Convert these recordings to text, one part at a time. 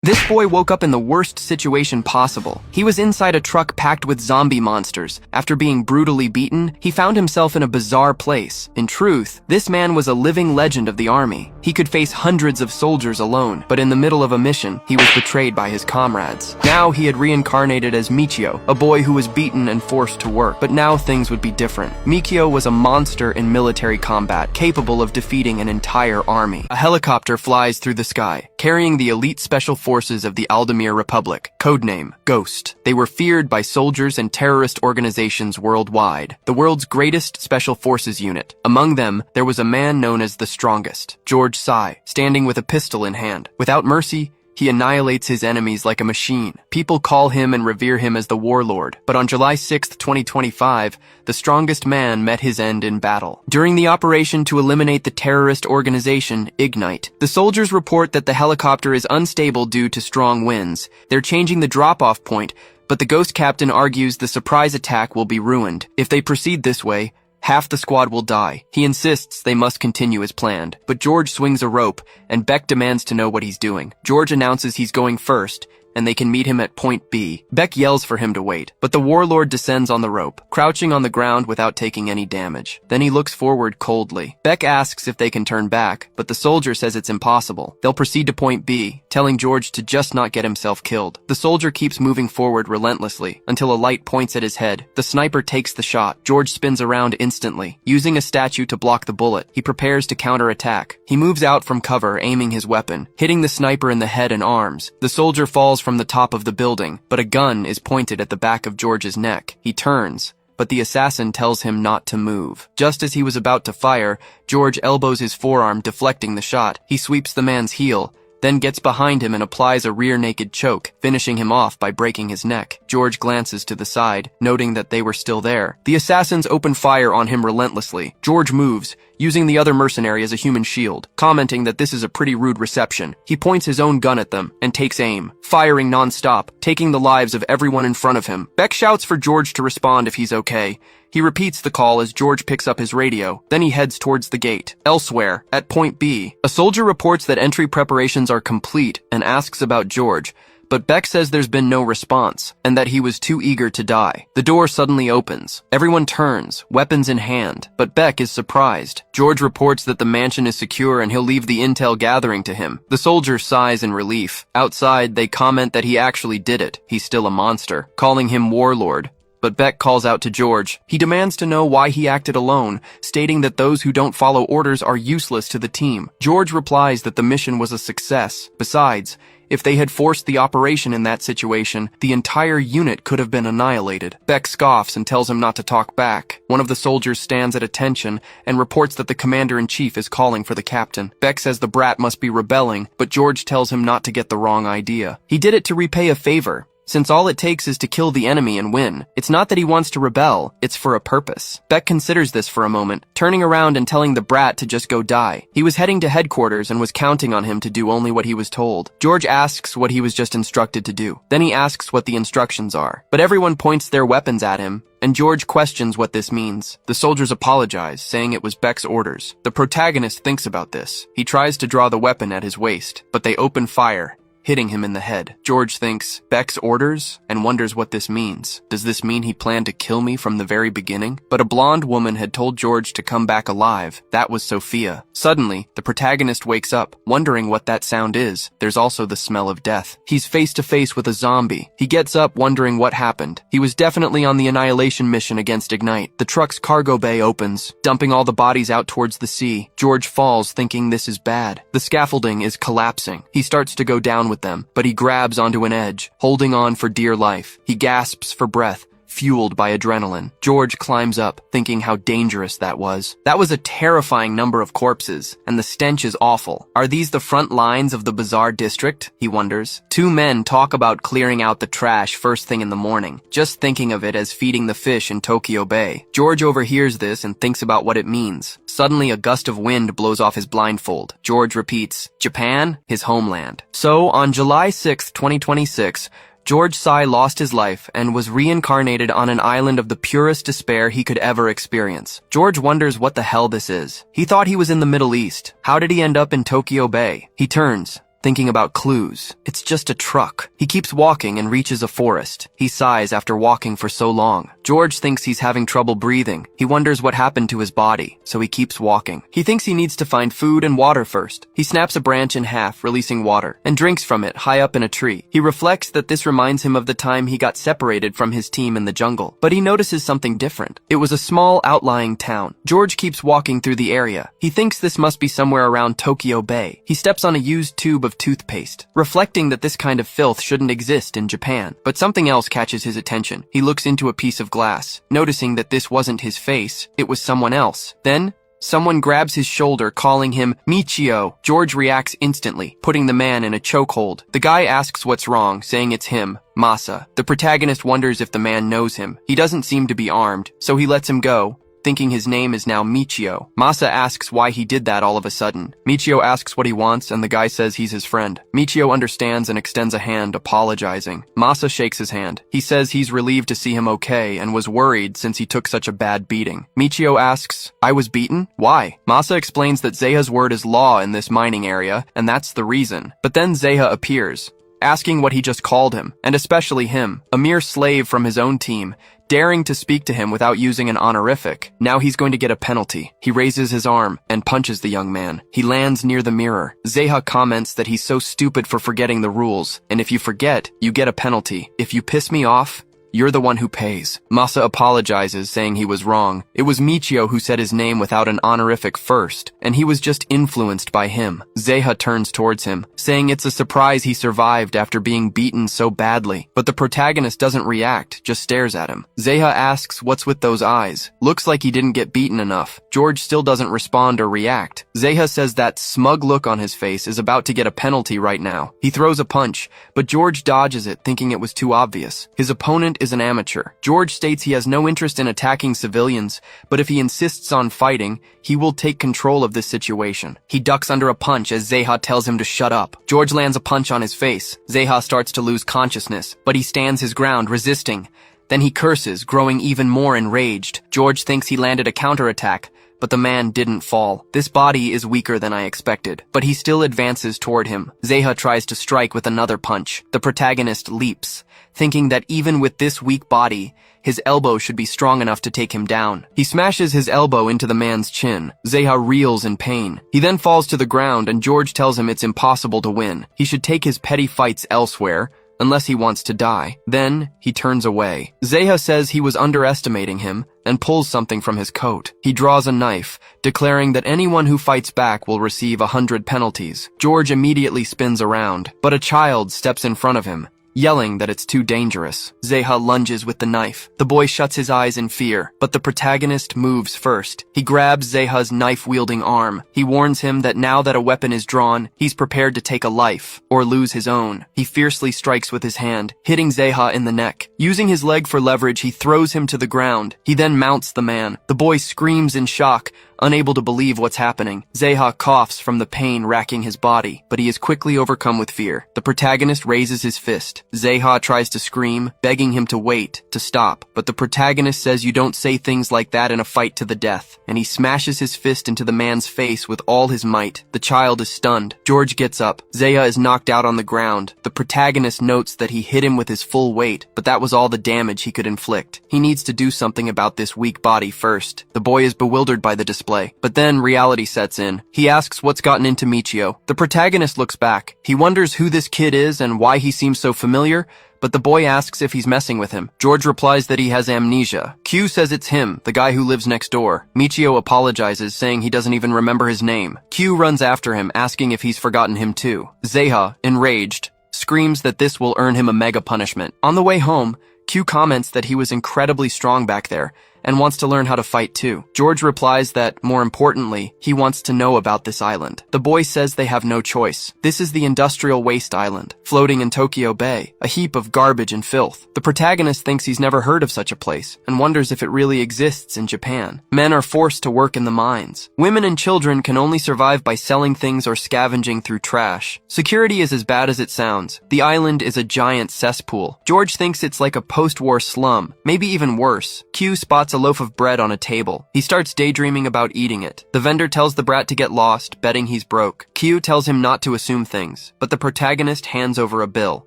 This boy woke up in the worst situation possible. He was inside a truck packed with zombie monsters. After being brutally beaten, he found himself in a bizarre place. In truth, this man was a living legend of the army. He could face hundreds of soldiers alone, but in the middle of a mission, he was betrayed by his comrades. Now he had reincarnated as Michio, a boy who was beaten and forced to work. But now things would be different. Michio was a monster in military combat, capable of defeating an entire army. A helicopter flies through the sky, carrying the elite special forces of the Aldemir Republic, codename Ghost. They were feared by soldiers and terrorist organizations worldwide, the world's greatest special forces unit. Among them, there was a man known as the Strongest, George Sai, standing with a pistol in hand. Without mercy, he annihilates his enemies like a machine. People call him and revere him as the warlord. But on July 6, 2025, the strongest man met his end in battle. During the operation to eliminate the terrorist organization, Ignite, the soldiers report that the helicopter is unstable due to strong winds. They're changing the drop-off point, but the Ghost captain argues the surprise attack will be ruined. If they proceed this way, half the squad will die. He insists they must continue as planned, but George swings a rope, and Beck demands to know what he's doing. George announces he's going first, and they can meet him at point B. Beck yells for him to wait, but the warlord descends on the rope, crouching on the ground without taking any damage. Then he looks forward coldly. Beck asks if they can turn back, but the soldier says it's impossible. They'll proceed to point B, telling George to just not get himself killed. The soldier keeps moving forward relentlessly, until a light points at his head. The sniper takes the shot. George spins around instantly, using a statue to block the bullet. He prepares to counterattack. He moves out from cover, aiming his weapon, hitting the sniper in the head and arms. The soldier falls from the top of the building, but a gun is pointed at the back of George's neck. He turns, but the assassin tells him not to move. Just as he was about to fire, George elbows his forearm, deflecting the shot. He sweeps the man's heel, then gets behind him and applies a rear naked choke, finishing him off by breaking his neck. George glances to the side, noting that they were still there. The assassins open fire on him relentlessly. George moves, using the other mercenary as a human shield, commenting that this is a pretty rude reception. He points his own gun at them and takes aim, firing nonstop, taking the lives of everyone in front of him. Beck shouts for George to respond if he's okay. He repeats the call as George picks up his radio. Then he heads towards the gate. Elsewhere, at point B, a soldier reports that entry preparations are complete and asks about George, but Beck says there's been no response, and that he was too eager to die. The door suddenly opens. Everyone turns, weapons in hand, but Beck is surprised. George reports that the mansion is secure and he'll leave the intel gathering to him. The soldier sighs in relief. Outside, they comment that he actually did it. He's still a monster, calling him warlord. But Beck calls out to George. He demands to know why he acted alone, stating that those who don't follow orders are useless to the team. George replies that the mission was a success. Besides, if they had forced the operation in that situation, the entire unit could have been annihilated. Beck scoffs and tells him not to talk back. One of the soldiers stands at attention and reports that the commander-in-chief is calling for the captain. Beck says the brat must be rebelling, but George tells him not to get the wrong idea. He did it to repay a favor, since all it takes is to kill the enemy and win. It's not that he wants to rebel, it's for a purpose. Beck considers this for a moment, turning around and telling the brat to just go die. He was heading to headquarters and was counting on him to do only what he was told. George asks what he was just instructed to do. Then he asks what the instructions are. But everyone points their weapons at him, and George questions what this means. The soldiers apologize, saying it was Beck's orders. The protagonist thinks about this. He tries to draw the weapon at his waist, but they open fire, hitting him in the head. George thinks, Beck's orders? And wonders what this means. Does this mean he planned to kill me from the very beginning? But a blonde woman had told George to come back alive. That was Sophia. Suddenly, the protagonist wakes up, wondering what that sound is. There's also the smell of death. He's face to face with a zombie. He gets up, wondering what happened. He was definitely on the annihilation mission against Ignite. The truck's cargo bay opens, dumping all the bodies out towards the sea. George falls, thinking this is bad. The scaffolding is collapsing. He starts to go down with them, but he grabs onto an edge, holding on for dear life. He gasps for breath, fueled by adrenaline. George climbs up, thinking how dangerous that was. That was a terrifying number of corpses, and the stench is awful. Are these the front lines of the bizarre district? He wonders. Two men talk about clearing out the trash first thing in the morning, just thinking of it as feeding the fish in Tokyo Bay. George overhears this and thinks about what it means. Suddenly, a gust of wind blows off his blindfold. George repeats, Japan, his homeland. So, on July 6, 2026, George Sai lost his life and was reincarnated on an island of the purest despair he could ever experience. George wonders what the hell this is. He thought he was in the Middle East. How did he end up in Tokyo Bay? He turns, thinking about clues. It's just a truck. He keeps walking and reaches a forest. He sighs after walking for so long. George thinks he's having trouble breathing. He wonders what happened to his body, so he keeps walking. He thinks he needs to find food and water first. He snaps a branch in half, releasing water, and drinks from it high up in a tree. He reflects that this reminds him of the time he got separated from his team in the jungle. But he notices something different. It was a small, outlying town. George keeps walking through the area. He thinks this must be somewhere around Tokyo Bay. He steps on a used tube of toothpaste, reflecting that this kind of filth shouldn't exist in Japan. But something else catches his attention. He looks into a piece of glass, noticing that this wasn't his face, it was someone else. Then, someone grabs his shoulder, calling him Michio. George reacts instantly, putting the man in a chokehold. The guy asks what's wrong, saying it's him, Masa. The protagonist wonders if the man knows him. He doesn't seem to be armed, so he lets him go, thinking his name is now Michio. Masa asks why he did that all of a sudden. Michio asks what he wants, and the guy says he's his friend. Michio understands and extends a hand, apologizing. Masa shakes his hand. He says he's relieved to see him okay and was worried since he took such a bad beating. Michio asks, "I was beaten? Why?" Masa explains that Zeha's word is law in this mining area, and that's the reason. But then Zeha appears, asking what he just called him, and especially him, a mere slave from his own team, daring to speak to him without using an honorific. Now he's going to get a penalty. He raises his arm and punches the young man. He lands near the mirror. Zeha comments that he's so stupid for forgetting the rules, and if you forget, you get a penalty. If you piss me off, you're the one who pays. Masa apologizes, saying he was wrong. It was Michio who said his name without an honorific first, and he was just influenced by him. Zeha turns towards him, saying it's a surprise he survived after being beaten so badly. But the protagonist doesn't react, just stares at him. Zeha asks what's with those eyes. Looks like he didn't get beaten enough. George still doesn't respond or react. Zeha says that smug look on his face is about to get a penalty right now. He throws a punch, but George dodges it, thinking it was too obvious. His opponent is an amateur. George states he has no interest in attacking civilians, but if he insists on fighting, he will take control of this situation. He ducks under a punch as Zeha tells him to shut up. George lands a punch on his face. Zeha starts to lose consciousness, but he stands his ground, resisting. Then he curses, growing even more enraged. George thinks he landed a counterattack, but the man didn't fall. This body is weaker than I expected, but he still advances toward him. Zeha tries to strike with another punch. The protagonist leaps, thinking that even with this weak body, his elbow should be strong enough to take him down. He smashes his elbow into the man's chin. Zeha reels in pain. He then falls to the ground, and George tells him it's impossible to win. He should take his petty fights elsewhere, unless he wants to die. Then, he turns away. Zeha says he was underestimating him and pulls something from his coat. He draws a knife, declaring that anyone who fights back will receive 100 penalties. George immediately spins around, but a child steps in front of him, yelling that it's too dangerous. Zeha lunges with the knife. The boy shuts his eyes in fear, but the protagonist moves first. He grabs Zeha's knife-wielding arm. He warns him that now that a weapon is drawn, he's prepared to take a life, or lose his own. He fiercely strikes with his hand, hitting Zeha in the neck. Using his leg for leverage, he throws him to the ground. He then mounts the man. The boy screams in shock, unable to believe what's happening. Zeha coughs from the pain racking his body, but he is quickly overcome with fear. The protagonist raises his fist. Zeha tries to scream, begging him to wait, to stop, but the protagonist says you don't say things like that in a fight to the death, and he smashes his fist into the man's face with all his might. The child is stunned. George gets up. Zeha is knocked out on the ground. The protagonist notes that he hit him with his full weight, but that was all the damage he could inflict. He needs to do something about this weak body first. The boy is bewildered by the display, but then reality sets in. He asks what's gotten into Michio. The protagonist looks back. He wonders who this kid is and why he seems so familiar, but the boy asks if he's messing with him. George replies that he has amnesia. Q says it's him, the guy who lives next door. Michio apologizes, saying he doesn't even remember his name. Q runs after him, asking if he's forgotten him too. Zeha, enraged, screams that this will earn him a mega punishment. On the way home, Q comments that he was incredibly strong back there, and wants to learn how to fight too. George replies that, more importantly, he wants to know about this island. The boy says they have no choice. This is the industrial waste island, floating in Tokyo Bay, a heap of garbage and filth. The protagonist thinks he's never heard of such a place, and wonders if it really exists in Japan. Men are forced to work in the mines. Women and children can only survive by selling things or scavenging through trash. Security is as bad as it sounds. The island is a giant cesspool. George thinks it's like a post-war slum, maybe even worse. Q spots spots a loaf of bread on a table. He starts daydreaming about eating it. The vendor tells the brat to get lost, betting he's broke. Q tells him not to assume things, but the protagonist hands over a bill.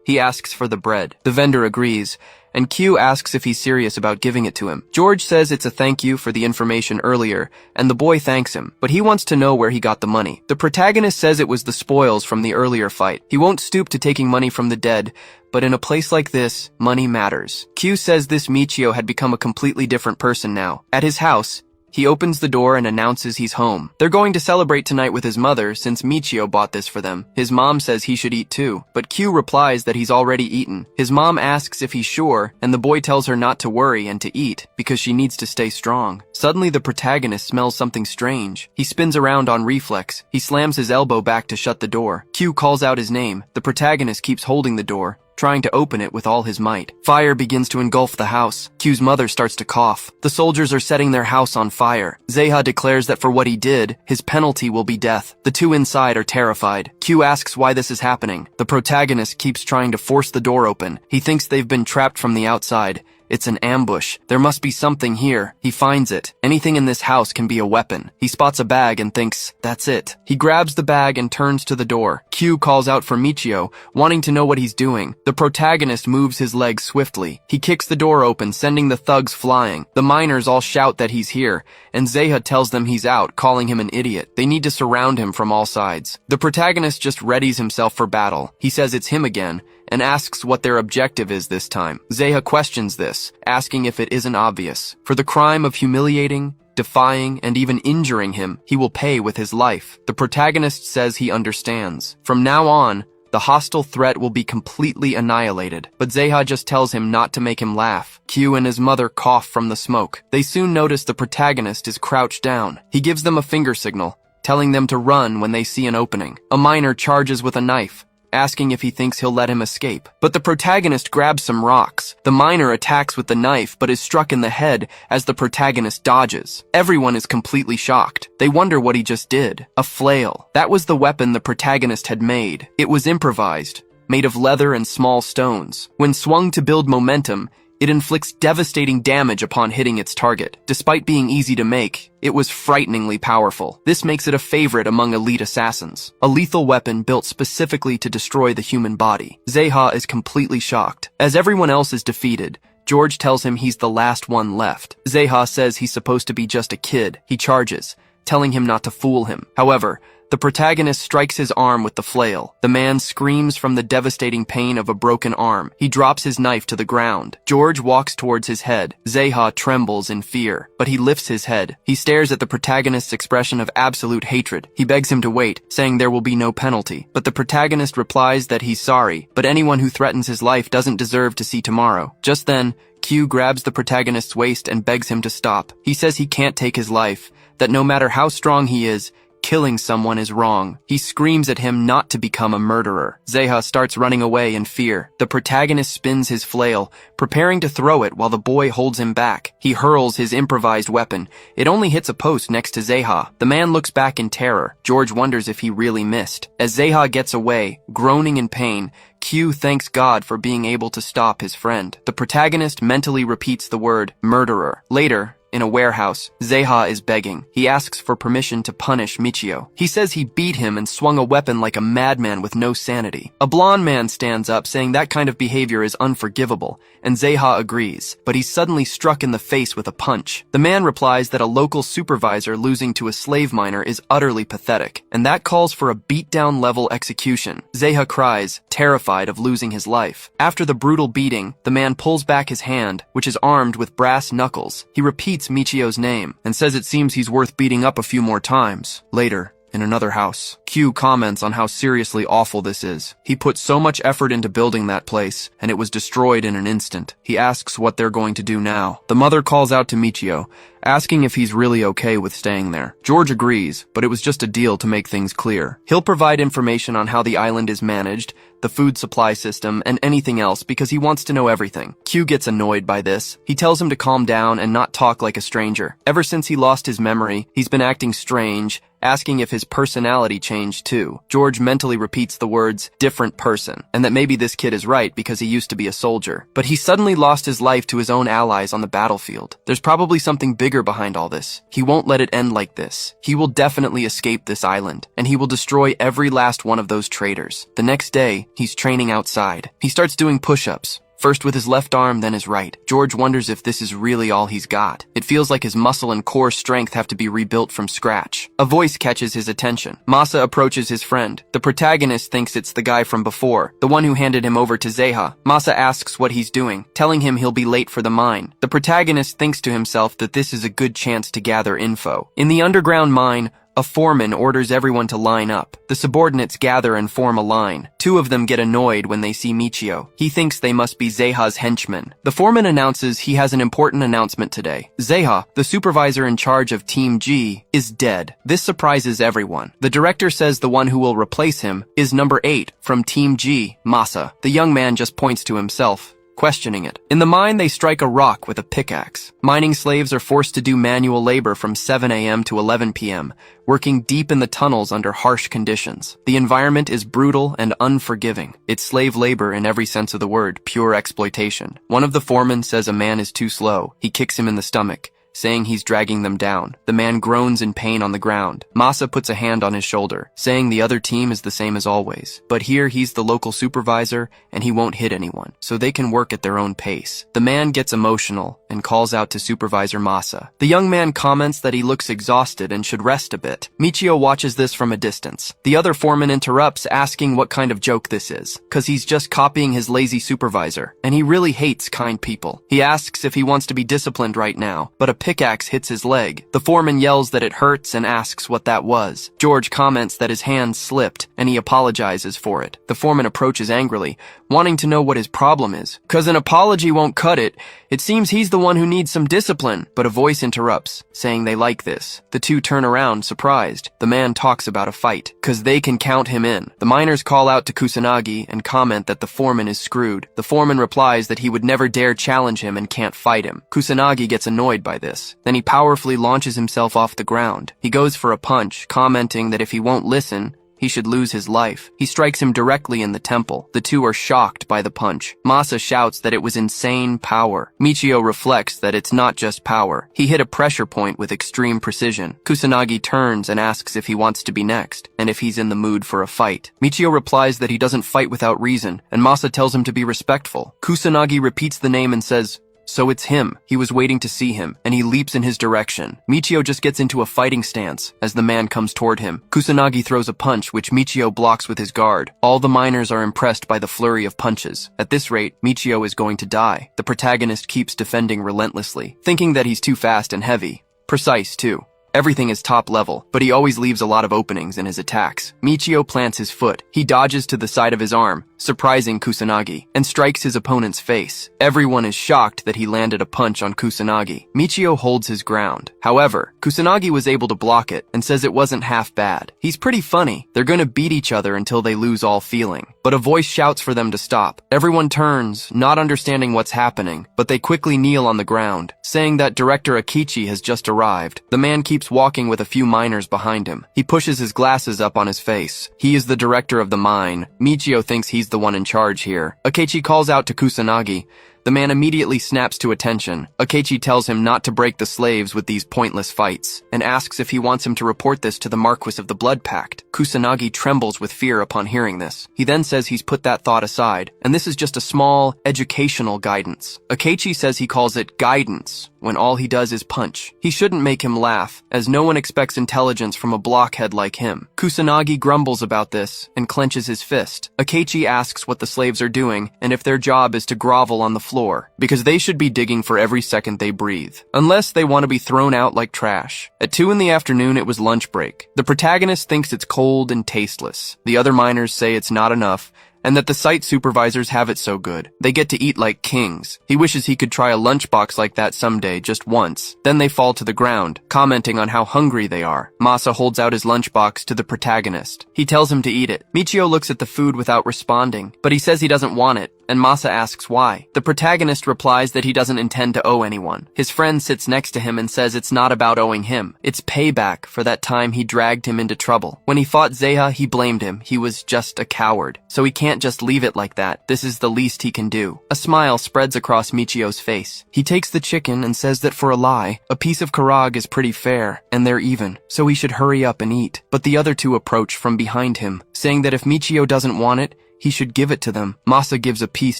He asks for the bread. The vendor agrees, and Q asks if he's serious about giving it to him. George says it's a thank you for the information earlier, and the boy thanks him, but he wants to know where he got the money. The protagonist says it was the spoils from the earlier fight. He won't stoop to taking money from the dead, but in a place like this, money matters. Q says this Michio had become a completely different person now. At his house, he opens the door and announces he's home. They're going to celebrate tonight with his mother since Michio bought this for them. His mom says he should eat too, but Q replies that he's already eaten. His mom asks if he's sure, and the boy tells her not to worry and to eat because she needs to stay strong. Suddenly the protagonist smells something strange. He spins around on reflex. He slams his elbow back to shut the door. Q calls out his name. The protagonist keeps holding the door, trying to open it with all his might. Fire begins to engulf the house. Q's mother starts to cough. The soldiers are setting their house on fire. Zeha declares that for what he did, his penalty will be death. The two inside are terrified. Q asks why this is happening. The protagonist keeps trying to force the door open. He thinks they've been trapped from the outside. It's an ambush. There must be something here. He finds it. Anything in this house can be a weapon. He spots a bag and thinks, that's it. He grabs the bag and turns to the door. Q calls out for Michio, wanting to know what he's doing. The protagonist moves his legs swiftly. He kicks the door open, sending the thugs flying. The miners all shout that he's here, and Zeha tells them he's out, calling him an idiot. They need to surround him from all sides. The protagonist just readies himself for battle. He says it's him again, and asks what their objective is this time. Zeha questions this, asking if it isn't obvious. For the crime of humiliating, defying, and even injuring him, he will pay with his life. The protagonist says he understands. From now on, the hostile threat will be completely annihilated, but Zeha just tells him not to make him laugh. Q and his mother cough from the smoke. They soon notice the protagonist is crouched down. He gives them a finger signal, telling them to run when they see an opening. A miner charges with a knife, asking if he thinks he'll let him escape. But the protagonist grabs some rocks. The miner attacks with the knife but is struck in the head as the protagonist dodges. Everyone is completely shocked. They wonder what he just did. A flail. That was the weapon the protagonist had made. It was improvised, made of leather and small stones. When swung to build momentum, it inflicts devastating damage upon hitting its target. Despite being easy to make, it was frighteningly powerful. This makes it a favorite among elite assassins. A lethal weapon built specifically to destroy the human body. Zeha is completely shocked. As everyone else is defeated, George tells him he's the last one left. Zeha says he's supposed to be just a kid. He charges, telling him not to fool him. However, the protagonist strikes his arm with the flail. The man screams from the devastating pain of a broken arm. He drops his knife to the ground. George walks towards his head. Zeha trembles in fear, but he lifts his head. He stares at the protagonist's expression of absolute hatred. He begs him to wait, saying there will be no penalty. But the protagonist replies that he's sorry, but anyone who threatens his life doesn't deserve to see tomorrow. Just then, Q grabs the protagonist's waist and begs him to stop. He says he can't take his life, that no matter how strong he is, killing someone is wrong. He screams at him not to become a murderer. Zeha starts running away in fear. The protagonist spins his flail, preparing to throw it while the boy holds him back. He hurls his improvised weapon. It only hits a post next to Zeha. The man looks back in terror. George wonders if he really missed. As Zeha gets away, groaning in pain, Q thanks God for being able to stop his friend. The protagonist mentally repeats the word murderer. Later, in a warehouse, Zeha is begging. He asks for permission to punish Michio. He says he beat him and swung a weapon like a madman with no sanity. A blonde man stands up saying that kind of behavior is unforgivable, and Zeha agrees, but he's suddenly struck in the face with a punch. The man replies that a local supervisor losing to a slave miner is utterly pathetic, and that calls for a beat-down level execution. Zeha cries, terrified of losing his life. After the brutal beating, the man pulls back his hand, which is armed with brass knuckles. He repeats Michio's name and says it seems he's worth beating up a few more times. Later, in another house, Q comments on how seriously awful this is. He put so much effort into building that place, and it was destroyed in an instant. He asks what they're going to do now. The mother calls out to Michio, asking if he's really okay with staying there. George agrees, but it was just a deal to make things clear. He'll provide information on how the island is managed, the food supply system, and anything else because he wants to know everything. Q gets annoyed by this. He tells him to calm down and not talk like a stranger. Ever since he lost his memory, he's been acting strange, asking if his personality changed too. George mentally repeats the words, different person, and that maybe this kid is right because he used to be a soldier. But he suddenly lost his life to his own allies on the battlefield. There's probably something bigger behind all this. He won't let it end like this. He will definitely escape this island, and he will destroy every last one of those traitors. The next day, he's training outside. He starts doing push-ups. First with his left arm, then his right. George wonders if this is really all he's got. It feels like his muscle and core strength have to be rebuilt from scratch. A voice catches his attention. Masa approaches his friend. The protagonist thinks it's the guy from before, the one who handed him over to Zeha. Masa asks what he's doing, telling him he'll be late for the mine. The protagonist thinks to himself that this is a good chance to gather info. In the underground mine, a foreman orders everyone to line up. The subordinates gather and form a line. Two of them get annoyed when they see Michio. He thinks they must be Zeha's henchmen. The foreman announces he has an important announcement today. Zeha, the supervisor in charge of Team G, is dead. This surprises everyone. The director says the one who will replace him is number 8 from Team G, Masa. The young man just points to himself, questioning it. In the mine, they strike a rock with a pickaxe. Mining slaves are forced to do manual labor from 7 a.m. to 11 p.m., working deep in the tunnels under harsh conditions. The environment is brutal and unforgiving. It's slave labor in every sense of the word, pure exploitation. One of the foremen says a man is too slow. He kicks him in the stomach, saying he's dragging them down. The man groans in pain on the ground. Masa puts a hand on his shoulder, saying the other team is the same as always. But here he's the local supervisor, and he won't hit anyone, so they can work at their own pace. The man gets emotional and calls out to Supervisor Masa. The young man comments that he looks exhausted and should rest a bit. Michio watches this from a distance. The other foreman interrupts, asking what kind of joke this is, cause he's just copying his lazy supervisor, and he really hates kind people. He asks if he wants to be disciplined right now, but a pickaxe hits his leg. The foreman yells that it hurts and asks what that was. George comments that his hand slipped, and he apologizes for it. The foreman approaches angrily, wanting to know what his problem is. Cause an apology won't cut it. It seems he's the one who needs some discipline. But a voice interrupts, saying they like this. The two turn around, surprised. The man talks about a fight, cause they can count him in. The miners call out to Kusanagi and comment that the foreman is screwed. The foreman replies that he would never dare challenge him and can't fight him. Kusanagi gets annoyed by this. Then he powerfully launches himself off the ground. He goes for a punch, commenting that if he won't listen, he should lose his life. He strikes him directly in the temple. The two are shocked by the punch. Masa shouts that it was insane power. Michio reflects that it's not just power. He hit a pressure point with extreme precision. Kusanagi turns and asks if he wants to be next, and if he's in the mood for a fight. Michio replies that he doesn't fight without reason, and Masa tells him to be respectful. Kusanagi repeats the name and says, so it's him. He was waiting to see him, and he leaps in his direction. Michio just gets into a fighting stance as the man comes toward him. Kusanagi throws a punch, which Michio blocks with his guard. All the miners are impressed by the flurry of punches. At this rate, Michio is going to die. The protagonist keeps defending relentlessly, thinking that he's too fast and heavy. Precise, too. Everything is top level, but he always leaves a lot of openings in his attacks. Michio plants his foot. He dodges to the side of his arm, surprising Kusanagi, and strikes his opponent's face. Everyone is shocked that he landed a punch on Kusanagi. Michio holds his ground. However, Kusanagi was able to block it and says it wasn't half bad. He's pretty funny. They're gonna beat each other until they lose all feeling. But a voice shouts for them to stop. Everyone turns, not understanding what's happening, but they quickly kneel on the ground, saying that Director Akichi has just arrived. The man keeps walking with a few miners behind him. He pushes his glasses up on his face. He is the director of the mine. Michio thinks he's the one in charge here. Akechi calls out to Kusanagi. The man immediately snaps to attention. Akechi tells him not to break the slaves with these pointless fights, and asks if he wants him to report this to the Marquis of the Blood Pact. Kusanagi trembles with fear upon hearing this. He then says he's put that thought aside, and this is just a small, educational guidance. Akechi says he calls it guidance, when all he does is punch. He shouldn't make him laugh, as no one expects intelligence from a blockhead like him. Kusanagi grumbles about this, and clenches his fist. Akechi asks what the slaves are doing, and if their job is to grovel on the floor, because they should be digging for every second they breathe, unless they want to be thrown out like trash. At 2 in the afternoon, it was lunch break. The protagonist thinks it's cold and tasteless. The other miners say it's not enough, and that the site supervisors have it so good. They get to eat like kings. He wishes he could try a lunchbox like that someday, just once. Then they fall to the ground, commenting on how hungry they are. Masa holds out his lunchbox to the protagonist. He tells him to eat it. Michio looks at the food without responding, but he says he doesn't want it. and Masa asks why. The protagonist replies that he doesn't intend to owe anyone. His friend sits next to him and says it's not about owing him. It's payback for that time he dragged him into trouble. When he fought Zeha, he blamed him. He was just a coward. So he can't just leave it like that. This is the least he can do. A smile spreads across Michio's face. He takes the chicken and says that for a lie, a piece of karag is pretty fair, and they're even, so he should hurry up and eat. But the other two approach from behind him, saying that if Michio doesn't want it, he should give it to them. Masa gives a piece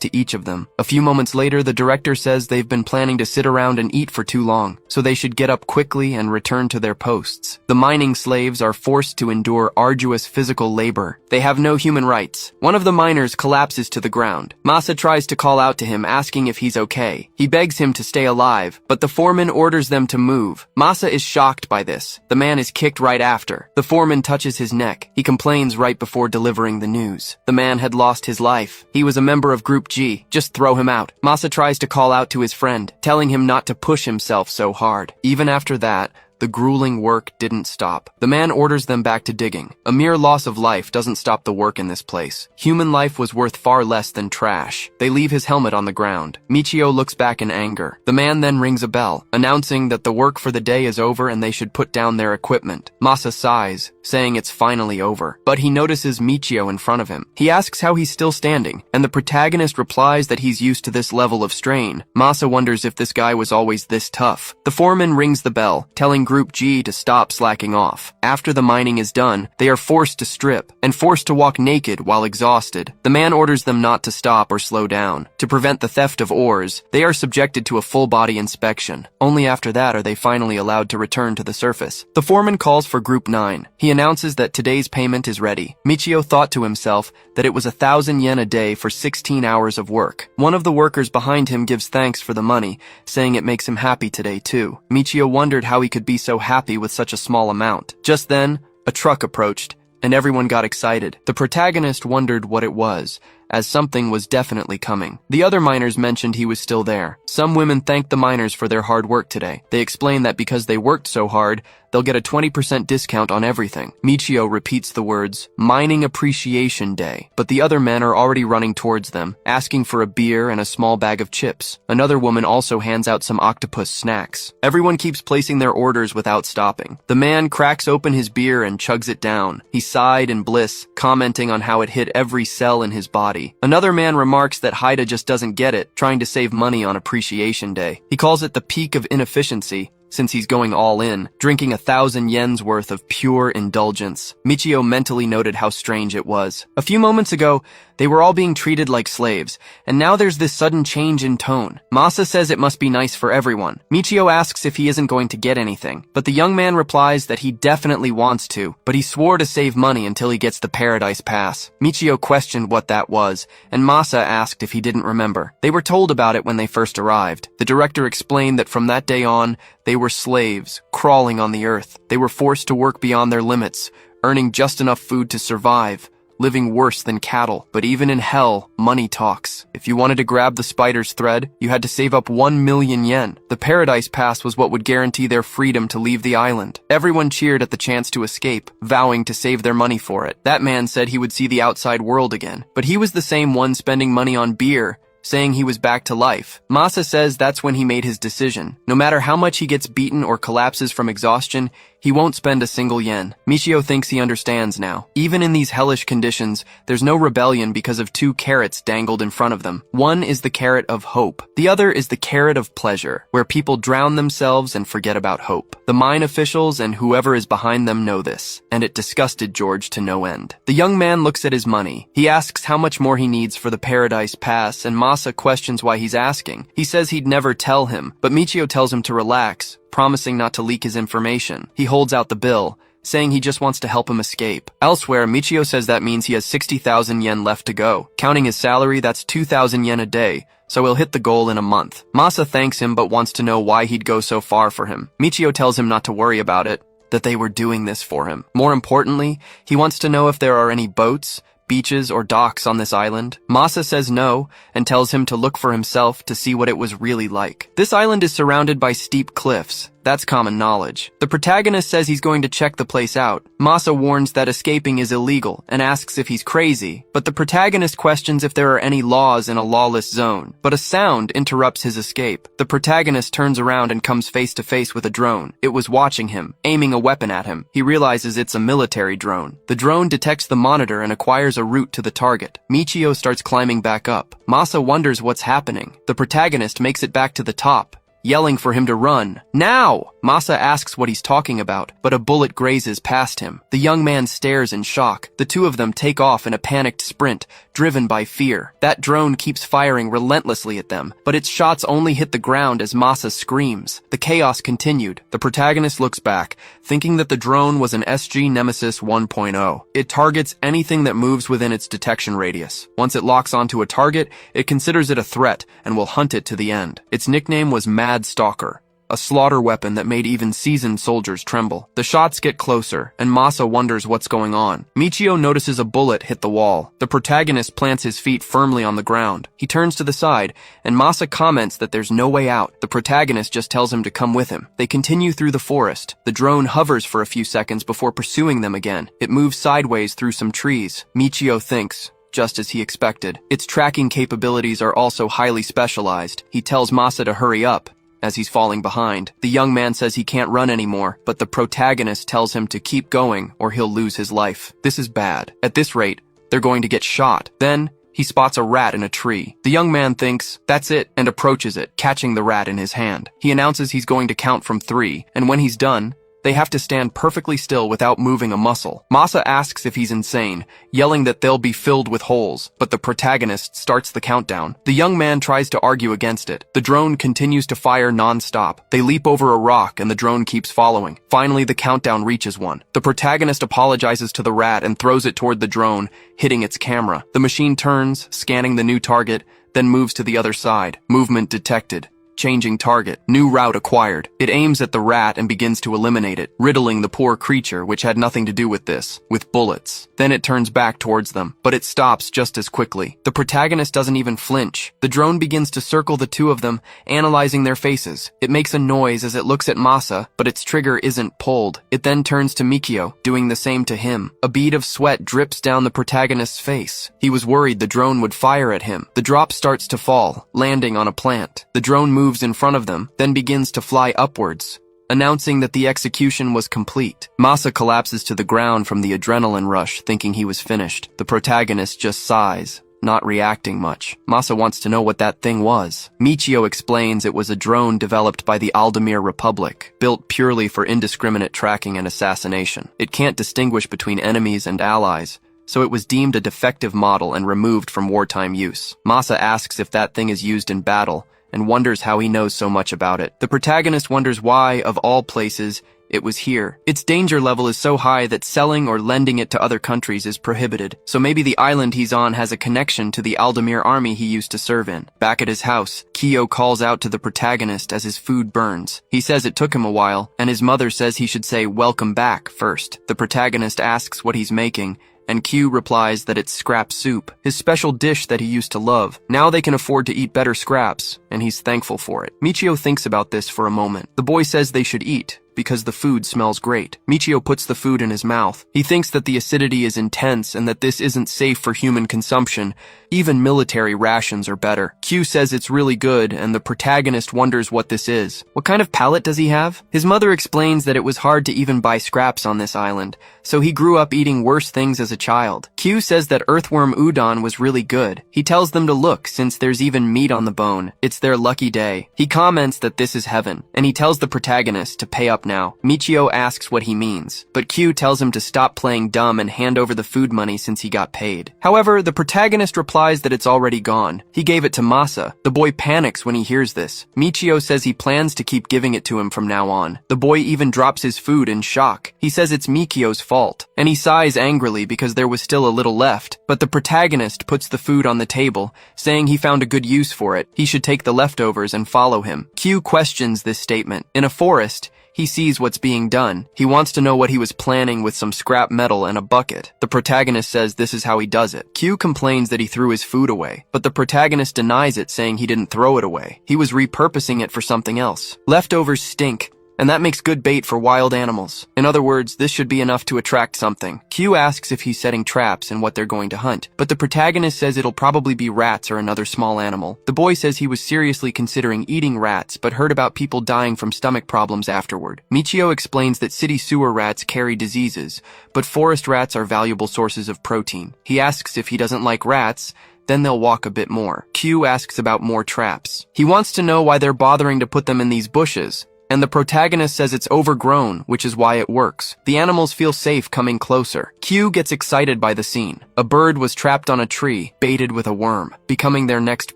to each of them. A few moments later, the director says they've been planning to sit around and eat for too long, so they should get up quickly and return to their posts. The mining slaves are forced to endure arduous physical labor. They have no human rights. One of the miners collapses to the ground. Masa tries to call out to him, asking if he's okay. He begs him to stay alive, but the foreman orders them to move. Masa is shocked by this. The man is kicked right after. The foreman touches his neck. He complains right before delivering the news. The man had lost his life. He was a member of Group G. Just throw him out. Masa tries to call out to his friend, telling him not to push himself so hard. Even after that, the grueling work didn't stop. The man orders them back to digging. A mere loss of life doesn't stop the work in this place. Human life was worth far less than trash. They leave his helmet on the ground. Michio looks back in anger. The man then rings a bell, announcing that the work for the day is over and they should put down their equipment. Masa sighs, saying it's finally over. But he notices Michio in front of him. He asks how he's still standing, and the protagonist replies that he's used to this level of strain. Masa wonders if this guy was always this tough. The foreman rings the bell, telling Group G to stop slacking off. After the mining is done, they are forced to strip, and forced to walk naked while exhausted. The man orders them not to stop or slow down. To prevent the theft of ores, they are subjected to a full-body inspection. Only after that are they finally allowed to return to the surface. The foreman calls for Group 9. He announces that today's payment is ready. Michio thought to himself that it was 1,000 yen a day for 16 hours of work. One of the workers behind him gives thanks for the money, saying it makes him happy today too. Michio wondered how he could be so happy with such a small amount. Just then, a truck approached, and everyone got excited. The protagonist wondered what it was, as something was definitely coming. The other miners mentioned he was still there. Some women thanked the miners for their hard work today. They explained that because they worked so hard, they'll get a 20% discount on everything. Michio repeats the words, Mining Appreciation Day, but the other men are already running towards them, asking for a beer and a small bag of chips. Another woman also hands out some octopus snacks. Everyone keeps placing their orders without stopping. The man cracks open his beer and chugs it down. He sighed in bliss, commenting on how it hit every cell in his body. Another man remarks that Haida just doesn't get it, trying to save money on Appreciation Day. He calls it the peak of inefficiency, since he's going all in, drinking 1,000 yen's worth of pure indulgence. Michio mentally noted how strange it was. A few moments ago, they were all being treated like slaves, and now there's this sudden change in tone. Masa says it must be nice for everyone. Michio asks if he isn't going to get anything, but the young man replies that he definitely wants to, but he swore to save money until he gets the Paradise Pass. Michio questioned what that was, and Masa asked if he didn't remember. They were told about it when they first arrived. The director explained that from that day on, they were slaves, crawling on the earth. They were forced to work beyond their limits, earning just enough food to survive, living worse than cattle. But even in hell, money talks. If you wanted to grab the spider's thread, you had to save up 1 million yen. The Paradise Pass was what would guarantee their freedom to leave the island. Everyone cheered at the chance to escape, vowing to save their money for it. That man said he would see the outside world again, but he was the same one spending money on beer, saying he was back to life. Masa says that's when he made his decision. No matter how much he gets beaten or collapses from exhaustion, he won't spend a single yen. Michio thinks he understands now. Even in these hellish conditions, there's no rebellion because of 2 carrots dangled in front of them. One is the carrot of hope. The other is the carrot of pleasure, where people drown themselves and forget about hope. The mine officials and whoever is behind them know this, and it disgusted George to no end. The young man looks at his money. He asks how much more he needs for the Paradise Pass, and Masa questions why he's asking. He says he'd never tell him, but Michio tells him to relax, promising not to leak his information. He holds out the bill, saying he just wants to help him escape. Elsewhere, Michio says that means he has 60,000 yen left to go. Counting his salary, that's 2,000 yen a day, so he'll hit the goal in a month. Masa thanks him but wants to know why he'd go so far for him. Michio tells him not to worry about it, that they were doing this for him. More importantly, he wants to know if there are any boats, beaches, or docks on this island. Masa says no, and tells him to look for himself to see what it was really like. This island is surrounded by steep cliffs. That's common knowledge. The protagonist says he's going to check the place out. Masa warns that escaping is illegal and asks if he's crazy, but the protagonist questions if there are any laws in a lawless zone. But a sound interrupts his escape. The protagonist turns around and comes face to face with a drone. It was watching him, aiming a weapon at him. He realizes it's a military drone. The drone detects the monitor and acquires a route to the target. Michio starts climbing back up. Masa wonders what's happening. The protagonist makes it back to the top, yelling for him to run. Now! Masa asks what he's talking about, but a bullet grazes past him. The young man stares in shock. The two of them take off in a panicked sprint, driven by fear. That drone keeps firing relentlessly at them, but its shots only hit the ground as Masa screams. The chaos continued. The protagonist looks back, thinking that the drone was an SG Nemesis 1.0. It targets anything that moves within its detection radius. Once it locks onto a target, it considers it a threat and will hunt it to the end. Its nickname was Mad Stalker, a slaughter weapon that made even seasoned soldiers tremble. The shots get closer, and Masa wonders what's going on. Michio notices a bullet hit the wall. The protagonist plants his feet firmly on the ground. He turns to the side, and Masa comments that there's no way out. The protagonist just tells him to come with him. They continue through the forest. The drone hovers for a few seconds before pursuing them again. It moves sideways through some trees. Michio thinks, just as he expected. Its tracking capabilities are also highly specialized. He tells Masa to hurry up, as he's falling behind. The young man says he can't run anymore, but the protagonist tells him to keep going or he'll lose his life. This is bad. At this rate, they're going to get shot. Then, he spots a rat in a tree. The young man thinks, that's it, and approaches it, catching the rat in his hand. He announces he's going to count from 3, and when he's done, they have to stand perfectly still without moving a muscle. Masa asks if he's insane, yelling that they'll be filled with holes, but the protagonist starts the countdown. The young man tries to argue against it. The drone continues to fire non-stop. They leap over a rock and the drone keeps following. Finally, the countdown reaches 1. The protagonist apologizes to the rat and throws it toward the drone, hitting its camera. The machine turns, scanning the new target, then moves to the other side. Movement detected. Changing target. New route acquired. It aims at the rat and begins to eliminate it, riddling the poor creature, which had nothing to do with this, with bullets. Then it turns back towards them, but it stops just as quickly. The protagonist doesn't even flinch. The drone begins to circle the two of them, analyzing their faces. It makes a noise as it looks at Masa, but its trigger isn't pulled. It then turns to Michio, doing the same to him. A bead of sweat drips down the protagonist's face. He was worried the drone would fire at him. The drop starts to fall, landing on a plant. The drone moves in front of them, then begins to fly upwards, announcing that the execution was complete. Masa collapses to the ground from the adrenaline rush, thinking he was finished. The protagonist just sighs, not reacting much. Masa wants to know what that thing was. Michio explains it was a drone developed by the Aldemir Republic, built purely for indiscriminate tracking and assassination. It can't distinguish between enemies and allies, so it was deemed a defective model and removed from wartime use. Masa asks if that thing is used in battle, and wonders how he knows so much about it. The protagonist wonders why, of all places, it was here. Its danger level is so high that selling or lending it to other countries is prohibited, so maybe the island he's on has a connection to the Aldemir army he used to serve in. Back at his house, Kyo calls out to the protagonist as his food burns. He says it took him a while, and his mother says he should say welcome back first. The protagonist asks what he's making, and Q replies that it's scrap soup, his special dish that he used to love. Now they can afford to eat better scraps, and he's thankful for it. Michio thinks about this for a moment. The boy says they should eat, because the food smells great. Michio puts the food in his mouth. He thinks that the acidity is intense and that this isn't safe for human consumption. Even military rations are better. Q says it's really good, and the protagonist wonders what this is. What kind of palate does he have? His mother explains that it was hard to even buy scraps on this island, so he grew up eating worse things as a child. Q says that earthworm udon was really good. He tells them to look, since there's even meat on the bone. It's their lucky day. He comments that this is heaven, and he tells the protagonist to pay up now. Michio asks what he means, but Q tells him to stop playing dumb and hand over the food money since he got paid. However, the protagonist replies that it's already gone. He gave it to Masa. The boy panics when he hears this. Michio says he plans to keep giving it to him from now on. The boy even drops his food in shock. He says it's Mikio's fault, and he sighs angrily because there was still a little left, but the protagonist puts the food on the table, saying he found a good use for it. He should take the leftovers and follow him. Q questions this statement. In a forest, he sees what's being done. He wants to know what he was planning with some scrap metal and a bucket. The protagonist says this is how he does it. Q complains that he threw his food away, but the protagonist denies it, saying he didn't throw it away. He was repurposing it for something else. Leftovers stink, and that makes good bait for wild animals. In other words, this should be enough to attract something. Q asks if he's setting traps and what they're going to hunt, but the protagonist says it'll probably be rats or another small animal. The boy says he was seriously considering eating rats, but heard about people dying from stomach problems afterward. Michio explains that city sewer rats carry diseases, but forest rats are valuable sources of protein. He asks if he doesn't like rats, then they'll walk a bit more. Q asks about more traps. He wants to know why they're bothering to put them in these bushes, and the protagonist says it's overgrown, which is why it works. The animals feel safe coming closer. Q gets excited by the scene. A bird was trapped on a tree, baited with a worm, becoming their next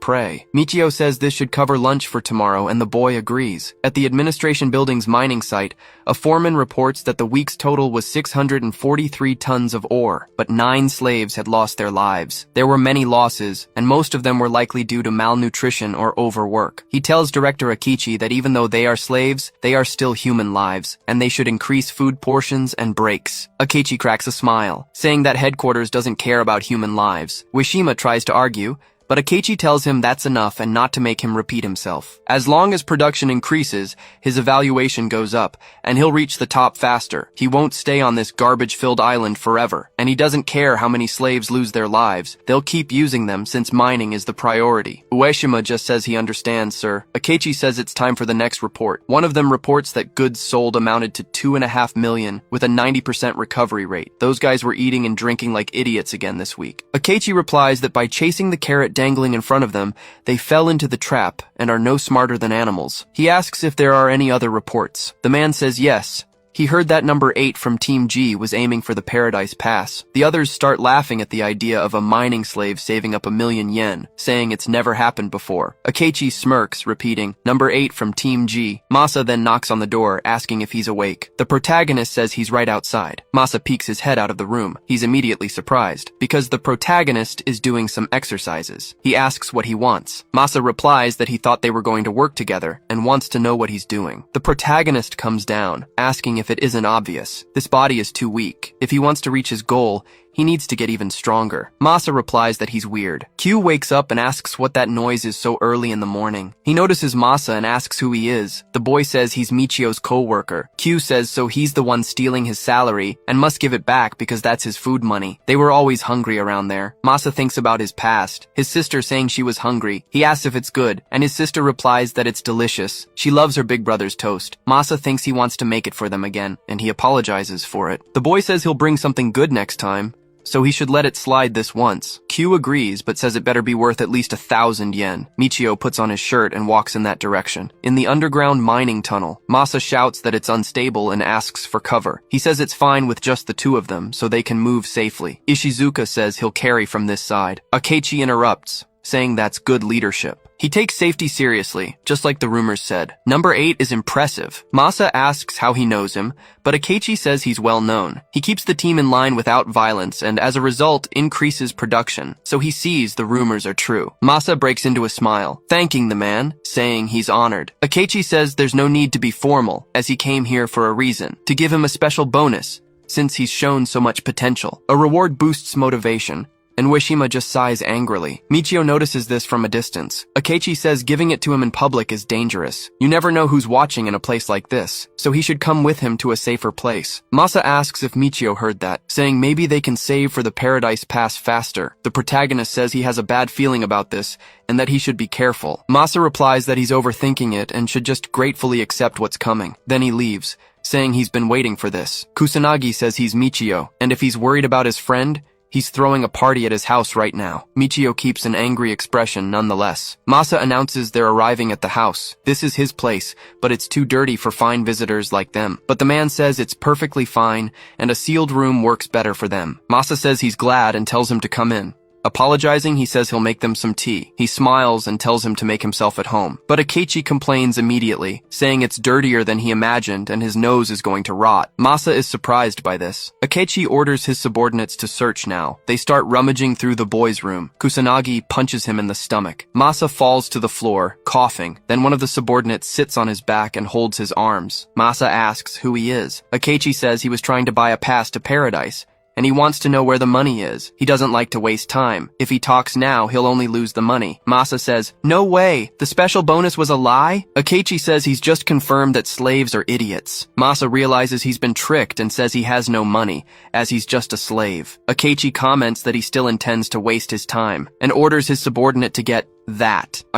prey. Michio says this should cover lunch for tomorrow, and the boy agrees. At the administration building's mining site, a foreman reports that the week's total was 643 tons of ore, but 9 slaves had lost their lives. There were many losses, and most of them were likely due to malnutrition or overwork. He tells Director Akichi that even though they are slaves, they are still human lives, and they should increase food portions and breaks. Akechi cracks a smile, saying that headquarters doesn't care about human lives. Wishima tries to argue, but Akechi tells him that's enough and not to make him repeat himself. As long as production increases, his evaluation goes up, and he'll reach the top faster. He won't stay on this garbage-filled island forever, and he doesn't care how many slaves lose their lives. They'll keep using them since mining is the priority. Ueshima just says he understands, sir. Akechi says it's time for the next report. One of them reports that goods sold amounted to 2.5 million, with a 90% recovery rate. Those guys were eating and drinking like idiots again this week. Akechi replies that by chasing the carrot dangling in front of them, they fell into the trap and are no smarter than animals. He asks if there are any other reports. The man says yes. He heard that number 8 from Team G was aiming for the Paradise Pass. The others start laughing at the idea of a mining slave saving up 1 million yen, saying it's never happened before. Akechi smirks, repeating, number 8 from Team G. Masa then knocks on the door, asking if he's awake. The protagonist says he's right outside. Masa peeks his head out of the room. He's immediately surprised, because the protagonist is doing some exercises. He asks what he wants. Masa replies that he thought they were going to work together, and wants to know what he's doing. The protagonist comes down, asking if it isn't obvious. This body is too weak. If he wants to reach his goal, he needs to get even stronger. Masa replies that he's weird. Q wakes up and asks what that noise is so early in the morning. He notices Masa and asks who he is. The boy says he's Michio's co-worker. Q says so he's the one stealing his salary and must give it back because that's his food money. They were always hungry around there. Masa thinks about his past. His sister saying she was hungry. He asks if it's good, and his sister replies that it's delicious. She loves her big brother's toast. Masa thinks he wants to make it for them again, and he apologizes for it. The boy says he'll bring something good next time, so he should let it slide this once. Q agrees, but says it better be worth at least 1,000 yen. Michio puts on his shirt and walks in that direction. In the underground mining tunnel, Masa shouts that it's unstable and asks for cover. He says it's fine with just the two of them, so they can move safely. Ishizuka says he'll carry from this side. Akechi interrupts, saying that's good leadership. He takes safety seriously, just like the rumors said. Number 8 is impressive. Masa asks how he knows him, but Akechi says he's well known. He keeps the team in line without violence and as a result increases production, so he sees the rumors are true. Masa breaks into a smile, thanking the man, saying he's honored. Akechi says there's no need to be formal, as he came here for a reason, to give him a special bonus, since he's shown so much potential. A reward boosts motivation, and Wishima just sighs angrily. Michio notices this from a distance. Akechi says giving it to him in public is dangerous. You never know who's watching in a place like this, so he should come with him to a safer place. Masa asks if Michio heard that, saying maybe they can save for the Paradise Pass faster. The protagonist says he has a bad feeling about this, and that he should be careful. Masa replies that he's overthinking it and should just gratefully accept what's coming. Then he leaves, saying he's been waiting for this. Kusanagi says he's Michio, and if he's worried about his friend, he's throwing a party at his house right now. Michio keeps an angry expression nonetheless. Masa announces they're arriving at the house. This is his place, but it's too dirty for fine visitors like them. But the man says it's perfectly fine, and a sealed room works better for them. Masa says he's glad and tells him to come in. Apologizing, he says he'll make them some tea. He smiles and tells him to make himself at home. But Akechi complains immediately, saying it's dirtier than he imagined and his nose is going to rot. Masa is surprised by this. Akechi orders his subordinates to search now. They start rummaging through the boys' room. Kusanagi punches him in the stomach. Masa falls to the floor, coughing. Then one of the subordinates sits on his back and holds his arms. Masa asks who he is. Akechi says he was trying to buy a pass to Paradise, and he wants to know where the money is. He doesn't like to waste time. If he talks now, he'll only lose the money. Masa says, "No way! The special bonus was a lie?" Akechi says he's just confirmed that slaves are idiots. Masa realizes he's been tricked and says he has no money, as he's just a slave. Akechi comments that he still intends to waste his time, and orders his subordinate to get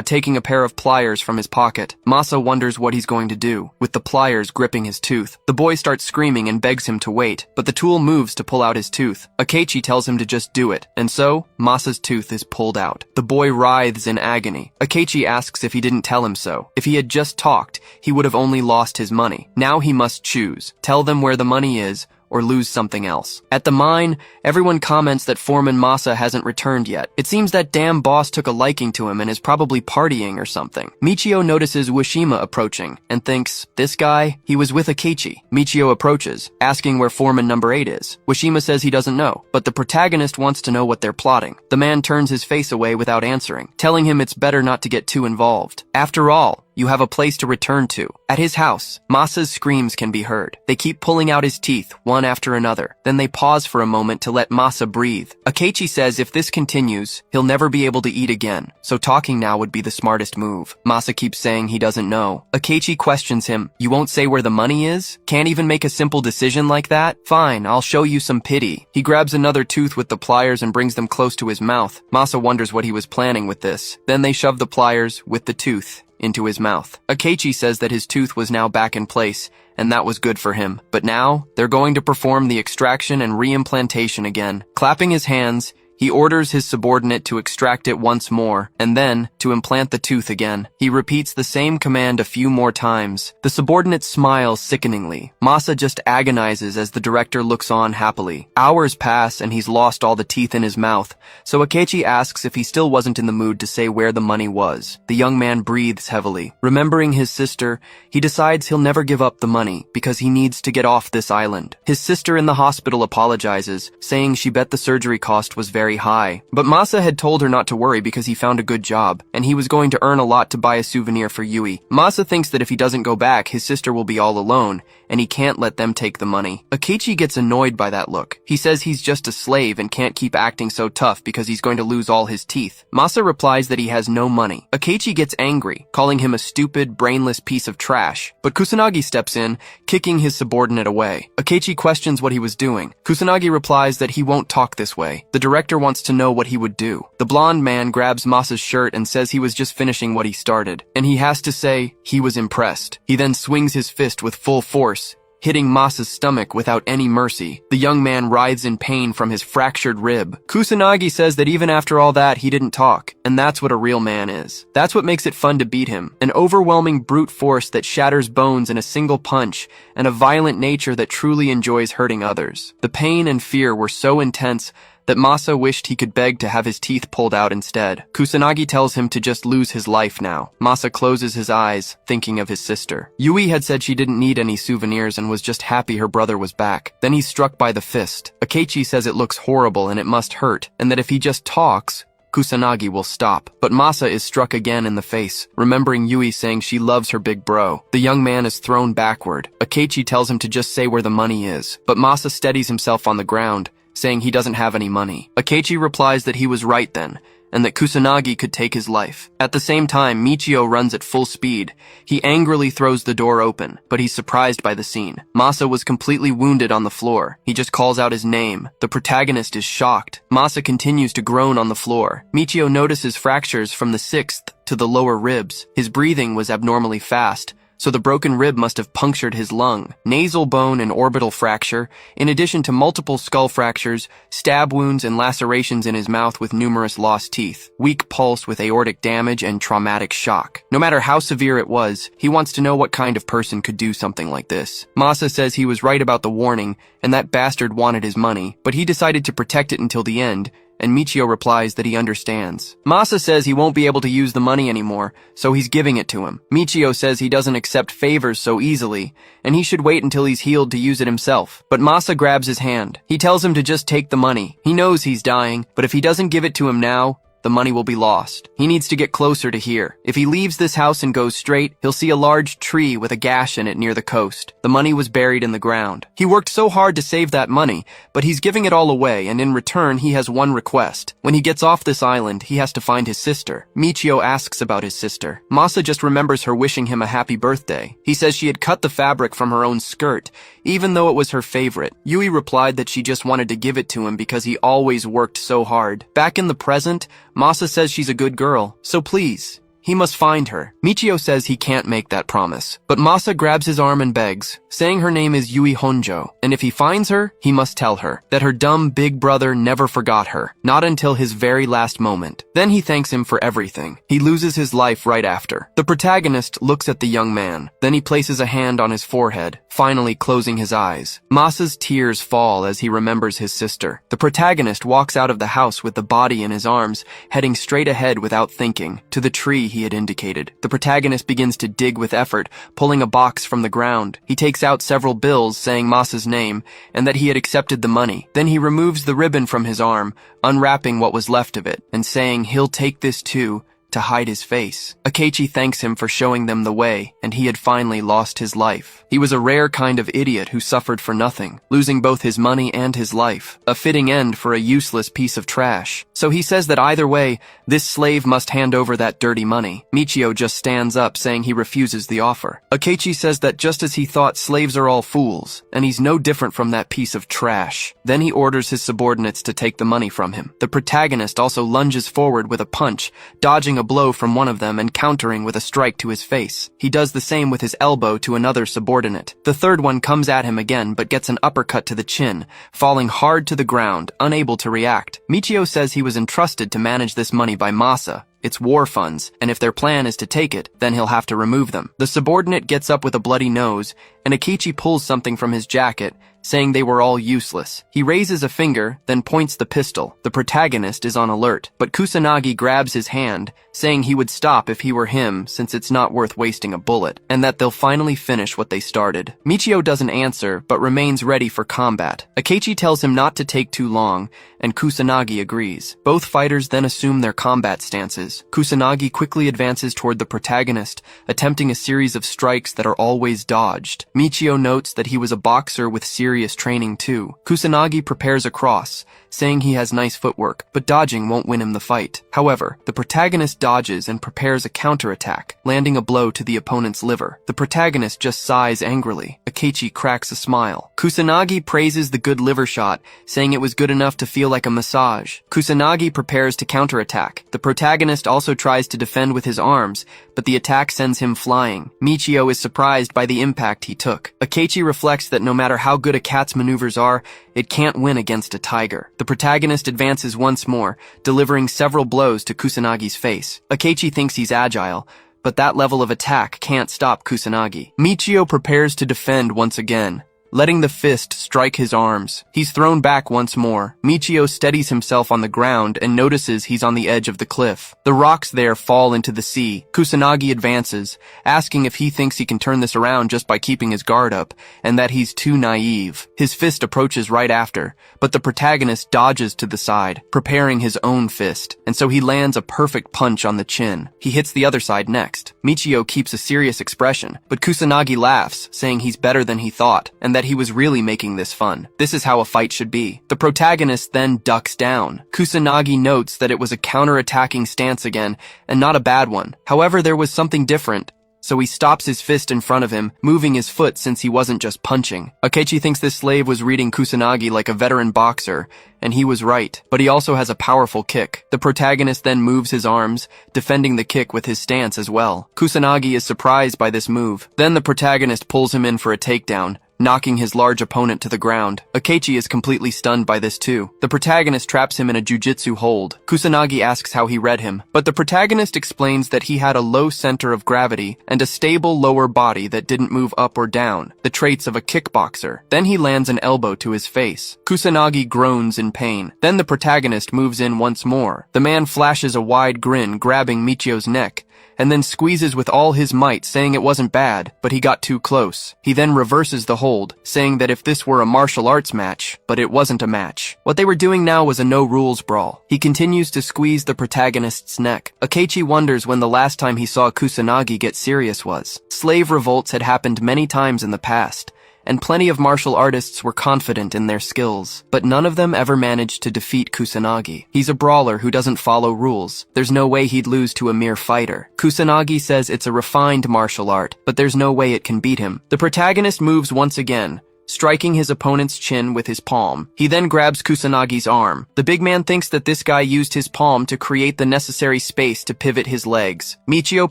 taking a pair of pliers from his pocket. Masa wonders what he's going to do, with the pliers gripping his tooth. The boy starts screaming and begs him to wait, but the tool moves to pull out his tooth. Akechi tells him to just do it, and so, Masa's tooth is pulled out. The boy writhes in agony. Akechi asks if he didn't tell him so. If he had just talked, he would have only lost his money. Now he must choose. Tell them where the money is, or lose something else. At the mine, everyone comments that Foreman Masa hasn't returned yet. It seems that damn boss took a liking to him and is probably partying or something. Michio notices Washima approaching and thinks, this guy, he was with Akechi. Michio approaches, asking where Foreman number 8 is. Washima says he doesn't know, but the protagonist wants to know what they're plotting. The man turns his face away without answering, telling him it's better not to get too involved. After all, you have a place to return to. At his house, Masa's screams can be heard. They keep pulling out his teeth, one after another. Then they pause for a moment to let Masa breathe. Akechi says if this continues, he'll never be able to eat again, so talking now would be the smartest move. Masa keeps saying he doesn't know. Akechi questions him, you won't say where the money is? Can't even make a simple decision like that? Fine, I'll show you some pity. He grabs another tooth with the pliers and brings them close to his mouth. Masa wonders what he was planning with this. Then they shove the pliers, with the tooth, into his mouth. Akechi says that his tooth was now back in place, and that was good for him. But now, they're going to perform the extraction and reimplantation again. Clapping his hands, he orders his subordinate to extract it once more, and then to implant the tooth again. He repeats the same command a few more times. The subordinate smiles sickeningly. Masa just agonizes as the director looks on happily. Hours pass and he's lost all the teeth in his mouth, so Akechi asks if he still wasn't in the mood to say where the money was. The young man breathes heavily. Remembering his sister, he decides he'll never give up the money because he needs to get off this island. His sister in the hospital apologizes, saying she bet the surgery cost was very high. But Masa had told her not to worry because he found a good job, and he was going to earn a lot to buy a souvenir for Yui. Masa thinks that if he doesn't go back, his sister will be all alone, and he can't let them take the money. Akechi gets annoyed by that look. He says he's just a slave and can't keep acting so tough because he's going to lose all his teeth. Masa replies that he has no money. Akechi gets angry, calling him a stupid, brainless piece of trash. But Kusanagi steps in, kicking his subordinate away. Akechi questions what he was doing. Kusanagi replies that he won't talk this way. The director wants to know what he would do. The blonde man grabs Masa's shirt and says he was just finishing what he started, and he has to say he was impressed. He then swings his fist with full force, hitting Masa's stomach without any mercy. The young man writhes in pain from his fractured rib. Kusanagi says that even after all that, he didn't talk, and that's what a real man is. That's what makes it fun to beat him. An overwhelming brute force that shatters bones in a single punch, and a violent nature that truly enjoys hurting others. The pain and fear were so intense that Masa wished he could beg to have his teeth pulled out instead. Kusanagi tells him to just lose his life now. Masa closes his eyes, thinking of his sister. Yui had said she didn't need any souvenirs and was just happy her brother was back. Then he's struck by the fist. Akechi says it looks horrible and it must hurt, and that if he just talks, Kusanagi will stop. But Masa is struck again in the face, remembering Yui saying she loves her big bro. The young man is thrown backward. Akechi tells him to just say where the money is, but Masa steadies himself on the ground, saying he doesn't have any money. Akechi replies that he was right then, and that Kusanagi could take his life. At the same time, Michio runs at full speed. He angrily throws the door open, but he's surprised by the scene. Masa was completely wounded on the floor. He just calls out his name. The protagonist is shocked. Masa continues to groan on the floor. Michio notices fractures from the 6th to the lower ribs. His breathing was abnormally fast, so the broken rib must have punctured his lung. Nasal bone and orbital fracture, in addition to multiple skull fractures, stab wounds and lacerations in his mouth with numerous lost teeth. Weak pulse with aortic damage and traumatic shock. No matter how severe it was, he wants to know what kind of person could do something like this. Masa says he was right about the warning, and that bastard wanted his money, but he decided to protect it until the end, and Michio replies that he understands. Masa says he won't be able to use the money anymore, so he's giving it to him. Michio says he doesn't accept favors so easily, and he should wait until he's healed to use it himself. But Masa grabs his hand. He tells him to just take the money. He knows he's dying, but if he doesn't give it to him now, the money will be lost. He needs to get closer to here. If he leaves this house and goes straight, he'll see a large tree with a gash in it near the coast. The money was buried in the ground. He worked so hard to save that money, but he's giving it all away, and in return, he has one request. When he gets off this island, he has to find his sister. Michio asks about his sister. Masa just remembers her wishing him a happy birthday. He says she had cut the fabric from her own skirt, even though it was her favorite. Yui replied that she just wanted to give it to him because he always worked so hard. Back in the present, Masa says she's a good girl, so please, he must find her. Michio says he can't make that promise, but Masa grabs his arm and begs, saying her name is Yui Honjo, and if he finds her, he must tell her that her dumb big brother never forgot her, not until his very last moment. Then he thanks him for everything. He loses his life right after. The protagonist looks at the young man, then he places a hand on his forehead, finally closing his eyes. Masa's tears fall as he remembers his sister. The protagonist walks out of the house with the body in his arms, heading straight ahead without thinking, to the tree he had indicated. The protagonist begins to dig with effort, pulling a box from the ground. He takes out several bills saying Masa's name and that he had accepted the money. Then he removes the ribbon from his arm, unwrapping what was left of it, and saying he'll take this too, to hide his face. Akechi thanks him for showing them the way, and he had finally lost his life. He was a rare kind of idiot who suffered for nothing, losing both his money and his life, a fitting end for a useless piece of trash. So he says that either way, this slave must hand over that dirty money. Michio just stands up, saying he refuses the offer. Akechi says that just as he thought, slaves are all fools, and he's no different from that piece of trash. Then he orders his subordinates to take the money from him. The protagonist also lunges forward with a punch, dodging a blow from one of them and countering with a strike to his face. He does the same with his elbow to another subordinate. The third one comes at him again but gets an uppercut to the chin, falling hard to the ground, unable to react. Michio says he was entrusted to manage this money by Masa. It's war funds, and if their plan is to take it, then he'll have to remove them. The subordinate gets up with a bloody nose, and Akechi pulls something from his jacket, saying they were all useless. He raises a finger, then points the pistol. The protagonist is on alert, but Kusanagi grabs his hand, saying he would stop if he were him since it's not worth wasting a bullet, and that they'll finally finish what they started. Michio doesn't answer, but remains ready for combat. Akechi tells him not to take too long, and Kusanagi agrees. Both fighters then assume their combat stances. Kusanagi quickly advances toward the protagonist, attempting a series of strikes that are always dodged. Michio notes that he was a boxer with serious training too. Kusanagi prepares a cross, saying he has nice footwork, but dodging won't win him the fight. However, the protagonist dodges and prepares a counterattack, landing a blow to the opponent's liver. The protagonist just sighs angrily. Akechi cracks a smile. Kusanagi praises the good liver shot, saying it was good enough to feel like a massage. Kusanagi prepares to counterattack. The protagonist also tries to defend with his arms, but the attack sends him flying. Michio is surprised by the impact he took. Akechi reflects that no matter how good a cat's maneuvers are, it can't win against a tiger. The protagonist advances once more, delivering several blows to Kusanagi's face. Akechi thinks he's agile, but that level of attack can't stop Kusanagi. Michio prepares to defend once again, letting the fist strike his arms. He's thrown back once more. Michio steadies himself on the ground and notices he's on the edge of the cliff. The rocks there fall into the sea. Kusanagi advances, asking if he thinks he can turn this around just by keeping his guard up, and that he's too naive. His fist approaches right after, but the protagonist dodges to the side, preparing his own fist, and so he lands a perfect punch on the chin. He hits the other side next. Michio keeps a serious expression, but Kusanagi laughs, saying he's better than he thought, and that he was really making this fun. This is how a fight should be. The protagonist then ducks down. Kusanagi notes that it was a counter-attacking stance again, and not a bad one. However, there was something different, so he stops his fist in front of him, moving his foot since he wasn't just punching. Akechi thinks this slave was reading Kusanagi like a veteran boxer, and he was right, but he also has a powerful kick. The protagonist then moves his arms, defending the kick with his stance as well. Kusanagi is surprised by this move. Then the protagonist pulls him in for a takedown, knocking his large opponent to the ground. Akechi is completely stunned by this too. The protagonist traps him in a jujitsu hold. Kusanagi asks how he read him, but the protagonist explains that he had a low center of gravity and a stable lower body that didn't move up or down, the traits of a kickboxer. Then he lands an elbow to his face. Kusanagi groans in pain. Then the protagonist moves in once more. The man flashes a wide grin, grabbing Michio's neck, and then squeezes with all his might, saying it wasn't bad, but he got too close. He then reverses the hold, saying that if this were a martial arts match, but it wasn't a match. What they were doing now was a no-rules brawl. He continues to squeeze the protagonist's neck. Akechi wonders when the last time he saw Kusanagi get serious was. Slave revolts had happened many times in the past, and plenty of martial artists were confident in their skills, but none of them ever managed to defeat Kusanagi. He's a brawler who doesn't follow rules. There's no way he'd lose to a mere fighter. Kusanagi says it's a refined martial art, but there's no way it can beat him. The protagonist moves once again, striking his opponent's chin with his palm. He then grabs Kusanagi's arm. The big man thinks that this guy used his palm to create the necessary space to pivot his legs. Michio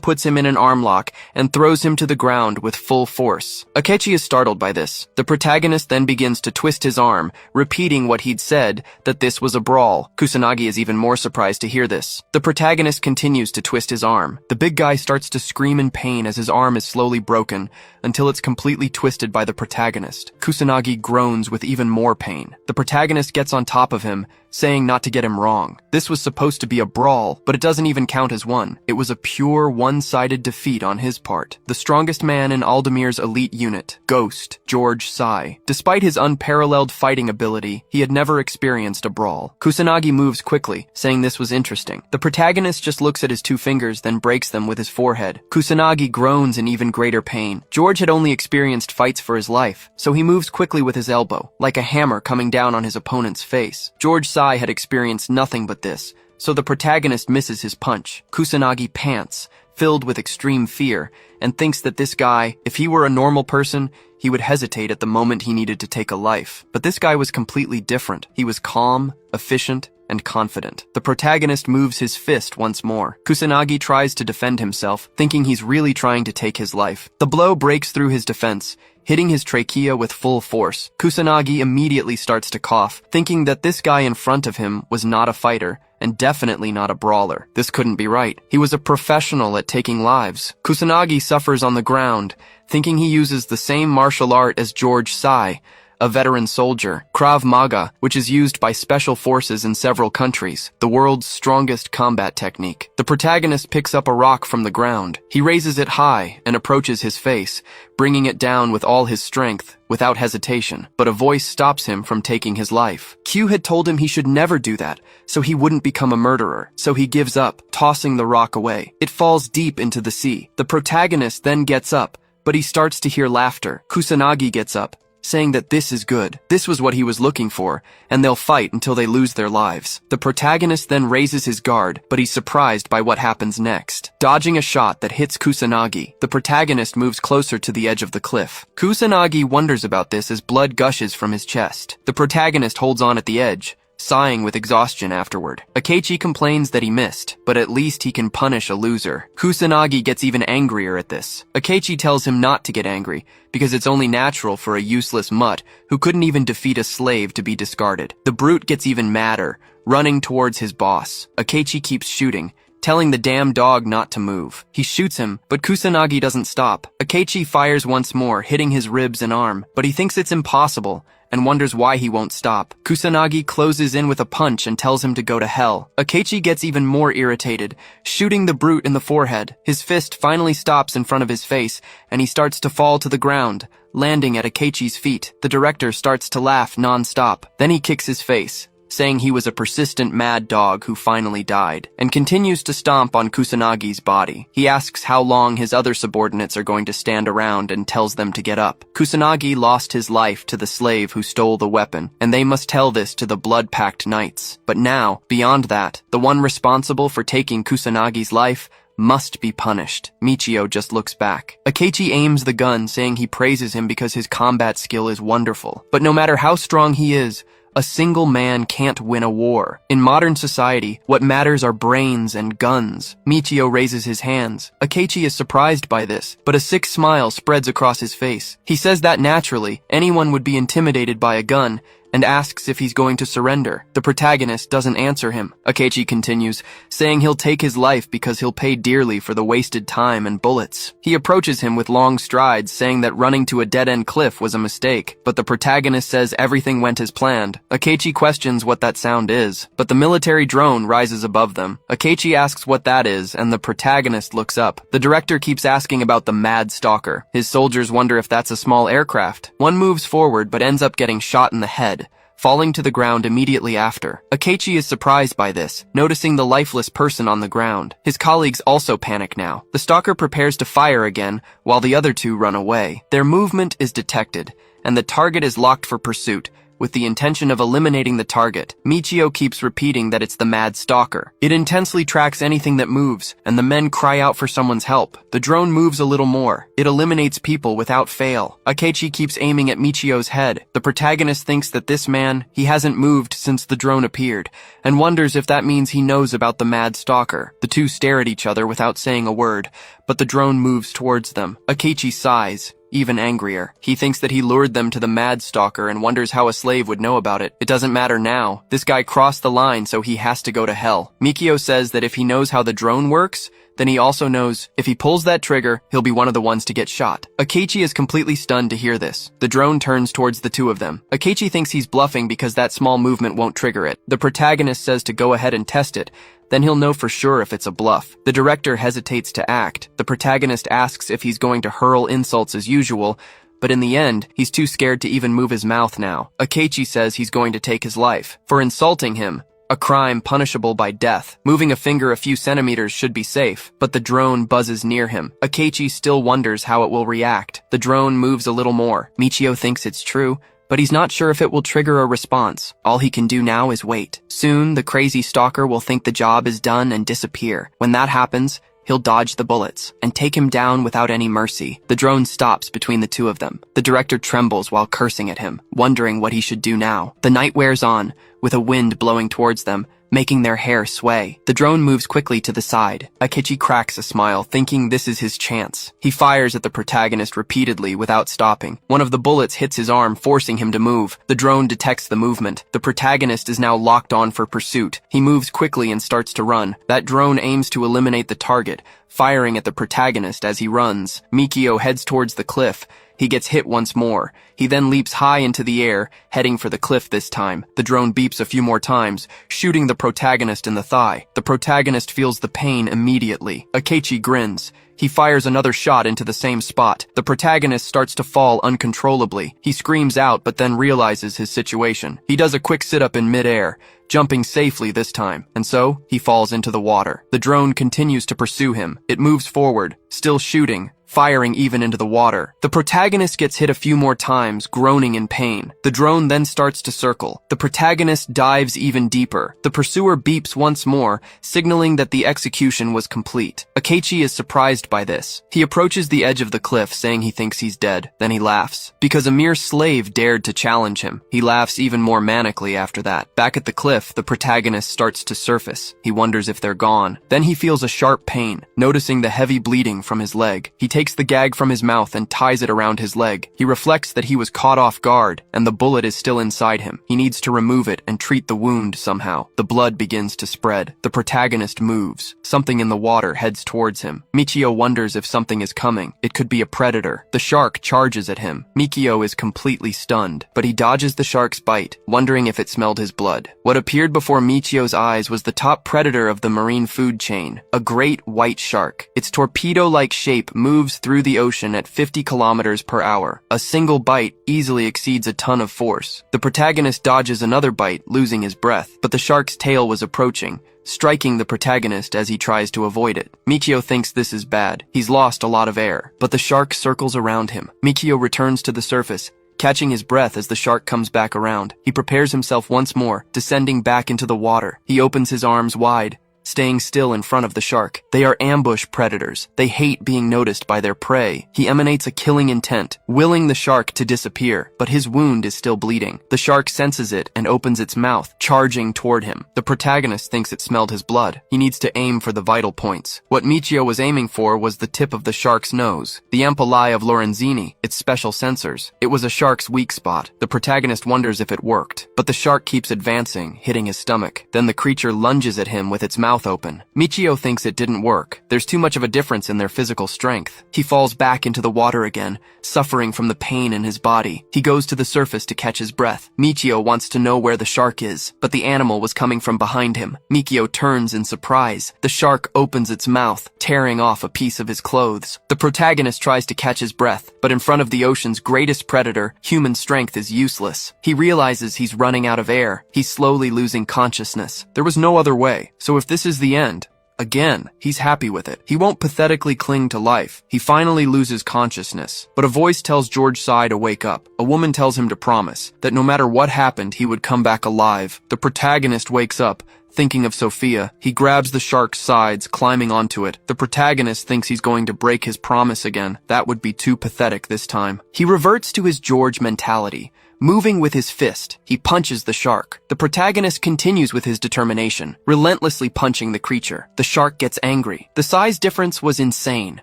puts him in an arm lock and throws him to the ground with full force. Akechi is startled by this. The protagonist then begins to twist his arm, repeating what he'd said, that this was a brawl. Kusanagi is even more surprised to hear this. The protagonist continues to twist his arm. The big guy starts to scream in pain as his arm is slowly broken, until it's completely twisted by the protagonist. Kusanagi groans with even more pain. The protagonist gets on top of him, saying not to get him wrong. This was supposed to be a brawl, but it doesn't even count as one. It was a pure one-sided defeat on his part. The strongest man in Aldemir's elite unit, Ghost, George Sai. Despite his unparalleled fighting ability, he had never experienced a brawl. Kusanagi moves quickly, saying this was interesting. The protagonist just looks at his two fingers, then breaks them with his forehead. Kusanagi groans in even greater pain. George had only experienced fights for his life, so he moves quickly with his elbow, like a hammer coming down on his opponent's face. George Sai had experienced nothing but this, so the protagonist misses his punch. Kusanagi pants, filled with extreme fear, and thinks that this guy, if he were a normal person, he would hesitate at the moment he needed to take a life. But this guy was completely different. He was calm, efficient, and confident. The protagonist moves his fist once more. Kusanagi tries to defend himself, thinking he's really trying to take his life. The blow breaks through his defense, hitting his trachea with full force. Kusanagi immediately starts to cough, thinking that this guy in front of him was not a fighter, and definitely not a brawler. This couldn't be right. He was a professional at taking lives. Kusanagi suffers on the ground, thinking he uses the same martial art as George Sai, a veteran soldier, Krav Maga, which is used by special forces in several countries, the world's strongest combat technique. The protagonist picks up a rock from the ground. He raises it high and approaches his face, bringing it down with all his strength, without hesitation. But a voice stops him from taking his life. Q had told him he should never do that, so he wouldn't become a murderer. So he gives up, tossing the rock away. It falls deep into the sea. The protagonist then gets up, but he starts to hear laughter. Kusanagi gets up, saying that this is good. This was what he was looking for, and they'll fight until they lose their lives. The protagonist then raises his guard, but he's surprised by what happens next. Dodging a shot that hits Kusanagi, the protagonist moves closer to the edge of the cliff. Kusanagi wonders about this as blood gushes from his chest. The protagonist holds on at the edge, sighing with exhaustion afterward. Akechi complains that he missed, but at least he can punish a loser. Kusanagi gets even angrier at this. Akechi tells him not to get angry, because it's only natural for a useless mutt who couldn't even defeat a slave to be discarded. The brute gets even madder, running towards his boss. Akechi keeps shooting, telling the damn dog not to move. He shoots him, but Kusanagi doesn't stop. Akechi fires once more, hitting his ribs and arm, but he thinks it's impossible, and wonders why he won't stop. Kusanagi closes in with a punch and tells him to go to hell. Akechi gets even more irritated, shooting the brute in the forehead. His fist finally stops in front of his face, and he starts to fall to the ground, landing at Akechi's feet. The director starts to laugh nonstop. Then he kicks his face, saying he was a persistent mad dog who finally died, and continues to stomp on Kusanagi's body. He asks how long his other subordinates are going to stand around and tells them to get up. Kusanagi lost his life to the slave who stole the weapon, and they must tell this to the blood-packed knights. But now, beyond that, the one responsible for taking Kusanagi's life must be punished. Michio just looks back. Akechi aims the gun, saying he praises him because his combat skill is wonderful. But no matter how strong he is, a single man can't win a war. In modern society, what matters are brains and guns. Michio raises his hands. Akechi is surprised by this, but a sick smile spreads across his face. He says that naturally, anyone would be intimidated by a gun, and asks if he's going to surrender. The protagonist doesn't answer him. Akechi continues, saying he'll take his life because he'll pay dearly for the wasted time and bullets. He approaches him with long strides, saying that running to a dead-end cliff was a mistake, but the protagonist says everything went as planned. Akechi questions what that sound is, but the military drone rises above them. Akechi asks what that is, and the protagonist looks up. The director keeps asking about the Mad Stalker. His soldiers wonder if that's a small aircraft. One moves forward but ends up getting shot in the head, falling to the ground immediately after. Akechi is surprised by this, noticing the lifeless person on the ground. His colleagues also panic now. The stalker prepares to fire again, while the other two run away. Their movement is detected, and the target is locked for pursuit, with the intention of eliminating the target. Michio keeps repeating that it's the Mad Stalker. It intensely tracks anything that moves, and the men cry out for someone's help. The drone moves a little more. It eliminates people without fail. Akechi keeps aiming at Michio's head. The protagonist thinks that this man, he hasn't moved since the drone appeared, and wonders if that means he knows about the Mad Stalker. The two stare at each other without saying a word, but the drone moves towards them. Akechi sighs, even angrier. He thinks that he lured them to the Mad Stalker and wonders how a slave would know about it. It doesn't matter now. This guy crossed the line, so he has to go to hell. Mikio says that if he knows how the drone works, then he also knows if he pulls that trigger, he'll be one of the ones to get shot. Akechi is completely stunned to hear this. The drone turns towards the two of them. Akechi thinks he's bluffing because that small movement won't trigger it. The protagonist says to go ahead and test it, then he'll know for sure if it's a bluff. The director hesitates to act. The protagonist asks if he's going to hurl insults as usual, but in the end, he's too scared to even move his mouth now. Akechi says he's going to take his life for insulting him, a crime punishable by death. Moving a finger a few centimeters should be safe, but the drone buzzes near him. Akechi still wonders how it will react. The drone moves a little more. Michio thinks it's true, but he's not sure if it will trigger a response. All he can do now is wait. Soon, the crazy stalker will think the job is done and disappear. When that happens, he'll dodge the bullets and take him down without any mercy. The drone stops between the two of them. The director trembles while cursing at him, wondering what he should do now. The night wears on, with a wind blowing towards them, making their hair sway. The drone moves quickly to the side. Akechi cracks a smile, thinking this is his chance. He fires at the protagonist repeatedly without stopping. One of the bullets hits his arm, forcing him to move. The drone detects the movement. The protagonist is now locked on for pursuit. He moves quickly and starts to run. That drone aims to eliminate the target, firing at the protagonist as he runs. Mikio heads towards the cliff. He gets hit once more. He then leaps high into the air, heading for the cliff this time. The drone beeps a few more times, shooting the protagonist in the thigh. The protagonist feels the pain immediately. Akechi grins. He fires another shot into the same spot. The protagonist starts to fall uncontrollably. He screams out, but then realizes his situation. He does a quick sit-up in mid-air, jumping safely this time, and so he falls into the water. The drone continues to pursue him. It moves forward, still shooting, firing even into the water. The protagonist gets hit a few more times, groaning in pain. The drone then starts to circle. The protagonist dives even deeper. The pursuer beeps once more, signaling that the execution was complete. Akechi is surprised by this. He approaches the edge of the cliff, saying he thinks he's dead. Then he laughs, because a mere slave dared to challenge him. He laughs even more manically after that. Back at the cliff, the protagonist starts to surface. He wonders if they're gone. Then he feels a sharp pain, noticing the heavy bleeding from his leg. He takes the gag from his mouth and ties it around his leg. He reflects that he was caught off guard, and the bullet is still inside him. He needs to remove it and treat the wound somehow. The blood begins to spread. The protagonist moves. Something in the water heads towards him. Michio wonders if something is coming. It could be a predator. The shark charges at him. Mikio is completely stunned, but he dodges the shark's bite, wondering if it smelled his blood. What appeared before Michio's eyes was the top predator of the marine food chain, a great white shark. Its torpedo-like shape moves through the ocean at 50 kilometers per hour. A single bite easily exceeds a ton of force. The protagonist dodges another bite, losing his breath, but the shark's tail was approaching, striking the protagonist as he tries to avoid it. Michio thinks this is bad. He's lost a lot of air, but the shark circles around him. Michio returns to the surface, catching his breath as the shark comes back around. He prepares himself once more, descending back into the water. He opens his arms wide, staying still in front of the shark. They are ambush predators. They hate being noticed by their prey. He emanates a killing intent, willing the shark to disappear, but his wound is still bleeding. The shark senses it and opens its mouth, charging toward him. The protagonist thinks it smelled his blood. He needs to aim for the vital points. What Michio was aiming for was the tip of the shark's nose, the ampullae of Lorenzini, its special sensors. It was a shark's weak spot. The protagonist wonders if it worked, but the shark keeps advancing, hitting his stomach. Then the creature lunges at him with its mouth open. Michio thinks it didn't work. There's too much of a difference in their physical strength. He falls back into the water again, suffering from the pain in his body. He goes to the surface to catch his breath. Michio wants to know where the shark is, but the animal was coming from behind him. Michio turns in surprise. The shark opens its mouth, tearing off a piece of his clothes. The protagonist tries to catch his breath, but in front of the ocean's greatest predator, human strength is useless. He realizes he's running out of air. He's slowly losing consciousness. There was no other way. So if this is the end, again, he's happy with it. He won't pathetically cling to life. He finally loses consciousness. But a voice tells George Sai to wake up. A woman tells him to promise that no matter what happened, he would come back alive. The protagonist wakes up, thinking of Sophia. He grabs the shark's sides, climbing onto it. The protagonist thinks he's going to break his promise again. That would be too pathetic this time. He reverts to his George mentality. Moving with his fist, he punches the shark. The protagonist continues with his determination, relentlessly punching the creature. The shark gets angry. The size difference was insane,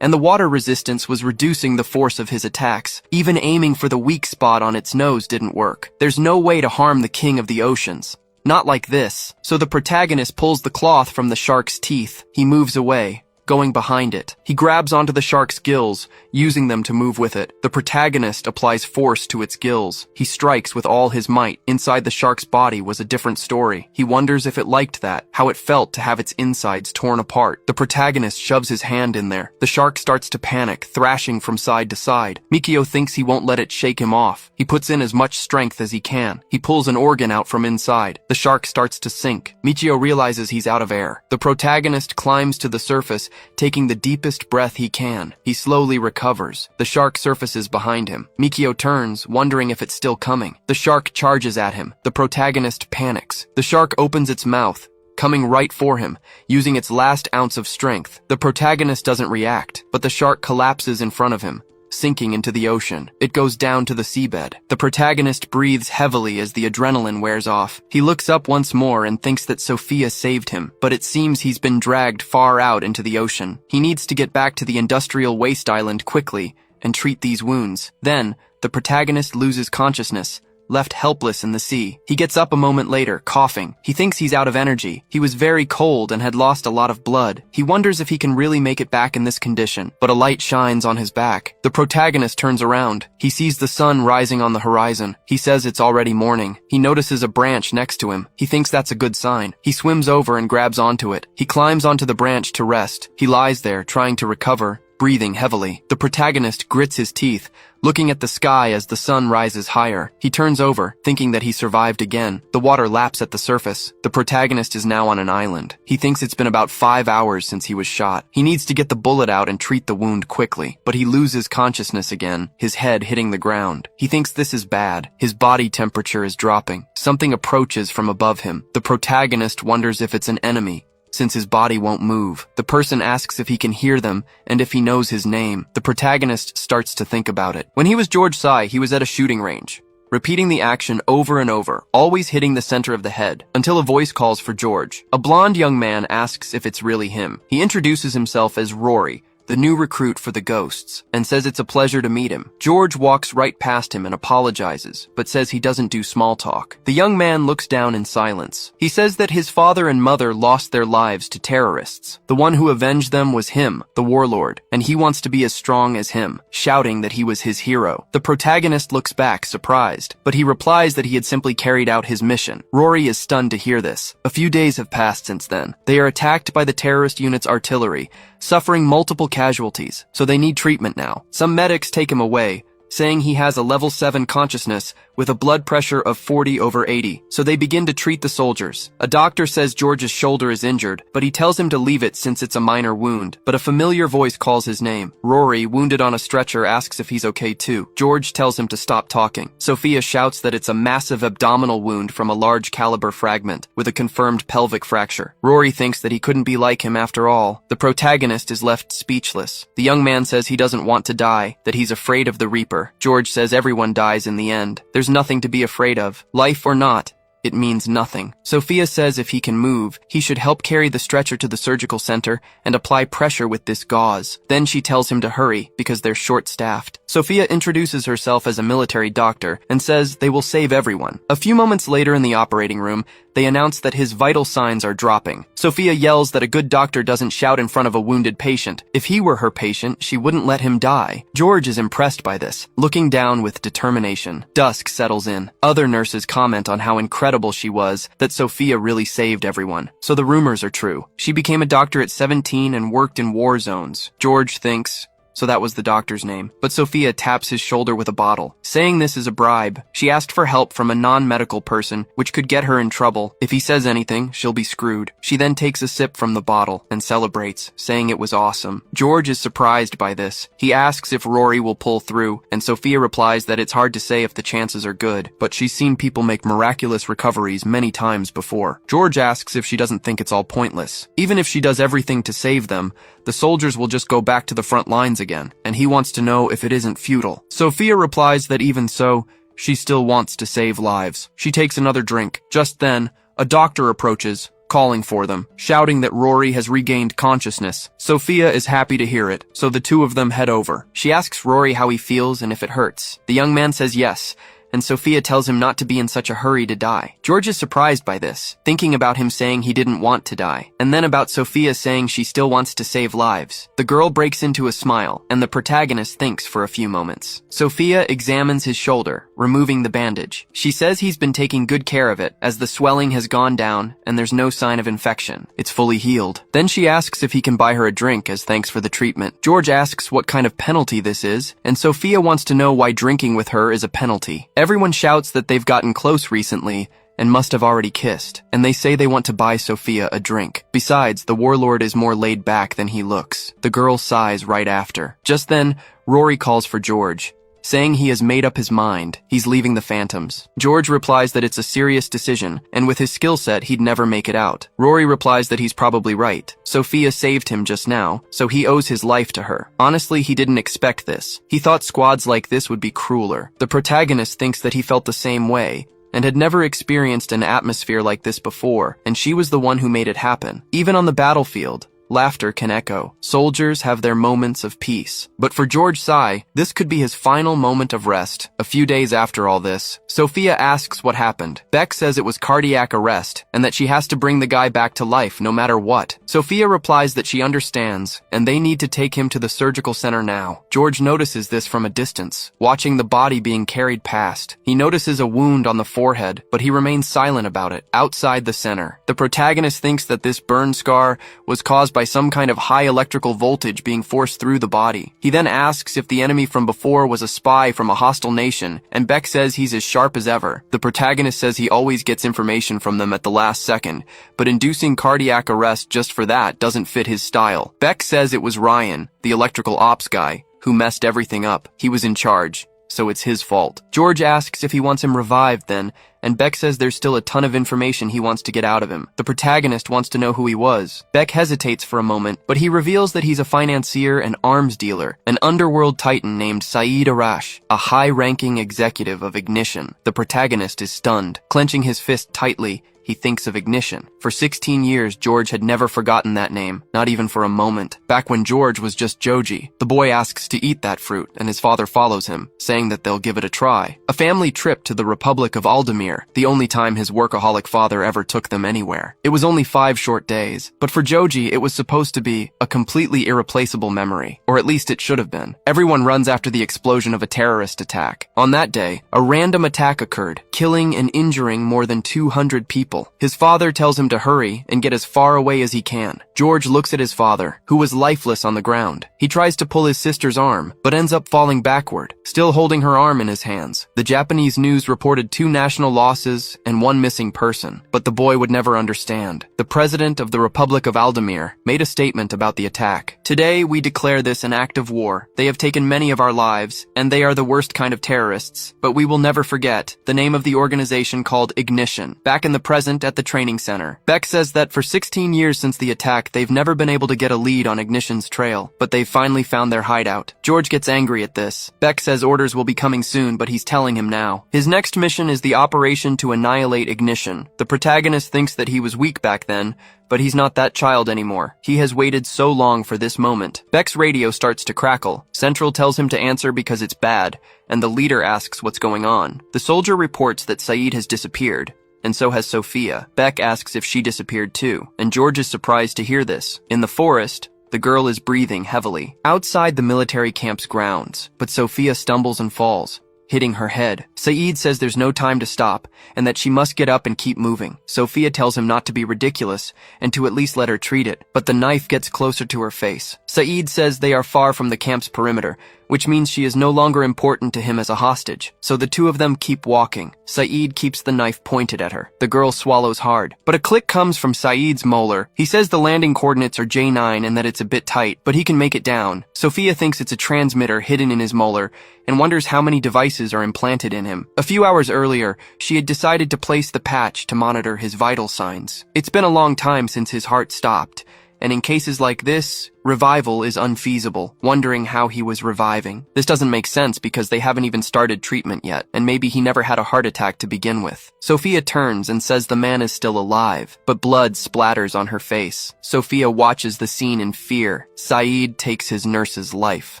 and the water resistance was reducing the force of his attacks. Even aiming for the weak spot on its nose didn't work. There's no way to harm the king of the oceans. Not like this. So the protagonist pulls the cloth from the shark's teeth. He moves away, going behind it. He grabs onto the shark's gills, using them to move with it. The protagonist applies force to its gills. He strikes with all his might. Inside the shark's body was a different story. He wonders if it liked that, how it felt to have its insides torn apart. The protagonist shoves his hand in there. The shark starts to panic, thrashing from side to side. Mikio thinks he won't let it shake him off. He puts in as much strength as he can. He pulls an organ out from inside. The shark starts to sink. Michio realizes he's out of air. The protagonist climbs to the surface, taking the deepest breath he can. He slowly recovers. The shark surfaces behind him. Mikio turns, wondering if it's still coming. The shark charges at him. The protagonist panics. The shark opens its mouth, coming right for him, using its last ounce of strength. The protagonist doesn't react, but the shark collapses in front of him, sinking into the ocean. It goes down to the seabed. The protagonist breathes heavily as the adrenaline wears off. He looks up once more and thinks that Sophia saved him, but it seems he's been dragged far out into the ocean. He needs to get back to the industrial waste island quickly and treat these wounds. Then, the protagonist loses consciousness, left helpless in the sea. He gets up a moment later, coughing. He thinks he's out of energy. He was very cold and had lost a lot of blood. He wonders if he can really make it back in this condition, but a light shines on his back. The protagonist turns around. He sees the sun rising on the horizon. He says it's already morning. He notices a branch next to him. He thinks that's a good sign. He swims over and grabs onto it. He climbs onto the branch to rest. He lies there, trying to recover, breathing heavily. The protagonist grits his teeth, looking at the sky as the sun rises higher. He turns over, thinking that he survived again. The water laps at the surface. The protagonist is now on an island. He thinks it's been about 5 hours since he was shot. He needs to get the bullet out and treat the wound quickly, but he loses consciousness again, his head hitting the ground. He thinks this is bad. His body temperature is dropping. Something approaches from above him. The protagonist wonders if it's an enemy, since his body won't move. The person asks if he can hear them and if he knows his name. The protagonist starts to think about it. When he was George Sai, he was at a shooting range, repeating the action over and over, always hitting the center of the head, until a voice calls for George. A blonde young man asks if it's really him. He introduces himself as Rory, the new recruit for the Ghosts, and says it's a pleasure to meet him. George walks right past him and apologizes, but says he doesn't do small talk. The young man looks down in silence. He says that his father and mother lost their lives to terrorists. The one who avenged them was him, the warlord, and he wants to be as strong as him, shouting that he was his hero. The protagonist looks back, surprised, but he replies that he had simply carried out his mission. Rory is stunned to hear this. A few days have passed since then. They are attacked by the terrorist unit's artillery, suffering multiple casualties, so they need treatment now. Some medics take him away, saying he has a level 7 consciousness with a blood pressure of 40/80. So they begin to treat the soldiers. A doctor says George's shoulder is injured, but he tells him to leave it since it's a minor wound. But a familiar voice calls his name. Rory, wounded on a stretcher, asks if he's okay too. George tells him to stop talking. Sophia shouts that it's a massive abdominal wound from a large caliber fragment with a confirmed pelvic fracture. Rory thinks that he couldn't be like him after all. The protagonist is left speechless. The young man says he doesn't want to die, that he's afraid of the Reaper. George says everyone dies in the end. There's nothing to be afraid of. Life or not, it means nothing. Sophia says if he can move, he should help carry the stretcher to the surgical center and apply pressure with this gauze. Then she tells him to hurry because they're short-staffed. Sophia introduces herself as a military doctor and says they will save everyone. A few moments later in the operating room, they announce that his vital signs are dropping. Sophia yells that a good doctor doesn't shout in front of a wounded patient. If he were her patient, she wouldn't let him die. George is impressed by this, looking down with determination. Dusk settles in. Other nurses comment on how incredible she was, that Sophia really saved everyone. So the rumors are true. She became a doctor at 17 and worked in war zones. George thinks, so that was the doctor's name. But Sophia taps his shoulder with a bottle, saying this is a bribe. She asked for help from a non-medical person, which could get her in trouble. If he says anything, she'll be screwed. She then takes a sip from the bottle and celebrates, saying it was awesome. George is surprised by this. He asks if Rory will pull through, and Sophia replies that it's hard to say if the chances are good, but she's seen people make miraculous recoveries many times before. George asks if she doesn't think it's all pointless. Even if she does everything to save them, the soldiers will just go back to the front lines again, and he wants to know if it isn't futile. Sophia replies that even so, she still wants to save lives. She takes another drink. Just then, a doctor approaches, calling for them, shouting that Rory has regained consciousness. Sophia is happy to hear it, so the two of them head over. She asks Rory how he feels and if it hurts. The young man says yes, and Sophia tells him not to be in such a hurry to die. George is surprised by this, thinking about him saying he didn't want to die, and then about Sophia saying she still wants to save lives. The girl breaks into a smile, and the protagonist thinks for a few moments. Sophia examines his shoulder, removing the bandage. She says he's been taking good care of it, as the swelling has gone down, and there's no sign of infection. It's fully healed. Then she asks if he can buy her a drink as thanks for the treatment. George asks what kind of penalty this is, and Sophia wants to know why drinking with her is a penalty. Everyone shouts that they've gotten close recently and must have already kissed, and they say they want to buy Sophia a drink. Besides, the warlord is more laid back than he looks. The girl sighs right after. Just then, Rory calls for George, saying he has made up his mind. He's leaving the Phantoms. George replies that it's a serious decision, and with his skill set, he'd never make it out. Rory replies that he's probably right. Sophia saved him just now, so he owes his life to her. Honestly, he didn't expect this. He thought squads like this would be crueler. The protagonist thinks that he felt the same way, and had never experienced an atmosphere like this before, and she was the one who made it happen. Even on the battlefield, laughter can echo. Soldiers have their moments of peace. But for George Tsai, this could be his final moment of rest. A few days after all this, Sophia asks what happened. Beck says it was cardiac arrest, and that she has to bring the guy back to life no matter what. Sophia replies that she understands, and they need to take him to the surgical center now. George notices this from a distance, watching the body being carried past. He notices a wound on the forehead, but he remains silent about it. Outside the center, the protagonist thinks that this burn scar was caused by some kind of high electrical voltage being forced through the body. He then asks if the enemy from before was a spy from a hostile nation, and Beck says he's as sharp as ever. The protagonist says he always gets information from them at the last second, but inducing cardiac arrest just for that doesn't fit his style. Beck says it was Ryan, the electrical ops guy, who messed everything up. He was in charge, so it's his fault. George asks if he wants him revived then, and Beck says there's still a ton of information he wants to get out of him. The protagonist wants to know who he was. Beck hesitates for a moment, but he reveals that he's a financier and arms dealer, an underworld titan named Saeed Arash, a high-ranking executive of Ignition. The protagonist is stunned. Clenching his fist tightly, he thinks of Ignition. For 16 years, George had never forgotten that name, not even for a moment. Back when George was just Joji, the boy asks to eat that fruit, and his father follows him, saying that they'll give it a try. A family trip to the Republic of Aldemir Aldemir, the only time his workaholic father ever took them anywhere. It was only 5 short days, but for Joji, it was supposed to be a completely irreplaceable memory, or at least it should have been. Everyone runs after the explosion of a terrorist attack. On that day, a random attack occurred, killing and injuring more than 200 people. His father tells him to hurry and get as far away as he can. George looks at his father, who was lifeless on the ground. He tries to pull his sister's arm, but ends up falling backward, still holding her arm in his hands. The Japanese news reported 2 national losses and 1 missing person, but the boy would never understand. The president of the Republic of Aldemir made a statement about the attack. Today, we declare this an act of war. They have taken many of our lives, and they are the worst kind of terrorists, but we will never forget the name of the organization called Ignition, back in the present at the training center. Beck says that for 16 years since the attack, they've never been able to get a lead on Ignition's trail, but they've finally found their hideout. George gets angry at this. Beck says orders will be coming soon, but he's telling him now. His next mission is the operation to annihilate Ignition. The protagonist thinks that he was weak back then, but he's not that child anymore. He has waited so long for this moment. Beck's radio starts to crackle. Central tells him to answer because it's bad, and the leader asks what's going on. The soldier reports that Saeed has disappeared, and so has Sophia. Beck asks if she disappeared too, and George is surprised to hear this. In the forest, the girl is breathing heavily. Outside the military camp's grounds, but Sophia stumbles and falls, hitting her head. Saeed says there's no time to stop, and that she must get up and keep moving. Sophia tells him not to be ridiculous, and to at least let her treat it, but the knife gets closer to her face. Saeed says they are far from the camp's perimeter, which means she is no longer important to him as a hostage, so the two of them keep walking. Saeed keeps the knife pointed at her. The girl swallows hard, but a click comes from Saeed's molar. He says the landing coordinates are J9 and that it's a bit tight, but he can make it down. Sophia thinks it's a transmitter hidden in his molar, and wonders how many devices are implanted in him. A few hours earlier, she had decided to place the patch to monitor his vital signs. It's been a long time since his heart stopped, and in cases like this, revival is unfeasible, wondering how he was reviving. This doesn't make sense because they haven't even started treatment yet, and maybe he never had a heart attack to begin with. Sophia turns and says the man is still alive, but blood splatters on her face. Sophia watches the scene in fear. Saeed takes his nurse's life.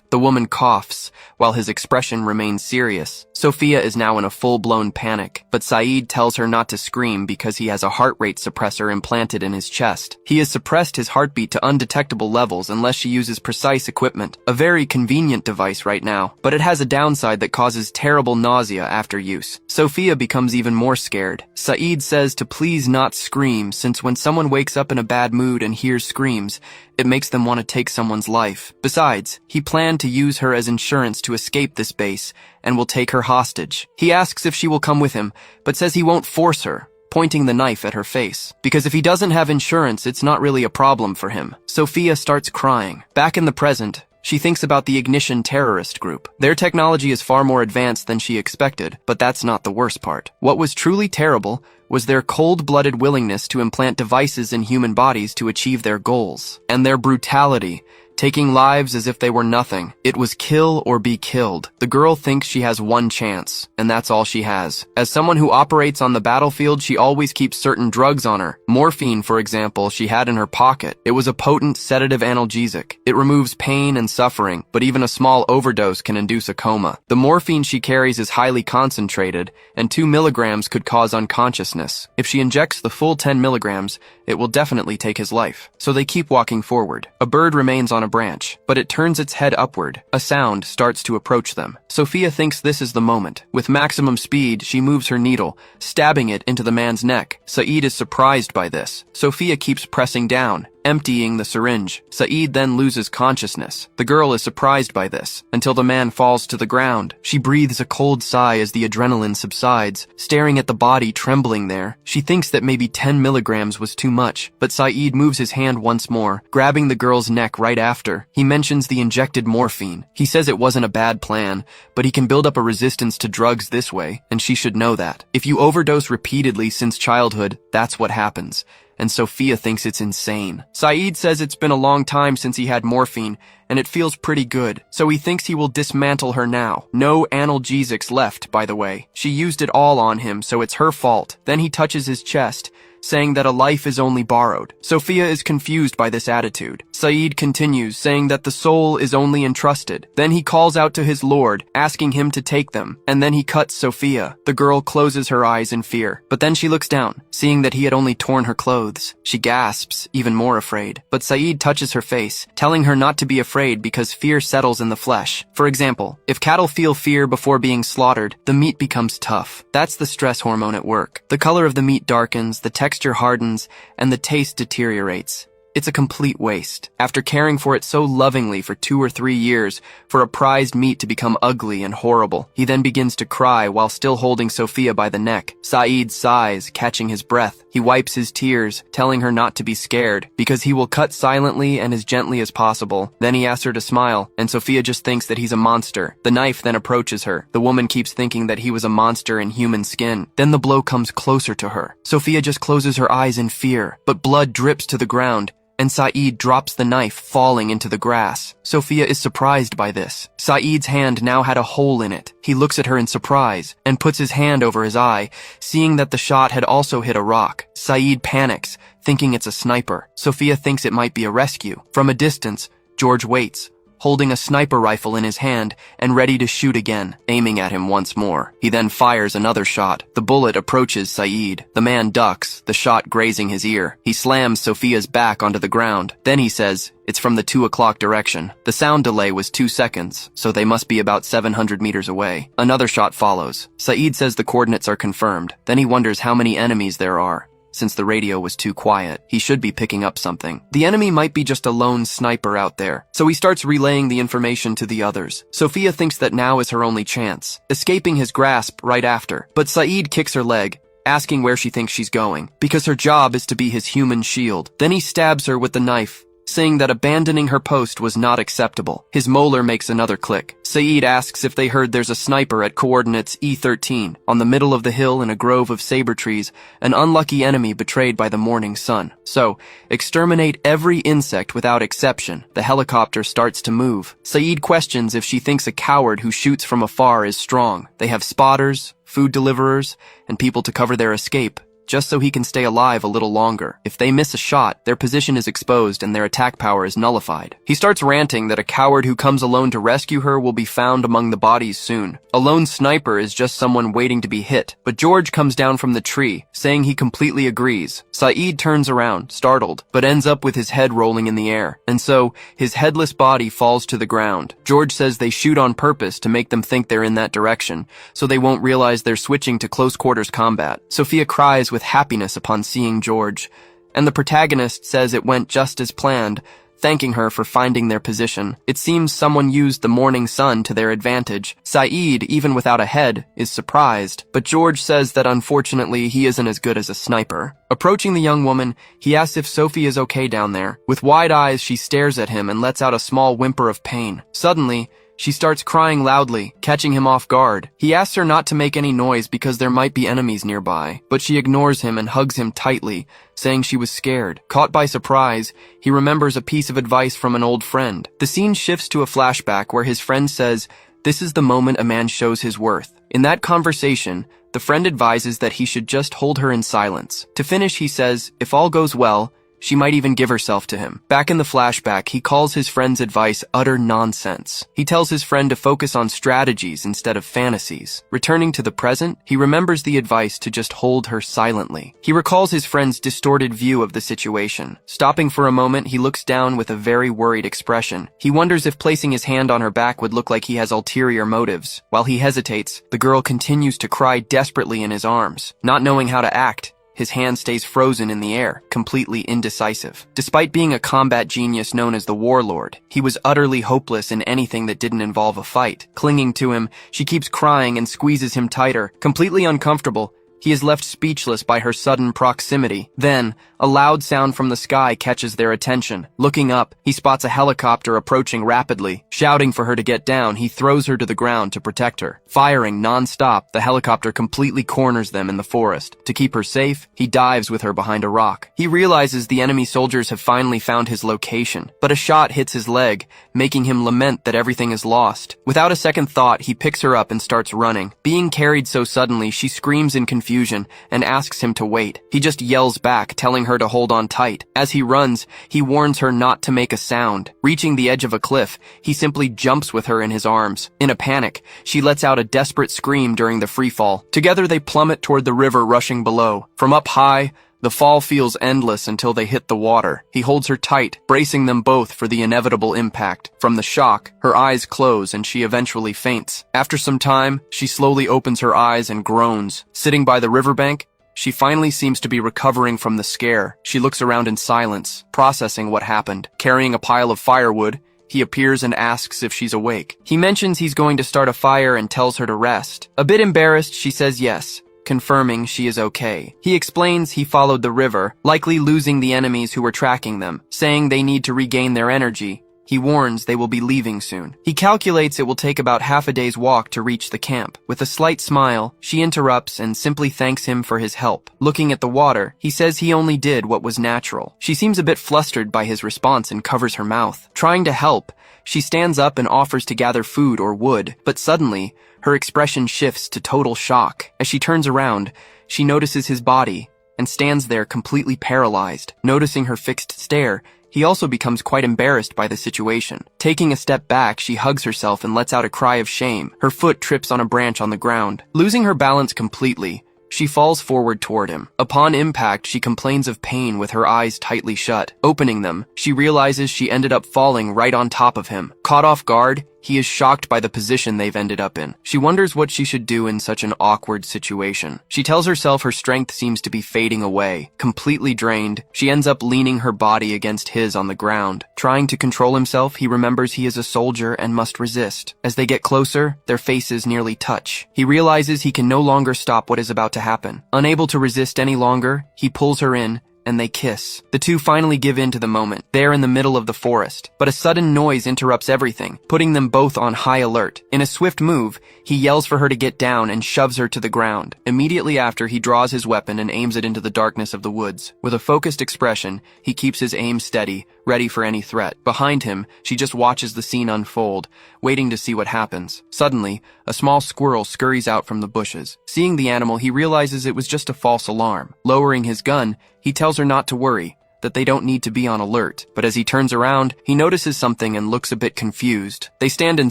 The woman coughs, while his expression remains serious. Sophia is now in a full-blown panic, but Saeed tells her not to scream because he has a heart rate suppressor implanted in his chest. He has suppressed his heartbeat to undetectable levels unless she uses precise equipment. A very convenient device right now, but it has a downside that causes terrible nausea after use. Sophia becomes even more scared. Saeed says to please not scream, since when someone wakes up in a bad mood and hears screams, it makes them want to take someone's life. Besides, he planned to use her as insurance to escape this base and will take her hostage. He asks if she will come with him, but says he won't force her, pointing the knife at her face. Because if he doesn't have insurance, it's not really a problem for him. Sophia starts crying. Back in the present, she thinks about the Ignition terrorist group. Their technology is far more advanced than she expected, but that's not the worst part. What was truly terrible was their cold-blooded willingness to implant devices in human bodies to achieve their goals, and their brutality, taking lives as if they were nothing. It was kill or be killed. The girl thinks she has one chance, and that's all she has. As someone who operates on the battlefield, she always keeps certain drugs on her. Morphine, for example, she had in her pocket. It was a potent sedative analgesic. It removes pain and suffering, but even a small overdose can induce a coma. The morphine she carries is highly concentrated, and 2 milligrams could cause unconsciousness. If she injects the full 10 milligrams, it will definitely take his life. So they keep walking forward. A bird remains on a branch, but it turns its head upward. A sound starts to approach them. Sophia thinks this is the moment. With maximum speed, she moves her needle, stabbing it into the man's neck. Saeed is surprised by this. Sophia keeps pressing down, emptying the syringe. Saeed then loses consciousness. The girl is surprised by this, until the man falls to the ground. She breathes a cold sigh as the adrenaline subsides, staring at the body trembling there. She thinks that maybe 10 milligrams was too much, but Saeed moves his hand once more, grabbing the girl's neck right after. He mentions the injected morphine. He says it wasn't a bad plan, but he can build up a resistance to drugs this way, and she should know that. If you overdose repeatedly since childhood, that's what happens. And Sophia thinks it's insane. Saeed says it's been a long time since he had morphine, and it feels pretty good, so he thinks he will dismantle her now. No analgesics left, by the way. She used it all on him, so it's her fault. Then he touches his chest, saying that a life is only borrowed. Sophia is confused by this attitude. Saeed continues, saying that the soul is only entrusted. Then he calls out to his lord, asking him to take them, and then he cuts Sophia. The girl closes her eyes in fear, but then she looks down, seeing that he had only torn her clothes. She gasps, even more afraid, but Saeed touches her face, telling her not to be afraid because fear settles in the flesh. For example, if cattle feel fear before being slaughtered, the meat becomes tough. That's the stress hormone at work. The color of the meat darkens, the texture hardens, and the taste deteriorates. It's a complete waste. After caring for it so lovingly for 2 or 3 years, for a prized meat to become ugly and horrible, he then begins to cry while still holding Sophia by the neck. Saeed sighs, catching his breath. He wipes his tears, telling her not to be scared, because he will cut silently and as gently as possible. Then he asks her to smile, and Sophia just thinks that he's a monster. The knife then approaches her. The woman keeps thinking that he was a monster in human skin. Then the blow comes closer to her. Sophia just closes her eyes in fear, but blood drips to the ground, and Saeed drops the knife, falling into the grass. Sophia is surprised by this. Saeed's hand now had a hole in it. He looks at her in surprise and puts his hand over his eye, seeing that the shot had also hit a rock. Saeed panics, thinking it's a sniper. Sophia thinks it might be a rescue. From a distance, George waits, holding a sniper rifle in his hand and ready to shoot again, aiming at him once more. He then fires another shot. The bullet approaches Saeed. The man ducks, the shot grazing his ear. He slams Sophia's back onto the ground. Then he says, "It's from the 2 o'clock direction." The sound delay was 2 seconds, so they must be about 700 meters away. Another shot follows. Saeed says the coordinates are confirmed. Then he wonders how many enemies there are. Since the radio was too quiet, he should be picking up something. The enemy might be just a lone sniper out there, so he starts relaying the information to the others. Sophia thinks that now is her only chance, escaping his grasp right after. But Saeed kicks her leg, asking where she thinks she's going, because her job is to be his human shield. Then he stabs her with the knife, saying that abandoning her post was not acceptable. His molar makes another click. Saeed asks if they heard there's a sniper at coordinates E13, on the middle of the hill in a grove of saber trees, an unlucky enemy betrayed by the morning sun. So, exterminate every insect without exception. The helicopter starts to move. Saeed questions if she thinks a coward who shoots from afar is strong. They have spotters, food deliverers, and people to cover their escape, just so he can stay alive a little longer. If they miss a shot, their position is exposed and their attack power is nullified. He starts ranting that a coward who comes alone to rescue her will be found among the bodies soon. A lone sniper is just someone waiting to be hit, but George comes down from the tree, saying he completely agrees. Saeed turns around, startled, but ends up with his head rolling in the air, and so his headless body falls to the ground. George says they shoot on purpose to make them think they're in that direction, so they won't realize they're switching to close quarters combat. Sophia cries with happiness upon seeing George, and the protagonist says it went just as planned, thanking her for finding their position. It seems someone used the morning sun to their advantage. Saeed, even without a head, is surprised, but George says that unfortunately he isn't as good as a sniper. Approaching the young woman, he asks if Sophie is okay down there. With wide eyes, she stares at him and lets out a small whimper of pain. Suddenly, she starts crying loudly, catching him off guard. He asks her not to make any noise because there might be enemies nearby, but she ignores him and hugs him tightly, saying she was scared. Caught by surprise, he remembers a piece of advice from an old friend. The scene shifts to a flashback where his friend says, "This is the moment a man shows his worth." In that conversation, the friend advises that he should just hold her in silence. To finish, he says, if all goes well, she might even give herself to him. Back in the flashback, he calls his friend's advice utter nonsense. He tells his friend to focus on strategies instead of fantasies. Returning to the present, he remembers the advice to just hold her silently. He recalls his friend's distorted view of the situation. Stopping for a moment, he looks down with a very worried expression. He wonders if placing his hand on her back would look like he has ulterior motives. While he hesitates, the girl continues to cry desperately in his arms. Not knowing how to act, his hand stays frozen in the air, completely indecisive. Despite being a combat genius known as the Warlord, he was utterly hopeless in anything that didn't involve a fight. Clinging to him, she keeps crying and squeezes him tighter. Completely uncomfortable, he is left speechless by her sudden proximity. Then, A loud sound from the sky catches their attention. Looking up, he spots a helicopter approaching rapidly. Shouting for her to get down, he throws her to the ground to protect her. Firing non-stop, the helicopter completely corners them in the forest. To keep her safe, he dives with her behind a rock. He realizes the enemy soldiers have finally found his location, but a shot hits his leg, making him lament that everything is lost. Without a second thought, he picks her up and starts running. Being carried so suddenly, she screams in confusion and asks him to wait. He just yells back, telling her to hold on tight. As he runs, he warns her not to make a sound. Reaching the edge of a cliff, he simply jumps with her in his arms. In a panic, she lets out a desperate scream during the freefall. Together they plummet toward the river rushing below. From up high, the fall feels endless until they hit the water. He holds her tight, bracing them both for the inevitable impact. From the shock, her eyes close and she eventually faints. After some time, she slowly opens her eyes and groans. Sitting by the riverbank, she finally seems to be recovering from the scare. She looks around in silence, processing what happened. Carrying a pile of firewood, he appears and asks if she's awake. He mentions he's going to start a fire and tells her to rest. A bit embarrassed, she says yes, confirming she is okay. He explains he followed the river, likely losing the enemies who were tracking them, saying they need to regain their energy. He warns they will be leaving soon. He calculates it will take about half a day's walk to reach the camp. With a slight smile, she interrupts and simply thanks him for his help. Looking at the water, he says he only did what was natural. She seems a bit flustered by his response and covers her mouth. Trying to help, she stands up and offers to gather food or wood, but suddenly, her expression shifts to total shock. As she turns around, she notices his body and stands there completely paralyzed. Noticing her fixed stare, he also becomes quite embarrassed by the situation. Taking a step back, she hugs herself and lets out a cry of shame. Her foot trips on a branch on the ground. Losing her balance completely, she falls forward toward him. Upon impact, she complains of pain with her eyes tightly shut. Opening them, she realizes she ended up falling right on top of him. Caught off guard, he is shocked by the position they've ended up in. She wonders what she should do in such an awkward situation. She tells herself her strength seems to be fading away. Completely drained, she ends up leaning her body against his on the ground. Trying to control himself, he remembers he is a soldier and must resist. As they get closer, their faces nearly touch. He realizes he can no longer stop what is about to happen. Unable to resist any longer, he pulls her in, and they kiss. The two finally give in to the moment. They're in the middle of the forest, but a sudden noise interrupts everything, putting them both on high alert. In a swift move, he yells for her to get down and shoves her to the ground. Immediately after, he draws his weapon and aims it into the darkness of the woods. With a focused expression, he keeps his aim steady, ready for any threat. Behind him, she just watches the scene unfold, waiting to see what happens. Suddenly, a small squirrel scurries out from the bushes. Seeing the animal, he realizes it was just a false alarm. Lowering his gun, he tells her not to worry, that they don't need to be on alert. But as he turns around, he notices something and looks a bit confused. They stand in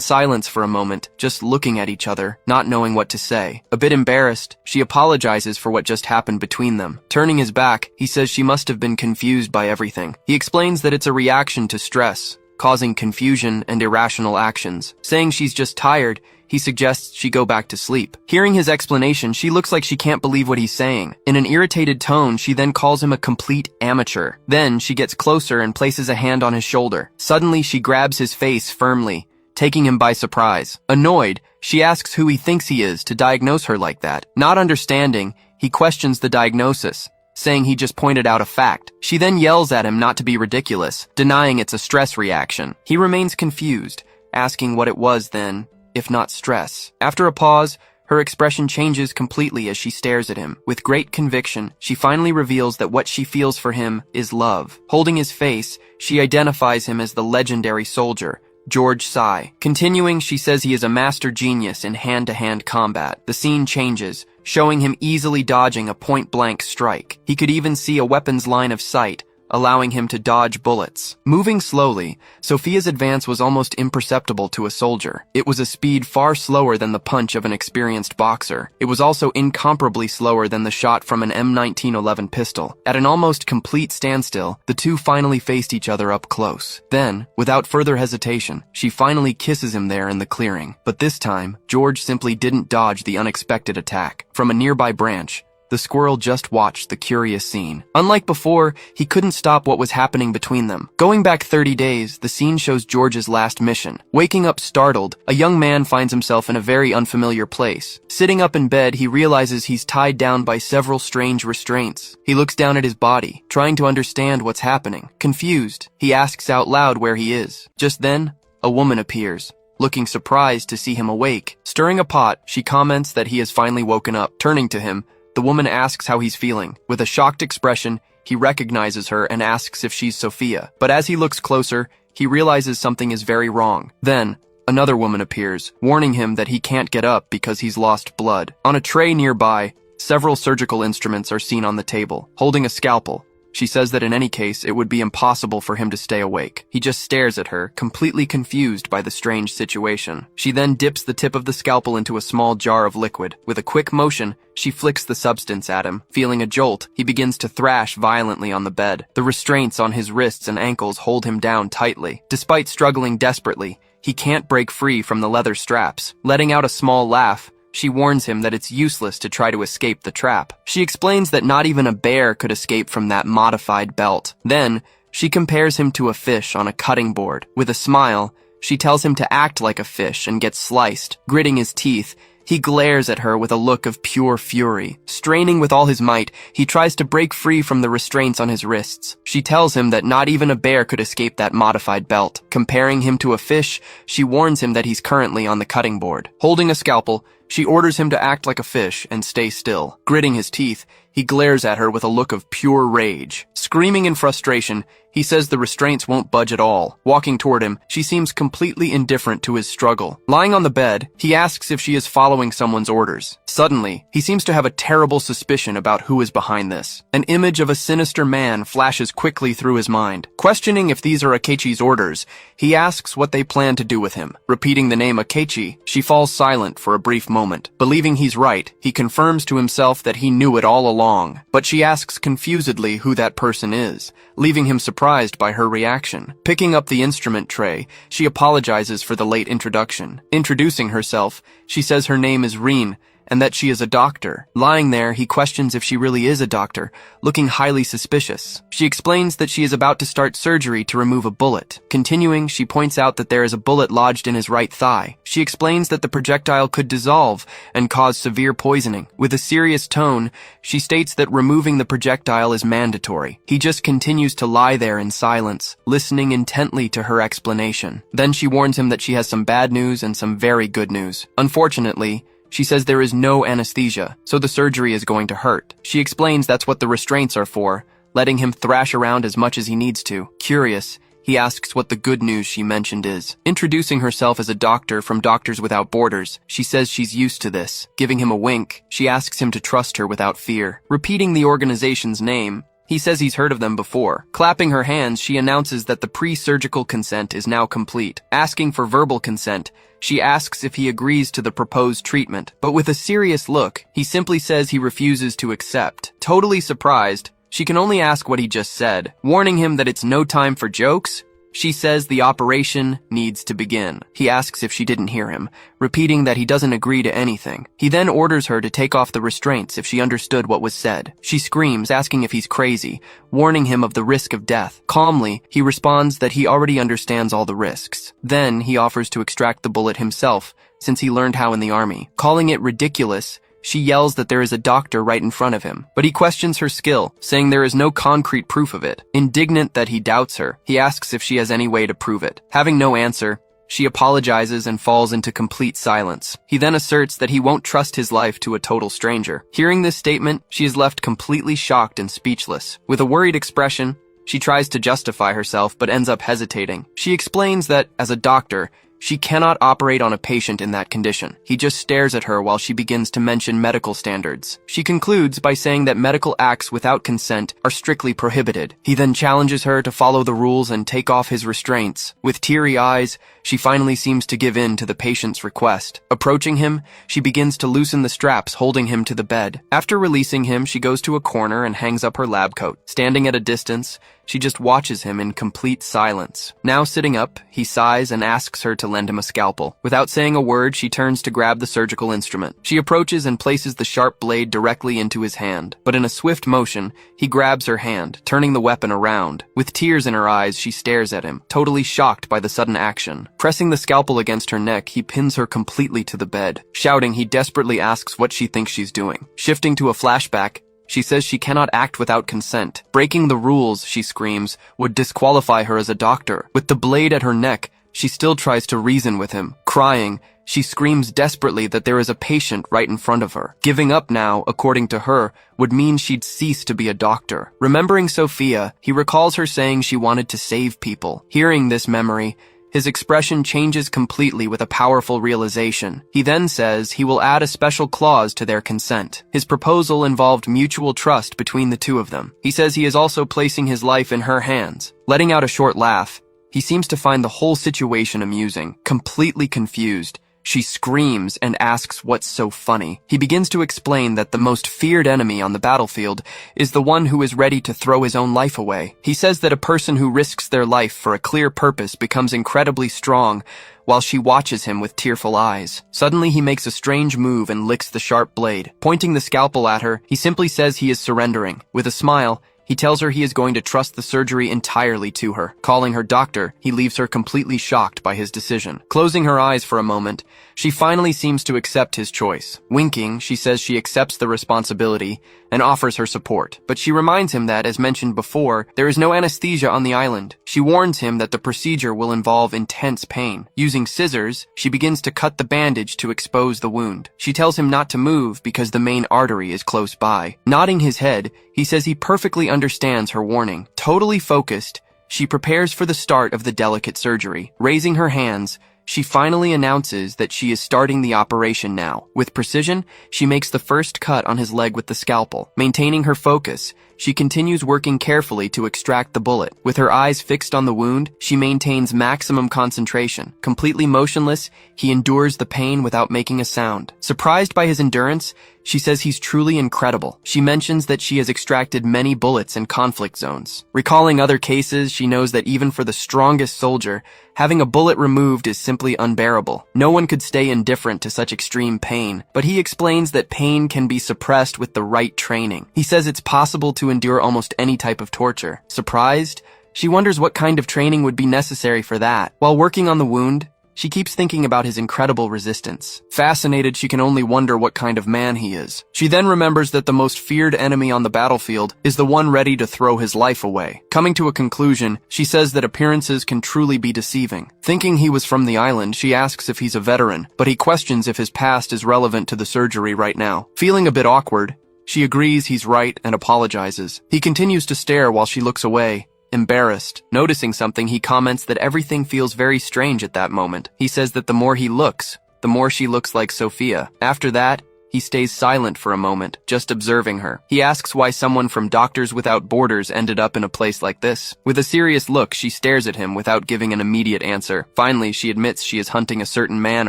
silence for a moment, just looking at each other, not knowing what to say. A bit embarrassed, she apologizes for what just happened between them. Turning his back, he says she must have been confused by everything. He explains that it's a reaction to stress, causing confusion and irrational actions. Saying she's just tired, he suggests she go back to sleep. Hearing his explanation, she looks like she can't believe what he's saying. In an irritated tone, she then calls him a complete amateur. Then she gets closer and places a hand on his shoulder. Suddenly, she grabs his face firmly, taking him by surprise. Annoyed, she asks who he thinks he is to diagnose her like that. Not understanding, he questions the diagnosis, saying he just pointed out a fact. She then yells at him not to be ridiculous, denying it's a stress reaction. He remains confused, asking what it was then, if not stress. After a pause, her expression changes completely as she stares at him. With great conviction, she finally reveals that what she feels for him is love. Holding his face, she identifies him as the legendary soldier, George Sai. Continuing, she says he is a master genius in hand-to-hand combat. The scene changes, showing him easily dodging a point-blank strike. He could even see a weapon's line of sight, allowing him to dodge bullets. Moving slowly, Sophia's advance was almost imperceptible to a soldier. It was a speed far slower than the punch of an experienced boxer. It was also incomparably slower than the shot from an M1911 pistol. At an almost complete standstill, the two finally faced each other up close. Then, without further hesitation, she finally kisses him there in the clearing. But this time, George simply didn't dodge the unexpected attack. From a nearby branch, The squirrel just watched the curious scene. Unlike before, he couldn't stop what was happening between them. Going back 30 days, the scene shows George's last mission. Waking up startled, a young man finds himself in a very unfamiliar place. Sitting up in bed, he realizes he's tied down by several strange restraints. He looks down at his body, trying to understand what's happening. Confused, he asks out loud where he is. Just then, a woman appears, looking surprised to see him awake. Stirring a pot, she comments that he has finally woken up. Turning to him, the woman asks how he's feeling. With a shocked expression, he recognizes her and asks if she's Sophia. But as he looks closer, he realizes something is very wrong. Then, another woman appears, warning him that he can't get up because he's lost blood. On a tray nearby, several surgical instruments are seen on the table. Holding a scalpel, she says that in any case, it would be impossible for him to stay awake. He just stares at her, completely confused by the strange situation. She then dips the tip of the scalpel into a small jar of liquid. With a quick motion, she flicks the substance at him. Feeling a jolt, he begins to thrash violently on the bed. The restraints on his wrists and ankles hold him down tightly. Despite struggling desperately, he can't break free from the leather straps. Letting out a small laugh, she warns him that it's useless to try to escape the trap. She explains that not even a bear could escape from that modified belt. Then, she compares him to a fish on a cutting board. With a smile, she tells him to act like a fish and get sliced. Gritting his teeth, he glares at her with a look of pure fury. Straining with all his might, he tries to break free from the restraints on his wrists. She tells him that not even a bear could escape that modified belt. Comparing him to a fish, she warns him that he's currently on the cutting board. Holding a scalpel, she orders him to act like a fish and stay still. Gritting his teeth, he glares at her with a look of pure rage. Screaming in frustration, he says the restraints won't budge at all. Walking toward him, she seems completely indifferent to his struggle. Lying on the bed, he asks if she is following someone's orders. Suddenly, he seems to have a terrible suspicion about who is behind this. An image of a sinister man flashes quickly through his mind. Questioning if these are Akechi's orders, he asks what they plan to do with him. Repeating the name Akechi, she falls silent for a brief moment. Believing he's right, he confirms to himself that he knew it all along. But she asks confusedly who that person is, leaving him surprised by her reaction. Picking up the instrument tray, she apologizes for the late introduction. Introducing herself, she says her name is Reen, and that she is a doctor. Lying there, he questions if she really is a doctor, looking highly suspicious. She explains that she is about to start surgery to remove a bullet. Continuing, she points out that there is a bullet lodged in his right thigh. She explains that the projectile could dissolve and cause severe poisoning. With a serious tone, she states that removing the projectile is mandatory. He just continues to lie there in silence, listening intently to her explanation. Then she warns him that she has some bad news and some very good news. Unfortunately, she says there is no anesthesia, so the surgery is going to hurt. She explains that's what the restraints are for, letting him thrash around as much as he needs to. Curious, he asks what the good news she mentioned is. Introducing herself as a doctor from Doctors Without Borders, she says she's used to this. Giving him a wink, she asks him to trust her without fear. Repeating the organization's name, he says he's heard of them before. Clapping her hands, she announces that the pre-surgical consent is now complete. Asking for verbal consent, she asks if he agrees to the proposed treatment, but with a serious look, he simply says he refuses to accept. Totally surprised, she can only ask what he just said. Warning him that it's no time for jokes, she says the operation needs to begin. He asks if she didn't hear him, repeating that he doesn't agree to anything. He then orders her to take off the restraints if she understood what was said. She screams, asking if he's crazy, warning him of the risk of death. Calmly, he responds that he already understands all the risks. Then he offers to extract the bullet himself, since he learned how in the army. Calling it ridiculous, she yells that there is a doctor right in front of him, but he questions her skill, saying there is no concrete proof of it. Indignant that he doubts her, he asks if she has any way to prove it. Having no answer, she apologizes and falls into complete silence. He then asserts that he won't trust his life to a total stranger. Hearing this statement, she is left completely shocked and speechless. With a worried expression, she tries to justify herself but ends up hesitating. She explains that, as a doctor, she cannot operate on a patient in that condition. He just stares at her while she begins to mention medical standards. She concludes by saying that medical acts without consent are strictly prohibited. He then challenges her to follow the rules and take off his restraints. With teary eyes, she finally seems to give in to the patient's request. Approaching him, she begins to loosen the straps holding him to the bed. After releasing him, she goes to a corner and hangs up her lab coat. Standing at a distance, She just watches him in complete silence. Now sitting up, he sighs and asks her to lend him a scalpel. Without saying a word, she turns to grab the surgical instrument. She approaches and places the sharp blade directly into his hand. But in a swift motion, he grabs her hand, turning the weapon around. With tears in her eyes, she stares at him, totally shocked by the sudden action. Pressing the scalpel against her neck, he pins her completely to the bed. Shouting, he desperately asks what she thinks she's doing. Shifting to a flashback, she says she cannot act without consent. Breaking the rules, she screams, would disqualify her as a doctor. With the blade at her neck, she still tries to reason with him. Crying, she screams desperately that there is a patient right in front of her. Giving up now, according to her, would mean she'd cease to be a doctor. Remembering Sophia, he recalls her saying she wanted to save people. Hearing this memory, his expression changes completely with a powerful realization. He then says he will add a special clause to their consent. His proposal involved mutual trust between the two of them. He says he is also placing his life in her hands. Letting out a short laugh, he seems to find the whole situation amusing. Completely confused, she screams and asks what's so funny. He begins to explain that the most feared enemy on the battlefield is the one who is ready to throw his own life away. He says that a person who risks their life for a clear purpose becomes incredibly strong, while she watches him with tearful eyes. Suddenly he makes a strange move and licks the sharp blade. Pointing the scalpel at her, he simply says he is surrendering. With a smile, he tells her he is going to trust the surgery entirely to her. Calling her doctor, he leaves her completely shocked by his decision. Closing her eyes for a moment, she finally seems to accept his choice. Winking, she says she accepts the responsibility and offers her support. But she reminds him that, as mentioned before, there is no anesthesia on the island. She warns him that the procedure will involve intense pain. Using scissors, she begins to cut the bandage to expose the wound. She tells him not to move because the main artery is close by. Nodding his head, he says he perfectly understands her warning. Totally focused, she prepares for the start of the delicate surgery. Raising her hands, she finally announces that she is starting the operation now. With precision, she makes the first cut on his leg with the scalpel. Maintaining her focus, she continues working carefully to extract the bullet. With her eyes fixed on the wound, she maintains maximum concentration. Completely motionless, he endures the pain without making a sound. Surprised by his endurance, she says he's truly incredible. She mentions that she has extracted many bullets in conflict zones. Recalling other cases, she knows that even for the strongest soldier, having a bullet removed is simply unbearable. No one could stay indifferent to such extreme pain, but he explains that pain can be suppressed with the right training. He says it's possible to endure almost any type of torture. Surprised, she wonders what kind of training would be necessary for that. While working on the wound, she keeps thinking about his incredible resistance. Fascinated, she can only wonder what kind of man he is. She then remembers that the most feared enemy on the battlefield is the one ready to throw his life away. Coming to a conclusion, she says that appearances can truly be deceiving. Thinking he was from the island, she asks if he's a veteran, but he questions if his past is relevant to the surgery right now. Feeling a bit awkward, she agrees he's right and apologizes. He continues to stare while she looks away. Embarrassed. Noticing something, he comments that everything feels very strange at that moment. He says that the more he looks, the more she looks like Sophia. After that, he stays silent for a moment, just observing her. He asks why someone from Doctors Without Borders ended up in a place like this. With a serious look, she stares at him without giving an immediate answer. Finally, she admits she is hunting a certain man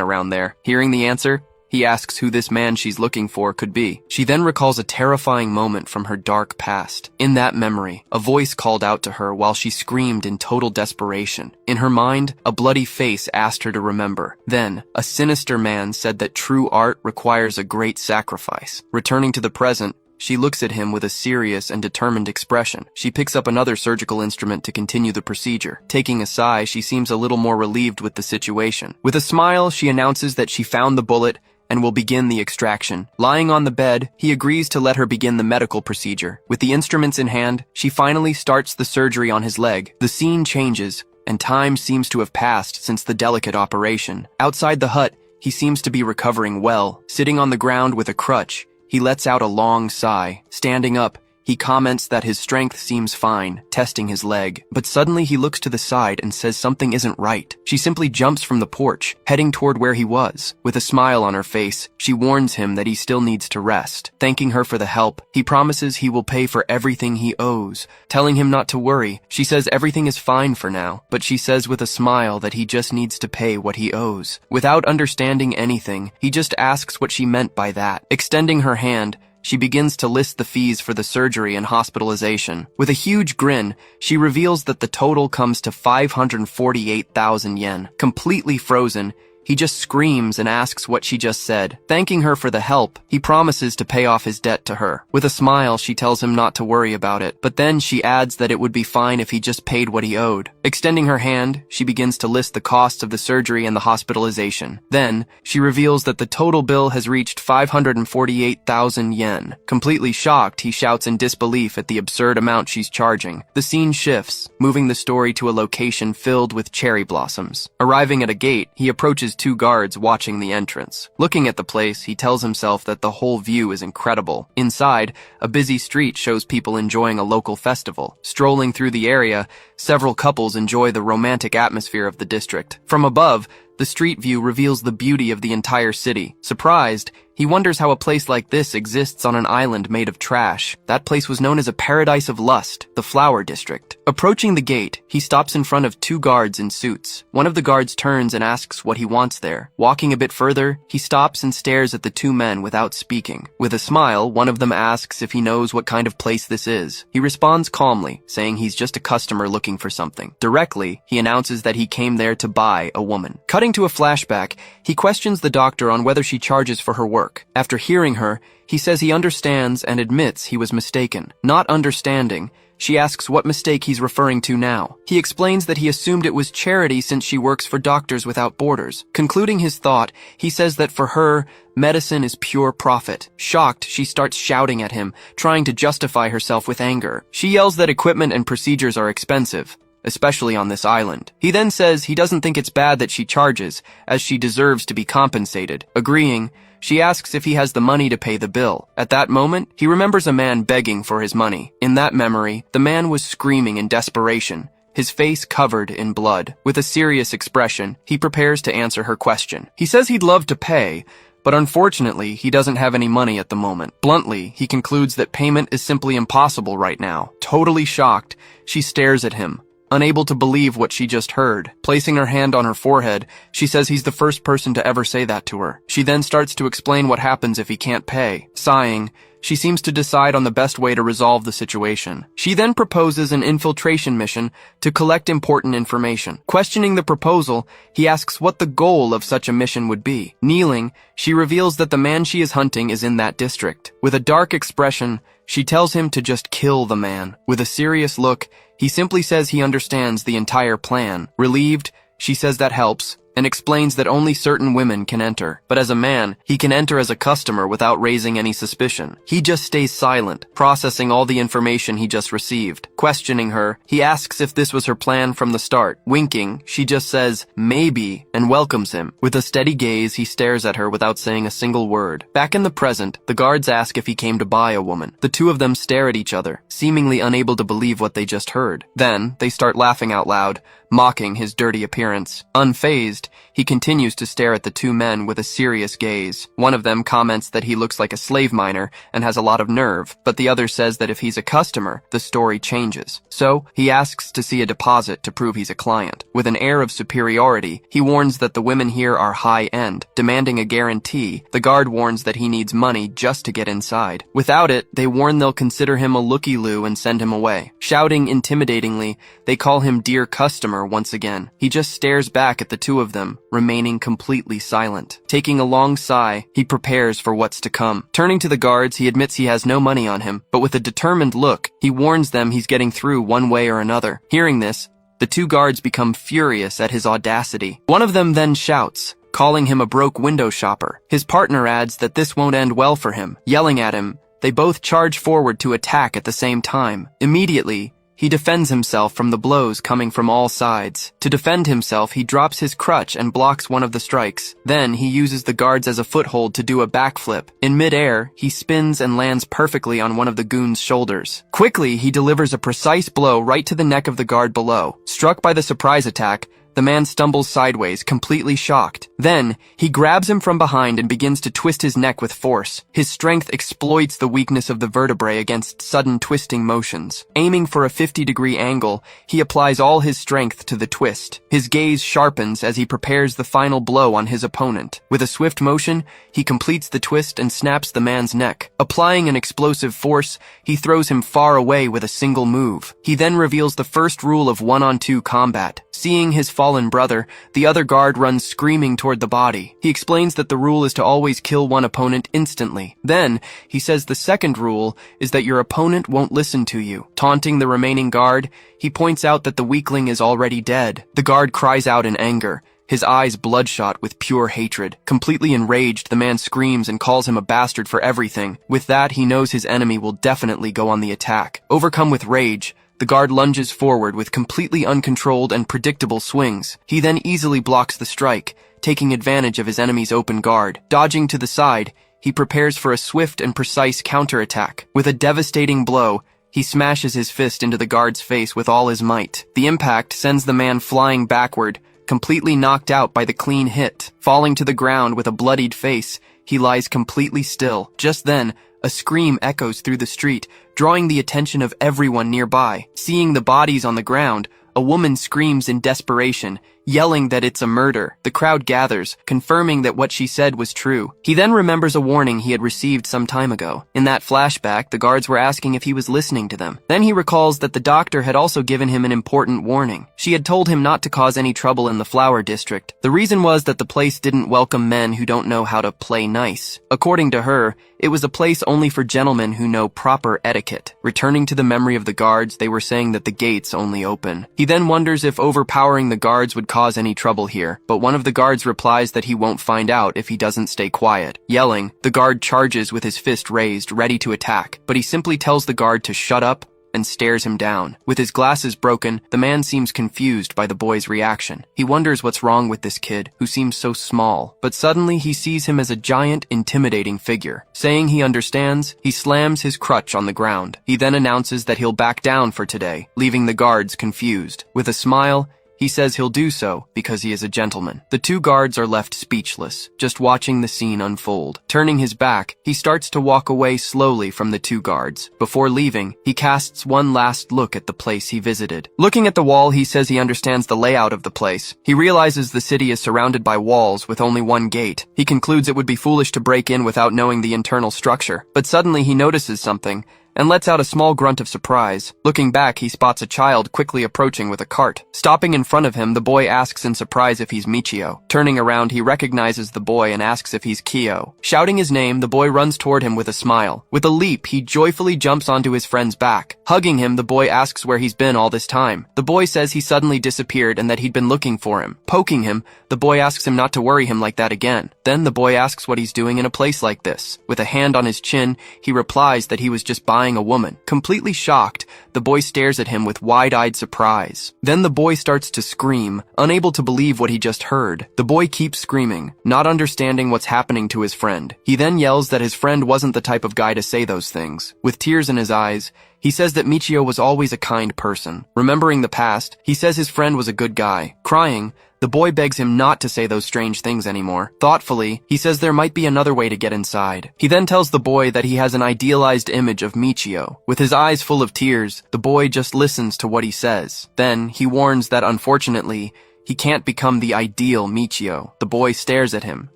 around there. Hearing the answer, he asks who this man she's looking for could be. She then recalls a terrifying moment from her dark past. In that memory, a voice called out to her while she screamed in total desperation. In her mind, a bloody face asked her to remember. Then, a sinister man said that true art requires a great sacrifice. Returning to the present, she looks at him with a serious and determined expression. She picks up another surgical instrument to continue the procedure. Taking a sigh, she seems a little more relieved with the situation. With a smile, she announces that she found the bullet and will begin the extraction. Lying on the bed, he agrees to let her begin the medical procedure. With the instruments in hand, she finally starts the surgery on his leg. The scene changes, and time seems to have passed since the delicate operation. Outside the hut, he seems to be recovering well. Sitting on the ground with a crutch, he lets out a long sigh. Standing up, he comments that his strength seems fine, testing his leg. But suddenly he looks to the side and says something isn't right. She simply jumps from the porch, heading toward where he was. With a smile on her face, she warns him that he still needs to rest. Thanking her for the help, he promises he will pay for everything he owes. Telling him not to worry, she says everything is fine for now, but she says with a smile that he just needs to pay what he owes. Without understanding anything, he just asks what she meant by that. Extending her hand, she begins to list the fees for the surgery and hospitalization. With a huge grin, she reveals that the total comes to 548,000 yen. Completely frozen, he just screams and asks what she just said. Thanking her for the help, he promises to pay off his debt to her. With a smile, she tells him not to worry about it, but then she adds that it would be fine if he just paid what he owed. Extending her hand, she begins to list the costs of the surgery and the hospitalization. Then, she reveals that the total bill has reached 548,000 yen. Completely shocked, he shouts in disbelief at the absurd amount she's charging. The scene shifts, moving the story to a location filled with cherry blossoms. Arriving at a gate, he approaches two guards watching the entrance. Looking at the place, he tells himself that the whole view is incredible. Inside, a busy street shows people enjoying a local festival. Strolling through the area, several couples enjoy the romantic atmosphere of the district. From above, the street view reveals the beauty of the entire city. Surprised, he wonders how a place like this exists on an island made of trash. That place was known as a paradise of lust, the Flower District. Approaching the gate, he stops in front of two guards in suits. One of the guards turns and asks what he wants there. Walking a bit further, he stops and stares at the two men without speaking. With a smile, one of them asks if he knows what kind of place this is. He responds calmly, saying he's just a customer looking for something. Directly, he announces that he came there to buy a woman. Cutting to a flashback, he questions the doctor on whether she charges for her work. After hearing her, he says he understands and admits he was mistaken. Not understanding, she asks what mistake he's referring to now. He explains that he assumed it was charity since she works for Doctors Without Borders. Concluding his thought, he says that for her, medicine is pure profit. Shocked, she starts shouting at him, trying to justify herself with anger. She yells that equipment and procedures are expensive, especially on this island. He then says he doesn't think it's bad that she charges, as she deserves to be compensated. Agreeing, she asks if he has the money to pay the bill. At that moment, he remembers a man begging for his money. In that memory, the man was screaming in desperation, his face covered in blood. With a serious expression, he prepares to answer her question. He says he'd love to pay, but unfortunately, he doesn't have any money at the moment. Bluntly, he concludes that payment is simply impossible right now. Totally shocked, she stares at him, unable to believe what she just heard. Placing her hand on her forehead, she says he's the first person to ever say that to her. She then starts to explain what happens if he can't pay. Sighing, she seems to decide on the best way to resolve the situation. She then proposes an infiltration mission to collect important information. Questioning the proposal, he asks what the goal of such a mission would be. Kneeling, she reveals that the man she is hunting is in that district. With a dark expression, she tells him to just kill the man. With a serious look, he simply says he understands the entire plan. Relieved, she says that helps, and explains that only certain women can enter. But as a man, he can enter as a customer without raising any suspicion. He just stays silent, processing all the information he just received. Questioning her, he asks if this was her plan from the start. Winking, she just says, maybe, and welcomes him. With a steady gaze, he stares at her without saying a single word. Back in the present, the guards ask if he came to buy a woman. The two of them stare at each other, seemingly unable to believe what they just heard. Then, they start laughing out loud, mocking his dirty appearance. Unfazed, he continues to stare at the two men with a serious gaze. One of them comments that he looks like a slave miner and has a lot of nerve, but the other says that if he's a customer, the story changes. So, he asks to see a deposit to prove he's a client. With an air of superiority, he warns that the women here are high-end. Demanding a guarantee, the guard warns that he needs money just to get inside. Without it, they warn they'll consider him a looky-loo and send him away. Shouting intimidatingly, they call him dear customer once again. He just stares back at the two of them, remaining completely silent. Taking a long sigh, he prepares for what's to come. Turning to the guards, he admits he has no money on him, but with a determined look, he warns them he's getting through one way or another. Hearing this, the two guards become furious at his audacity. One of them then shouts, calling him a broke window shopper. His partner adds that this won't end well for him. Yelling at him, they both charge forward to attack at the same time. Immediately, he defends himself from the blows coming from all sides. To defend himself, he drops his crutch and blocks one of the strikes. Then, he uses the guards as a foothold to do a backflip. In mid-air, he spins and lands perfectly on one of the goons' shoulders. Quickly, he delivers a precise blow right to the neck of the guard below. Struck by the surprise attack, The man stumbles sideways, completely shocked. Then, he grabs him from behind and begins to twist his neck with force. His strength exploits the weakness of the vertebrae against sudden twisting motions. Aiming for a 50-degree angle, he applies all his strength to the twist. His gaze sharpens as he prepares the final blow on his opponent. With a swift motion, he completes the twist and snaps the man's neck. Applying an explosive force, he throws him far away with a single move. He then reveals the first rule of one-on-two combat. Seeing his fallen brother, the other guard runs screaming toward the body. He explains that the rule is to always kill one opponent instantly. Then, he says the second rule is that your opponent won't listen to you. Taunting the remaining guard, he points out that the weakling is already dead. The guard cries out in anger, his eyes bloodshot with pure hatred. Completely enraged, the man screams and calls him a bastard for everything. With that, he knows his enemy will definitely go on the attack. Overcome with rage, the guard lunges forward with completely uncontrolled and predictable swings. He then easily blocks the strike, taking advantage of his enemy's open guard. Dodging to the side, he prepares for a swift and precise counterattack. With a devastating blow, he smashes his fist into the guard's face with all his might. The impact sends the man flying backward, completely knocked out by the clean hit. Falling to the ground with a bloodied face, he lies completely still. Just then, a scream echoes through the street, drawing the attention of everyone nearby. Seeing the bodies on the ground, a woman screams in desperation, yelling that it's a murder. The crowd gathers, confirming that what she said was true. He then remembers a warning he had received some time ago. In that flashback, the guards were asking if he was listening to them. Then he recalls that the doctor had also given him an important warning. She had told him not to cause any trouble in the flower district. The reason was that the place didn't welcome men who don't know how to play nice. According to her, it was a place only for gentlemen who know proper etiquette. Returning to the memory of the guards, they were saying that the gates only open. He then wonders if overpowering the guards would cause any trouble here, but one of the guards replies that he won't find out if he doesn't stay quiet. Yelling, the guard charges with his fist raised, ready to attack, but he simply tells the guard to shut up and stares him down. With his glasses broken, the man seems confused by the boy's reaction. He wonders what's wrong with this kid, who seems so small, but suddenly he sees him as a giant, intimidating figure. Saying he understands, he slams his crutch on the ground. He then announces that he'll back down for today, leaving the guards confused. With a smile, he says he'll do so because he is a gentleman. The two guards are left speechless, just watching the scene unfold. Turning his back, he starts to walk away slowly from the two guards. Before leaving, he casts one last look at the place he visited. Looking at the wall, he says he understands the layout of the place. He realizes the city is surrounded by walls with only one gate. He concludes it would be foolish to break in without knowing the internal structure. But suddenly he notices something and lets out a small grunt of surprise. Looking back, he spots a child quickly approaching with a cart. Stopping in front of him, the boy asks in surprise if he's Michio. Turning around, he recognizes the boy and asks if he's Kyo. Shouting his name, the boy runs toward him with a smile. With a leap, he joyfully jumps onto his friend's back. Hugging him, the boy asks where he's been all this time. The boy says he suddenly disappeared and that he'd been looking for him. Poking him, the boy asks him not to worry him like that again. Then the boy asks what he's doing in a place like this. With a hand on his chin, he replies that he was just buying a woman. Completely shocked, the boy stares at him with wide-eyed surprise. Then the boy starts to scream, unable to believe what he just heard. The boy keeps screaming, not understanding what's happening to his friend. He then yells that his friend wasn't the type of guy to say those things. With tears in his eyes, he says that Michio was always a kind person. Remembering the past, he says his friend was a good guy. Crying, the boy begs him not to say those strange things anymore. Thoughtfully, he says there might be another way to get inside. He then tells the boy that he has an idealized image of Michio. With his eyes full of tears, the boy just listens to what he says. Then, he warns that unfortunately, he can't become the ideal Michio. The boy stares at him,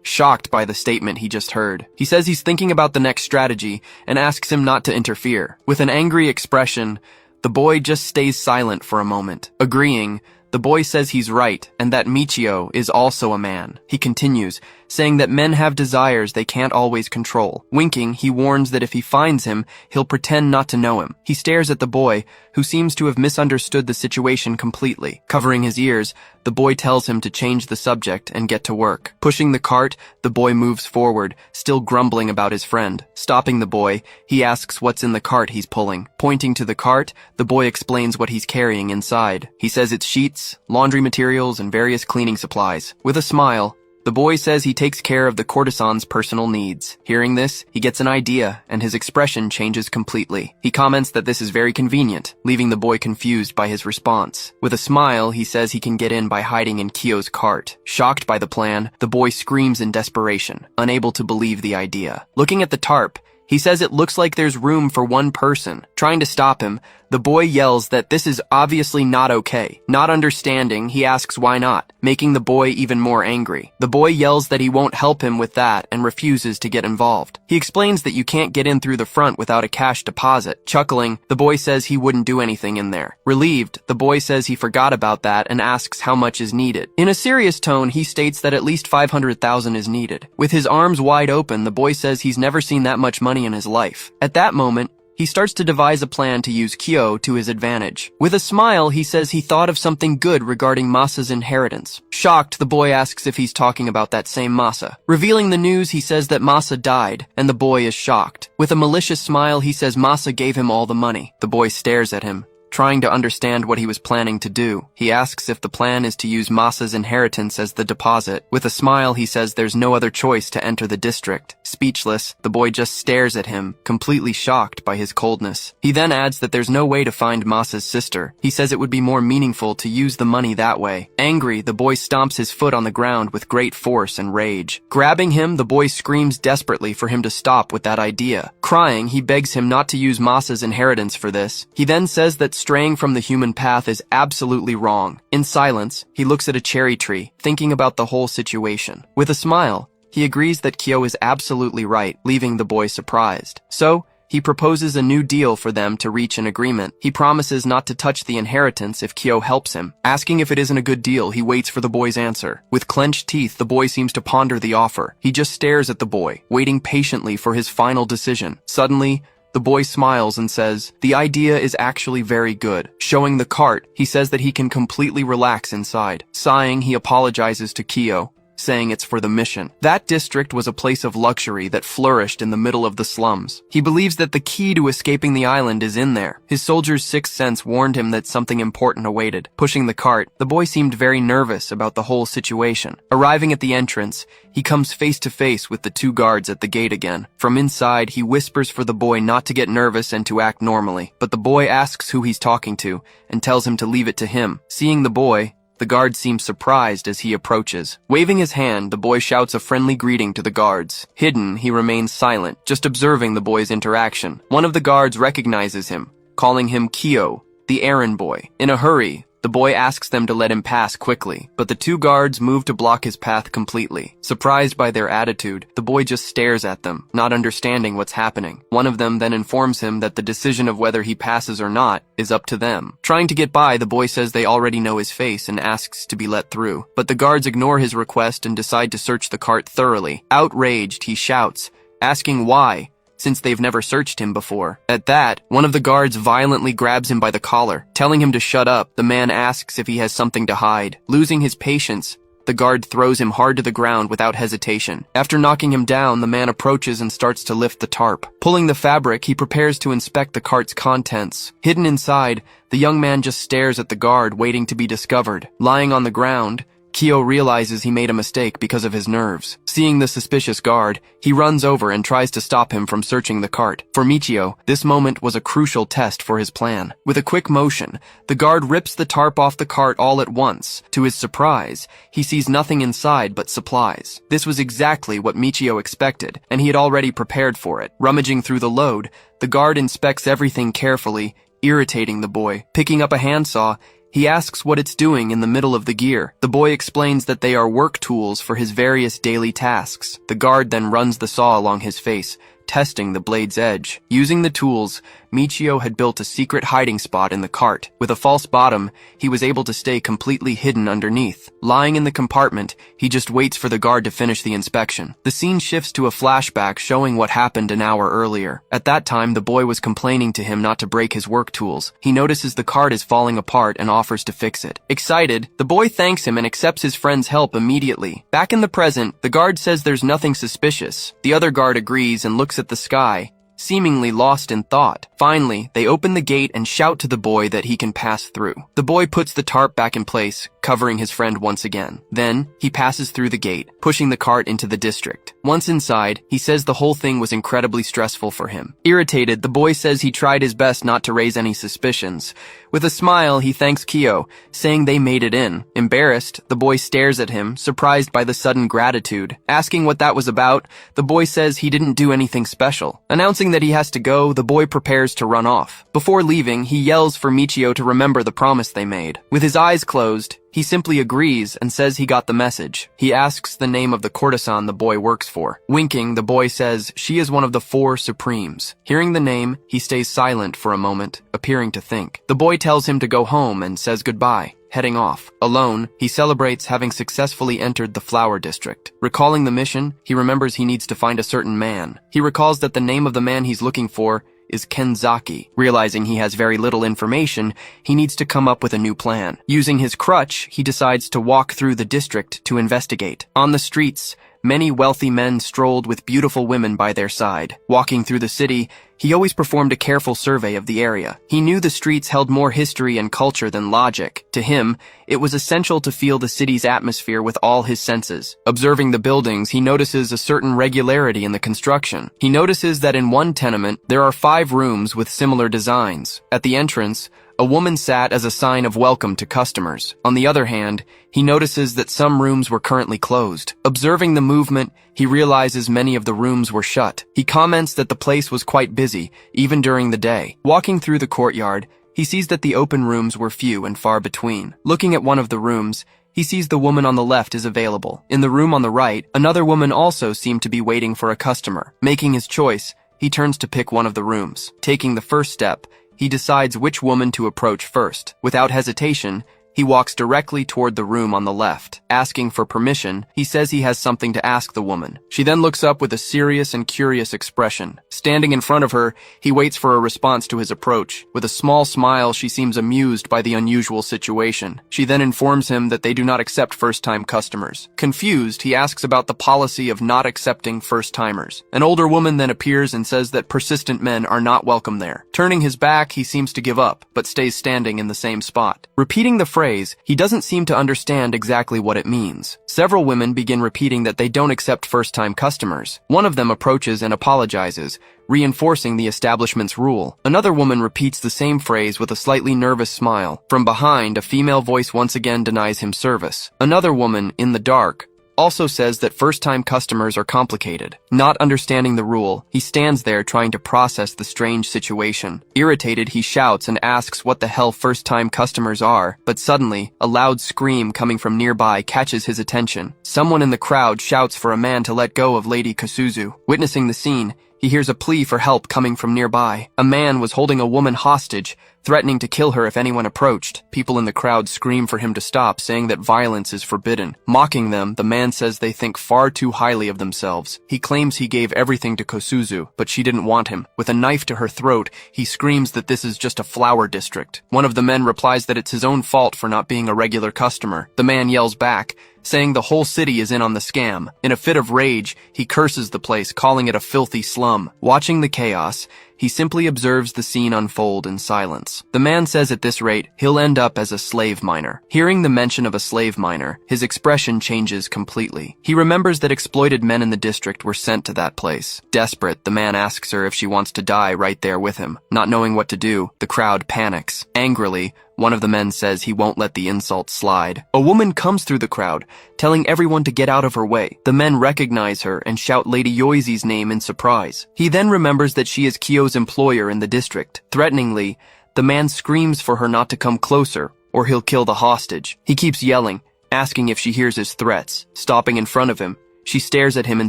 shocked by the statement he just heard. He says he's thinking about the next strategy and asks him not to interfere. With an angry expression, the boy just stays silent for a moment. Agreeing, the boy says he's right and that Michio is also a man. He continues, saying that men have desires they can't always control. Winking, he warns that if he finds him, he'll pretend not to know him. He stares at the boy, who seems to have misunderstood the situation completely. Covering his ears, the boy tells him to change the subject and get to work. Pushing the cart, the boy moves forward, still grumbling about his friend. Stopping the boy, he asks what's in the cart he's pulling. Pointing to the cart, the boy explains what he's carrying inside. He says it's sheets, laundry materials, and various cleaning supplies. With a smile, The boy says he takes care of the courtesan's personal needs. Hearing this, he gets an idea, and his expression changes completely. He comments that this is very convenient, leaving the boy confused by his response. With a smile, he says he can get in by hiding in Kyo's cart. Shocked by the plan, the boy screams in desperation, unable to believe the idea. Looking at the tarp, he says it looks like there's room for one person. Trying to stop him, the boy yells that this is obviously not okay. Not understanding, he asks why not, making the boy even more angry. The boy yells that he won't help him with that and refuses to get involved. He explains that you can't get in through the front without a cash deposit. Chuckling, the boy says he wouldn't do anything in there. Relieved, the boy says he forgot about that and asks how much is needed. In a serious tone, he states that at least 500,000 is needed. With his arms wide open, the boy says he's never seen that much money in his life. At that moment, he starts to devise a plan to use Kyo to his advantage. With a smile, he says he thought of something good regarding Masa's inheritance. Shocked, the boy asks if he's talking about that same Masa. Revealing the news, he says that Masa died, and the boy is shocked. With a malicious smile, he says Masa gave him all the money. The boy stares at him, trying to understand what he was planning to do. He asks if the plan is to use Masa's inheritance as the deposit. With a smile, he says there's no other choice to enter the district. Speechless, the boy just stares at him, completely shocked by his coldness. He then adds that there's no way to find Masa's sister. He says it would be more meaningful to use the money that way. Angry, the boy stomps his foot on the ground with great force and rage. Grabbing him, the boy screams desperately for him to stop with that idea. Crying, he begs him not to use Masa's inheritance for this. He then says that straying from the human path is absolutely wrong. In silence, he looks at a cherry tree, thinking about the whole situation. With a smile, he agrees that Kyo is absolutely right, leaving the boy surprised. So, he proposes a new deal for them to reach an agreement. He promises not to touch the inheritance if Kyo helps him. Asking if it isn't a good deal, he waits for the boy's answer. With clenched teeth, the boy seems to ponder the offer. He just stares at the boy, waiting patiently for his final decision. Suddenly, the boy smiles and says, "The idea is actually very good." Showing the cart, he says that he can completely relax inside. Sighing, he apologizes to Kyo, saying it's for the mission. That district was a place of luxury that flourished in the middle of the slums. He believes that the key to escaping the island is in there. His soldier's sixth sense warned him that something important awaited. Pushing the cart, the boy seemed very nervous about the whole situation. Arriving at the entrance, he comes face to face with the two guards at the gate again. From inside, he whispers for the boy not to get nervous and to act normally. But the boy asks who he's talking to and tells him to leave it to him. Seeing the boy, the guard seems surprised as he approaches. Waving his hand, the boy shouts a friendly greeting to the guards. Hidden, he remains silent, just observing the boy's interaction. One of the guards recognizes him, calling him Kyo, the errand boy. In a hurry, the boy asks them to let him pass quickly, but the two guards move to block his path completely. Surprised by their attitude, the boy just stares at them, not understanding what's happening. One of them then informs him that the decision of whether he passes or not is up to them. Trying to get by, the boy says they already know his face and asks to be let through. But the guards ignore his request and decide to search the cart thoroughly. Outraged, he shouts, asking why, since they've never searched him before. At that, one of the guards violently grabs him by the collar. Telling him to shut up, the man asks if he has something to hide. Losing his patience, the guard throws him hard to the ground without hesitation. After knocking him down, the man approaches and starts to lift the tarp. Pulling the fabric, he prepares to inspect the cart's contents. Hidden inside, the young man just stares at the guard, waiting to be discovered. Lying on the ground, Kyo realizes he made a mistake because of his nerves. Seeing the suspicious guard, he runs over and tries to stop him from searching the cart. For Michio, this moment was a crucial test for his plan. With a quick motion, the guard rips the tarp off the cart all at once. To his surprise, he sees nothing inside but supplies. This was exactly what Michio expected, and he had already prepared for it. Rummaging through the load, the guard inspects everything carefully, irritating the boy. Picking up a handsaw, he asks what it's doing in the middle of the gear. The boy explains that they are work tools for his various daily tasks. The guard then runs the saw along his face, testing the blade's edge. Using the tools, Michio had built a secret hiding spot in the cart. With a false bottom, he was able to stay completely hidden underneath. Lying in the compartment, he just waits for the guard to finish the inspection. The scene shifts to a flashback showing what happened an hour earlier. At that time, the boy was complaining to him not to break his work tools. He notices the cart is falling apart and offers to fix it. Excited, the boy thanks him and accepts his friend's help immediately. Back in the present, the guard says there's nothing suspicious. The other guard agrees and looks at the sky, seemingly lost in thought. Finally, they open the gate and shout to the boy that he can pass through. The boy puts the tarp back in place, covering his friend once again. Then, he passes through the gate, pushing the cart into the district. Once inside, he says the whole thing was incredibly stressful for him. Irritated, the boy says he tried his best not to raise any suspicions. With a smile, he thanks Kyo, saying they made it in. Embarrassed, the boy stares at him, surprised by the sudden gratitude. Asking what that was about, the boy says he didn't do anything special. Announcing that he has to go, the boy prepares to run off. Before leaving, he yells for Michio to remember the promise they made. With his eyes closed, he simply agrees and says he got the message. He asks the name of the courtesan the boy works for. Winking, the boy says she is one of the 4 supremes. Hearing the name, he stays silent for a moment, appearing to think. The boy tells him to go home and says goodbye. Heading off. Alone, he celebrates having successfully entered the flower district. Recalling the mission, he remembers he needs to find a certain man. He recalls that the name of the man he's looking for is Kenzaki. Realizing he has very little information, he needs to come up with a new plan. Using his crutch, he decides to walk through the district to investigate. On the streets, many wealthy men strolled with beautiful women by their side. Walking through the city, he always performed a careful survey of the area. He knew the streets held more history and culture than logic. To him, it was essential to feel the city's atmosphere with all his senses. Observing the buildings, he notices a certain regularity in the construction. He notices that in one tenement, there are 5 rooms with similar designs. At the entrance, a woman sat as a sign of welcome to customers. On the other hand, he notices that some rooms were currently closed. Observing the movement, he realizes many of the rooms were shut. He comments that the place was quite busy, even during the day. Walking through the courtyard, he sees that the open rooms were few and far between. Looking at one of the rooms, he sees the woman on the left is available. In the room on the right, another woman also seemed to be waiting for a customer. Making his choice, he turns to pick one of the rooms. Taking the first step, he decides which woman to approach first. Without hesitation, he walks directly toward the room on the left. Asking for permission, he says he has something to ask the woman. She then looks up with a serious and curious expression. Standing in front of her, he waits for a response to his approach. With a small smile, she seems amused by the unusual situation. She then informs him that they do not accept first-time customers. Confused, he asks about the policy of not accepting first-timers. An older woman then appears and says that persistent men are not welcome there. Turning his back, he seems to give up, but stays standing in the same spot. Repeating the phrase, he doesn't seem to understand exactly what it means. Several women begin repeating that they don't accept first-time customers. One of them approaches and apologizes, reinforcing the establishment's rule. Another woman repeats the same phrase with a slightly nervous smile. From behind, a female voice once again denies him service. Another woman, in the dark, also says that first-time customers are complicated. Not understanding the rule, he stands there trying to process the strange situation. Irritated, he shouts and asks what the hell first-time customers are, but suddenly, a loud scream coming from nearby catches his attention. Someone in the crowd shouts for a man to let go of Lady Kasuzu. Witnessing the scene, he hears a plea for help coming from nearby. A man was holding a woman hostage, threatening to kill her if anyone approached. People in the crowd scream for him to stop, saying that violence is forbidden. Mocking them, the man says they think far too highly of themselves. He claims he gave everything to Kosuzu, but she didn't want him. With a knife to her throat, he screams that this is just a flower district. One of the men replies that it's his own fault for not being a regular customer. The man yells back, saying the whole city is in on the scam. In a fit of rage, he curses the place, calling it a filthy slum. Watching the chaos, he simply observes the scene unfold in silence. The man says at this rate, he'll end up as a slave miner. Hearing the mention of a slave miner, his expression changes completely. He remembers that exploited men in the district were sent to that place. Desperate, the man asks her if she wants to die right there with him. Not knowing what to do, the crowd panics. Angrily, one of the men says he won't let the insult slide. A woman comes through the crowd, telling everyone to get out of her way. The men recognize her and shout Lady Yoizi's name in surprise. He then remembers that she is Kyo's employer in the district. Threateningly, the man screams for her not to come closer, or he'll kill the hostage. He keeps yelling, asking if she hears his threats. Stopping in front of him, she stares at him in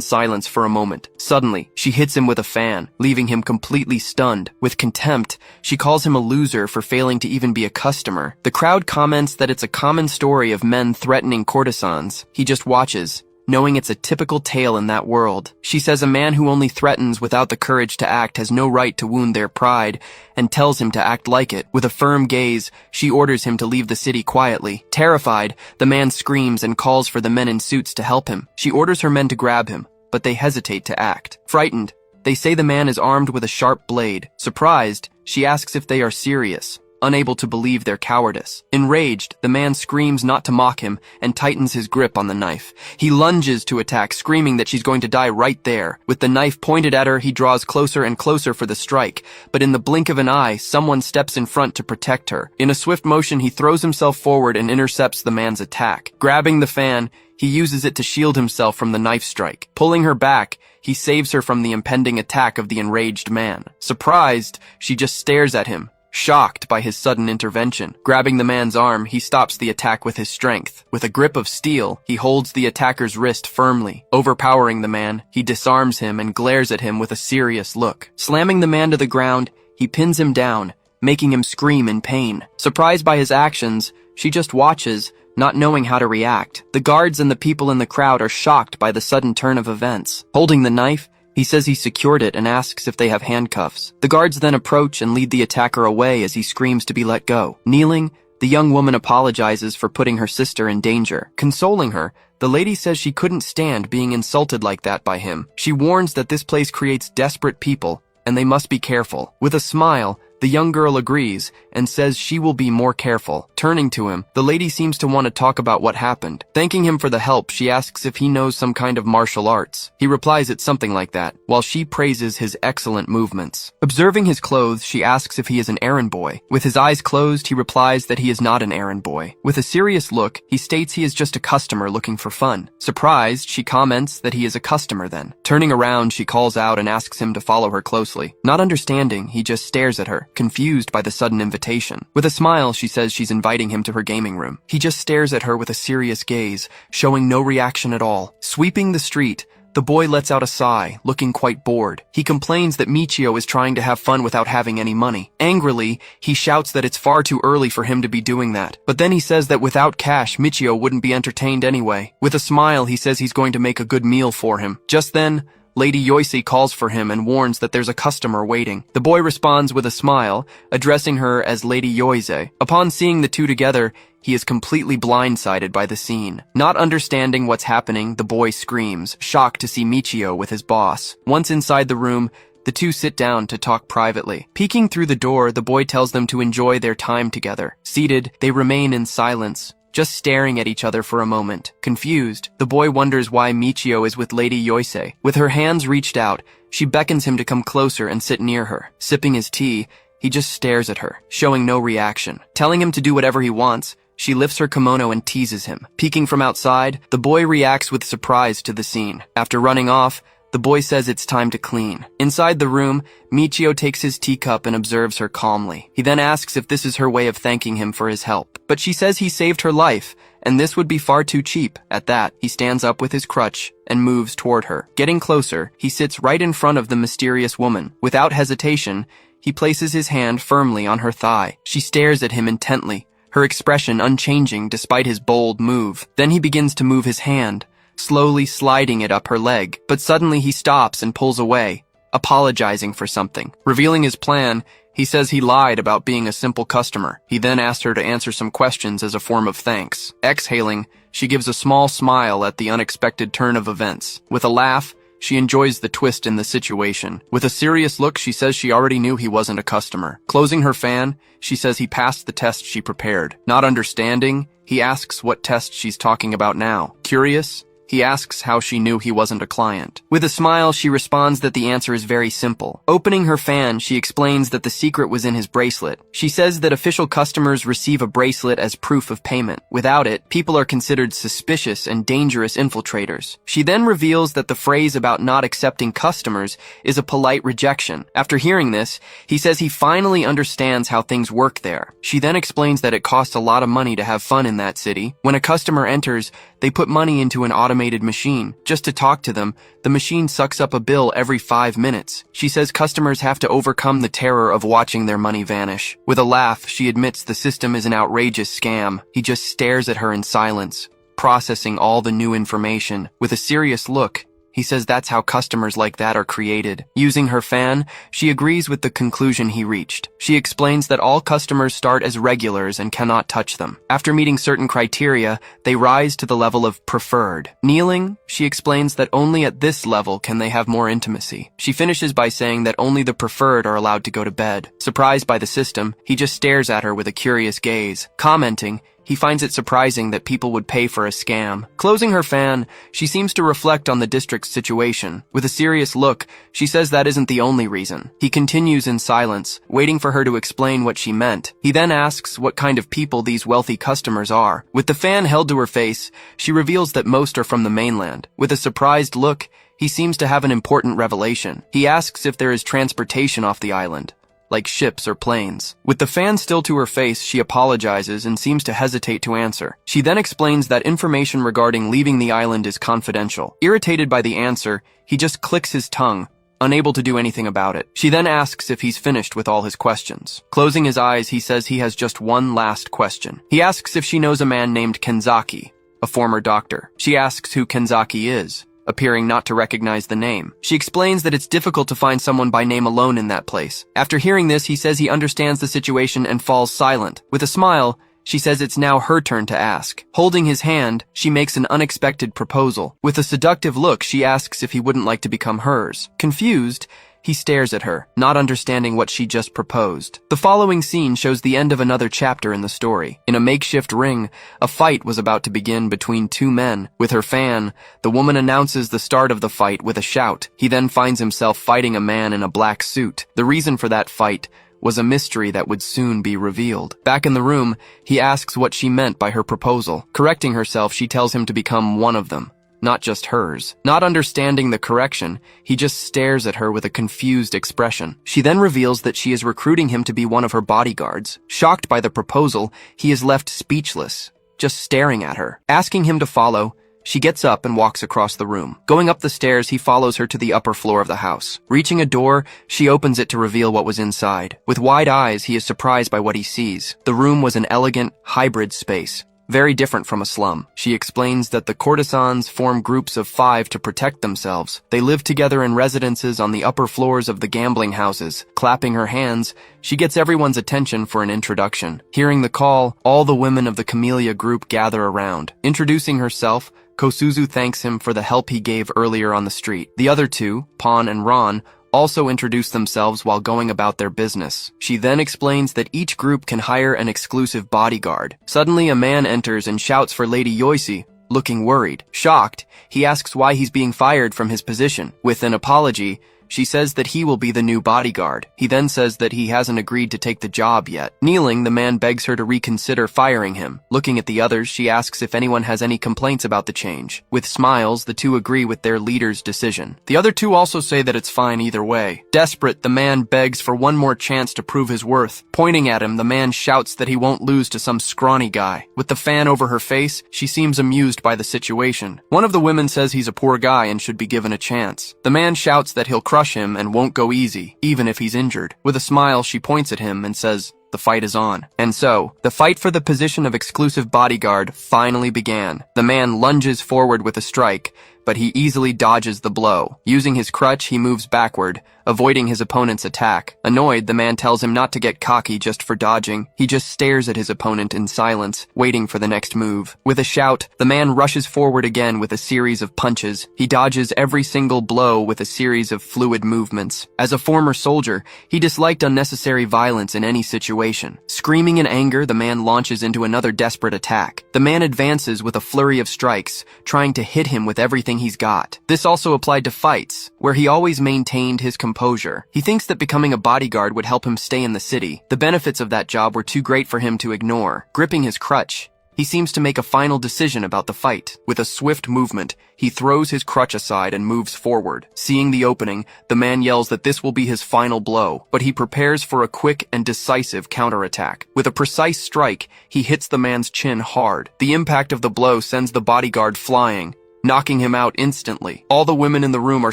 silence for a moment. Suddenly, she hits him with a fan, leaving him completely stunned. With contempt, she calls him a loser for failing to even be a customer. The crowd comments that it's a common story of men threatening courtesans. He just watches, knowing it's a typical tale in that world. She says a man who only threatens without the courage to act has no right to wound their pride, and tells him to act like it. With a firm gaze, she orders him to leave the city quietly. Terrified, the man screams and calls for the men in suits to help him. She orders her men to grab him, but they hesitate to act. Frightened, they say the man is armed with a sharp blade. Surprised, she asks if they are serious. unable to believe their cowardice. Enraged, the man screams not to mock him and tightens his grip on the knife. He lunges to attack, screaming that she's going to die right there. With the knife pointed at her, he draws closer and closer for the strike, but in the blink of an eye, someone steps in front to protect her. In a swift motion, he throws himself forward and intercepts the man's attack. Grabbing the fan, he uses it to shield himself from the knife strike. Pulling her back, he saves her from the impending attack of the enraged man. Surprised, she just stares at him, shocked by his sudden intervention. Grabbing the man's arm, he stops the attack with his strength. With a grip of steel, he holds the attacker's wrist firmly. Overpowering the man, he disarms him and glares at him with a serious look. Slamming the man to the ground, he pins him down, making him scream in pain. Surprised by his actions, she just watches, not knowing how to react. The guards and the people in the crowd are shocked by the sudden turn of events. Holding the knife, he says he secured it and asks if they have handcuffs. The guards then approach and lead the attacker away as he screams to be let go. Kneeling, the young woman apologizes for putting her sister in danger. Consoling her, the lady says she couldn't stand being insulted like that by him. She warns that this place creates desperate people and they must be careful. With a smile, the young girl agrees and says she will be more careful. Turning to him, the lady seems to want to talk about what happened. Thanking him for the help, she asks if he knows some kind of martial arts. He replies it's something like that, while she praises his excellent movements. Observing his clothes, she asks if he is an errand boy. With his eyes closed, he replies that he is not an errand boy. With a serious look, he states he is just a customer looking for fun. Surprised, she comments that he is a customer then. Turning around, she calls out and asks him to follow her closely. Not understanding, he just stares at her, confused by the sudden invitation. With a smile, she says she's inviting him to her gaming room. He just stares at her with a serious gaze, showing no reaction at all. Sweeping the street, the boy lets out a sigh, looking quite bored. He complains that Michio is trying to have fun without having any money. Angrily, he shouts that it's far too early for him to be doing that. But then he says that without cash, Michio wouldn't be entertained anyway. With a smile, he says he's going to make a good meal for him. Just then, Lady Yoisei calls for him and warns that there's a customer waiting. The boy responds with a smile, addressing her as Lady Yoisei. Upon seeing the two together, he is completely blindsided by the scene. Not understanding what's happening, the boy screams, shocked to see Michio with his boss. Once inside the room, the two sit down to talk privately. Peeking through the door, the boy tells them to enjoy their time together. Seated, they remain in silence, just staring at each other for a moment. Confused, the boy wonders why Michio is with Lady Yoisei. With her hands reached out, she beckons him to come closer and sit near her. Sipping his tea, he just stares at her, showing no reaction. Telling him to do whatever he wants, she lifts her kimono and teases him. Peeking from outside, the boy reacts with surprise to the scene. After running off, the boy says it's time to clean. Inside the room, Michio takes his teacup and observes her calmly. He then asks if this is her way of thanking him for his help. But she says he saved her life, and this would be far too cheap. At that, he stands up with his crutch and moves toward her. Getting closer, he sits right in front of the mysterious woman. Without hesitation, he places his hand firmly on her thigh. She stares at him intently, her expression unchanging despite his bold move. Then he begins to move his hand, slowly sliding it up her leg, but suddenly he stops and pulls away, apologizing for something. Revealing his plan, he says he lied about being a simple customer. He then asked her to answer some questions as a form of thanks. Exhaling, she gives a small smile at the unexpected turn of events. With a laugh, she enjoys the twist in the situation. With a serious look, she says she already knew he wasn't a customer. Closing her fan, she says he passed the test she prepared. Not understanding, he asks what test she's talking about now. Curious, he asks how she knew he wasn't a client. With a smile, she responds that the answer is very simple. Opening her fan, she explains that the secret was in his bracelet. She says that official customers receive a bracelet as proof of payment. Without it, people are considered suspicious and dangerous infiltrators. She then reveals that the phrase about not accepting customers is a polite rejection. After hearing this, he says he finally understands how things work there. She then explains that it costs a lot of money to have fun in that city. When a customer enters, they put money into an automated machine. Just to talk to them, the machine sucks up a bill every 5 minutes. She says customers have to overcome the terror of watching their money vanish. With a laugh, she admits the system is an outrageous scam. He just stares at her in silence, processing all the new information. With a serious look, He says that's how customers like that are created. Using her fan, she agrees with the conclusion he reached. She explains that all customers start as regulars and cannot touch them. After meeting certain criteria, they rise to the level of preferred. Kneeling, she explains that only at this level can they have more intimacy. She finishes by saying that only the preferred are allowed to go to bed. Surprised by the system, he just stares at her with a curious gaze, commenting he finds it surprising that people would pay for a scam. Closing her fan, she seems to reflect on the district's situation. With a serious look, she says that isn't the only reason. He continues in silence, waiting for her to explain what she meant. He then asks what kind of people these wealthy customers are. With the fan held to her face, she reveals that most are from the mainland. With a surprised look, he seems to have an important revelation. He asks if there is transportation off the island, like ships or planes. With the fan still to her face, she apologizes and seems to hesitate to answer. She then explains that information regarding leaving the island is confidential. Irritated by the answer, he just clicks his tongue, unable to do anything about it. She then asks if he's finished with all his questions. Closing his eyes, he says he has just one last question. He asks if she knows a man named Kenzaki, a former doctor. She asks who Kenzaki is, appearing not to recognize the name. She explains that it's difficult to find someone by name alone in that place. After hearing this, he says he understands the situation and falls silent. With a smile, she says it's now her turn to ask. Holding his hand, she makes an unexpected proposal. With a seductive look, she asks if he wouldn't like to become hers. Confused, he stares at her, not understanding what she just proposed. The following scene shows the end of another chapter in the story. In a makeshift ring, a fight was about to begin between two men. With her fan, the woman announces the start of the fight with a shout. He then finds himself fighting a man in a black suit. The reason for that fight was a mystery that would soon be revealed. Back in the room, he asks what she meant by her proposal. Correcting herself, she tells him to become one of them, not just hers. Not understanding the correction, he just stares at her with a confused expression. She then reveals that she is recruiting him to be one of her bodyguards. Shocked by the proposal, he is left speechless, just staring at her. Asking him to follow, she gets up and walks across the room. Going up the stairs, he follows her to the upper floor of the house. Reaching a door, she opens it to reveal what was inside. With wide eyes, he is surprised by what he sees. The room was an elegant, hybrid space, very different from a slum. She explains that the courtesans form groups of 5 to protect themselves. They live together in residences on the upper floors of the gambling houses. Clapping her hands, she gets everyone's attention for an introduction. Hearing the call, all the women of the Camellia group gather around. Introducing herself, Kosuzu thanks him for the help he gave earlier on the street. The other two, Pon and Ron, also introduce themselves while going about their business. She then explains that each group can hire an exclusive bodyguard. Suddenly, a man enters and shouts for Lady Yoisi, looking worried. Shocked, he asks why he's being fired from his position. With an apology, she says that he will be the new bodyguard. He then says that he hasn't agreed to take the job yet. Kneeling, the man begs her to reconsider firing him. Looking at the others, she asks if anyone has any complaints about the change. With smiles, the two agree with their leader's decision. The other two also say that it's fine either way. Desperate, the man begs for one more chance to prove his worth. Pointing at him, the man shouts that he won't lose to some scrawny guy. With the fan over her face, she seems amused by the situation. One of the women says he's a poor guy and should be given a chance. The man shouts that he'll crush him and won't go easy, even if he's injured. With a smile, she points at him and says, the fight is on. And so, the fight for the position of exclusive bodyguard finally began. The man lunges forward with a strike, but he easily dodges the blow. Using his crutch, he moves backward, avoiding his opponent's attack. Annoyed, the man tells him not to get cocky just for dodging. He just stares at his opponent in silence, waiting for the next move. With a shout, the man rushes forward again with a series of punches. He dodges every single blow with a series of fluid movements. As a former soldier, he disliked unnecessary violence in any situation. Screaming in anger, the man launches into another desperate attack. The man advances with a flurry of strikes, trying to hit him with everything he's got. This also applied to fights, where he always maintained his composure. He thinks that becoming a bodyguard would help him stay in the city. The benefits of that job were too great for him to ignore. Gripping his crutch, he seems to make a final decision about the fight. With a swift movement, he throws his crutch aside and moves forward. Seeing the opening, the man yells that this will be his final blow, but he prepares for a quick and decisive counterattack. With a precise strike, he hits the man's chin hard. The impact of the blow sends the bodyguard flying, knocking him out instantly. All the women in the room are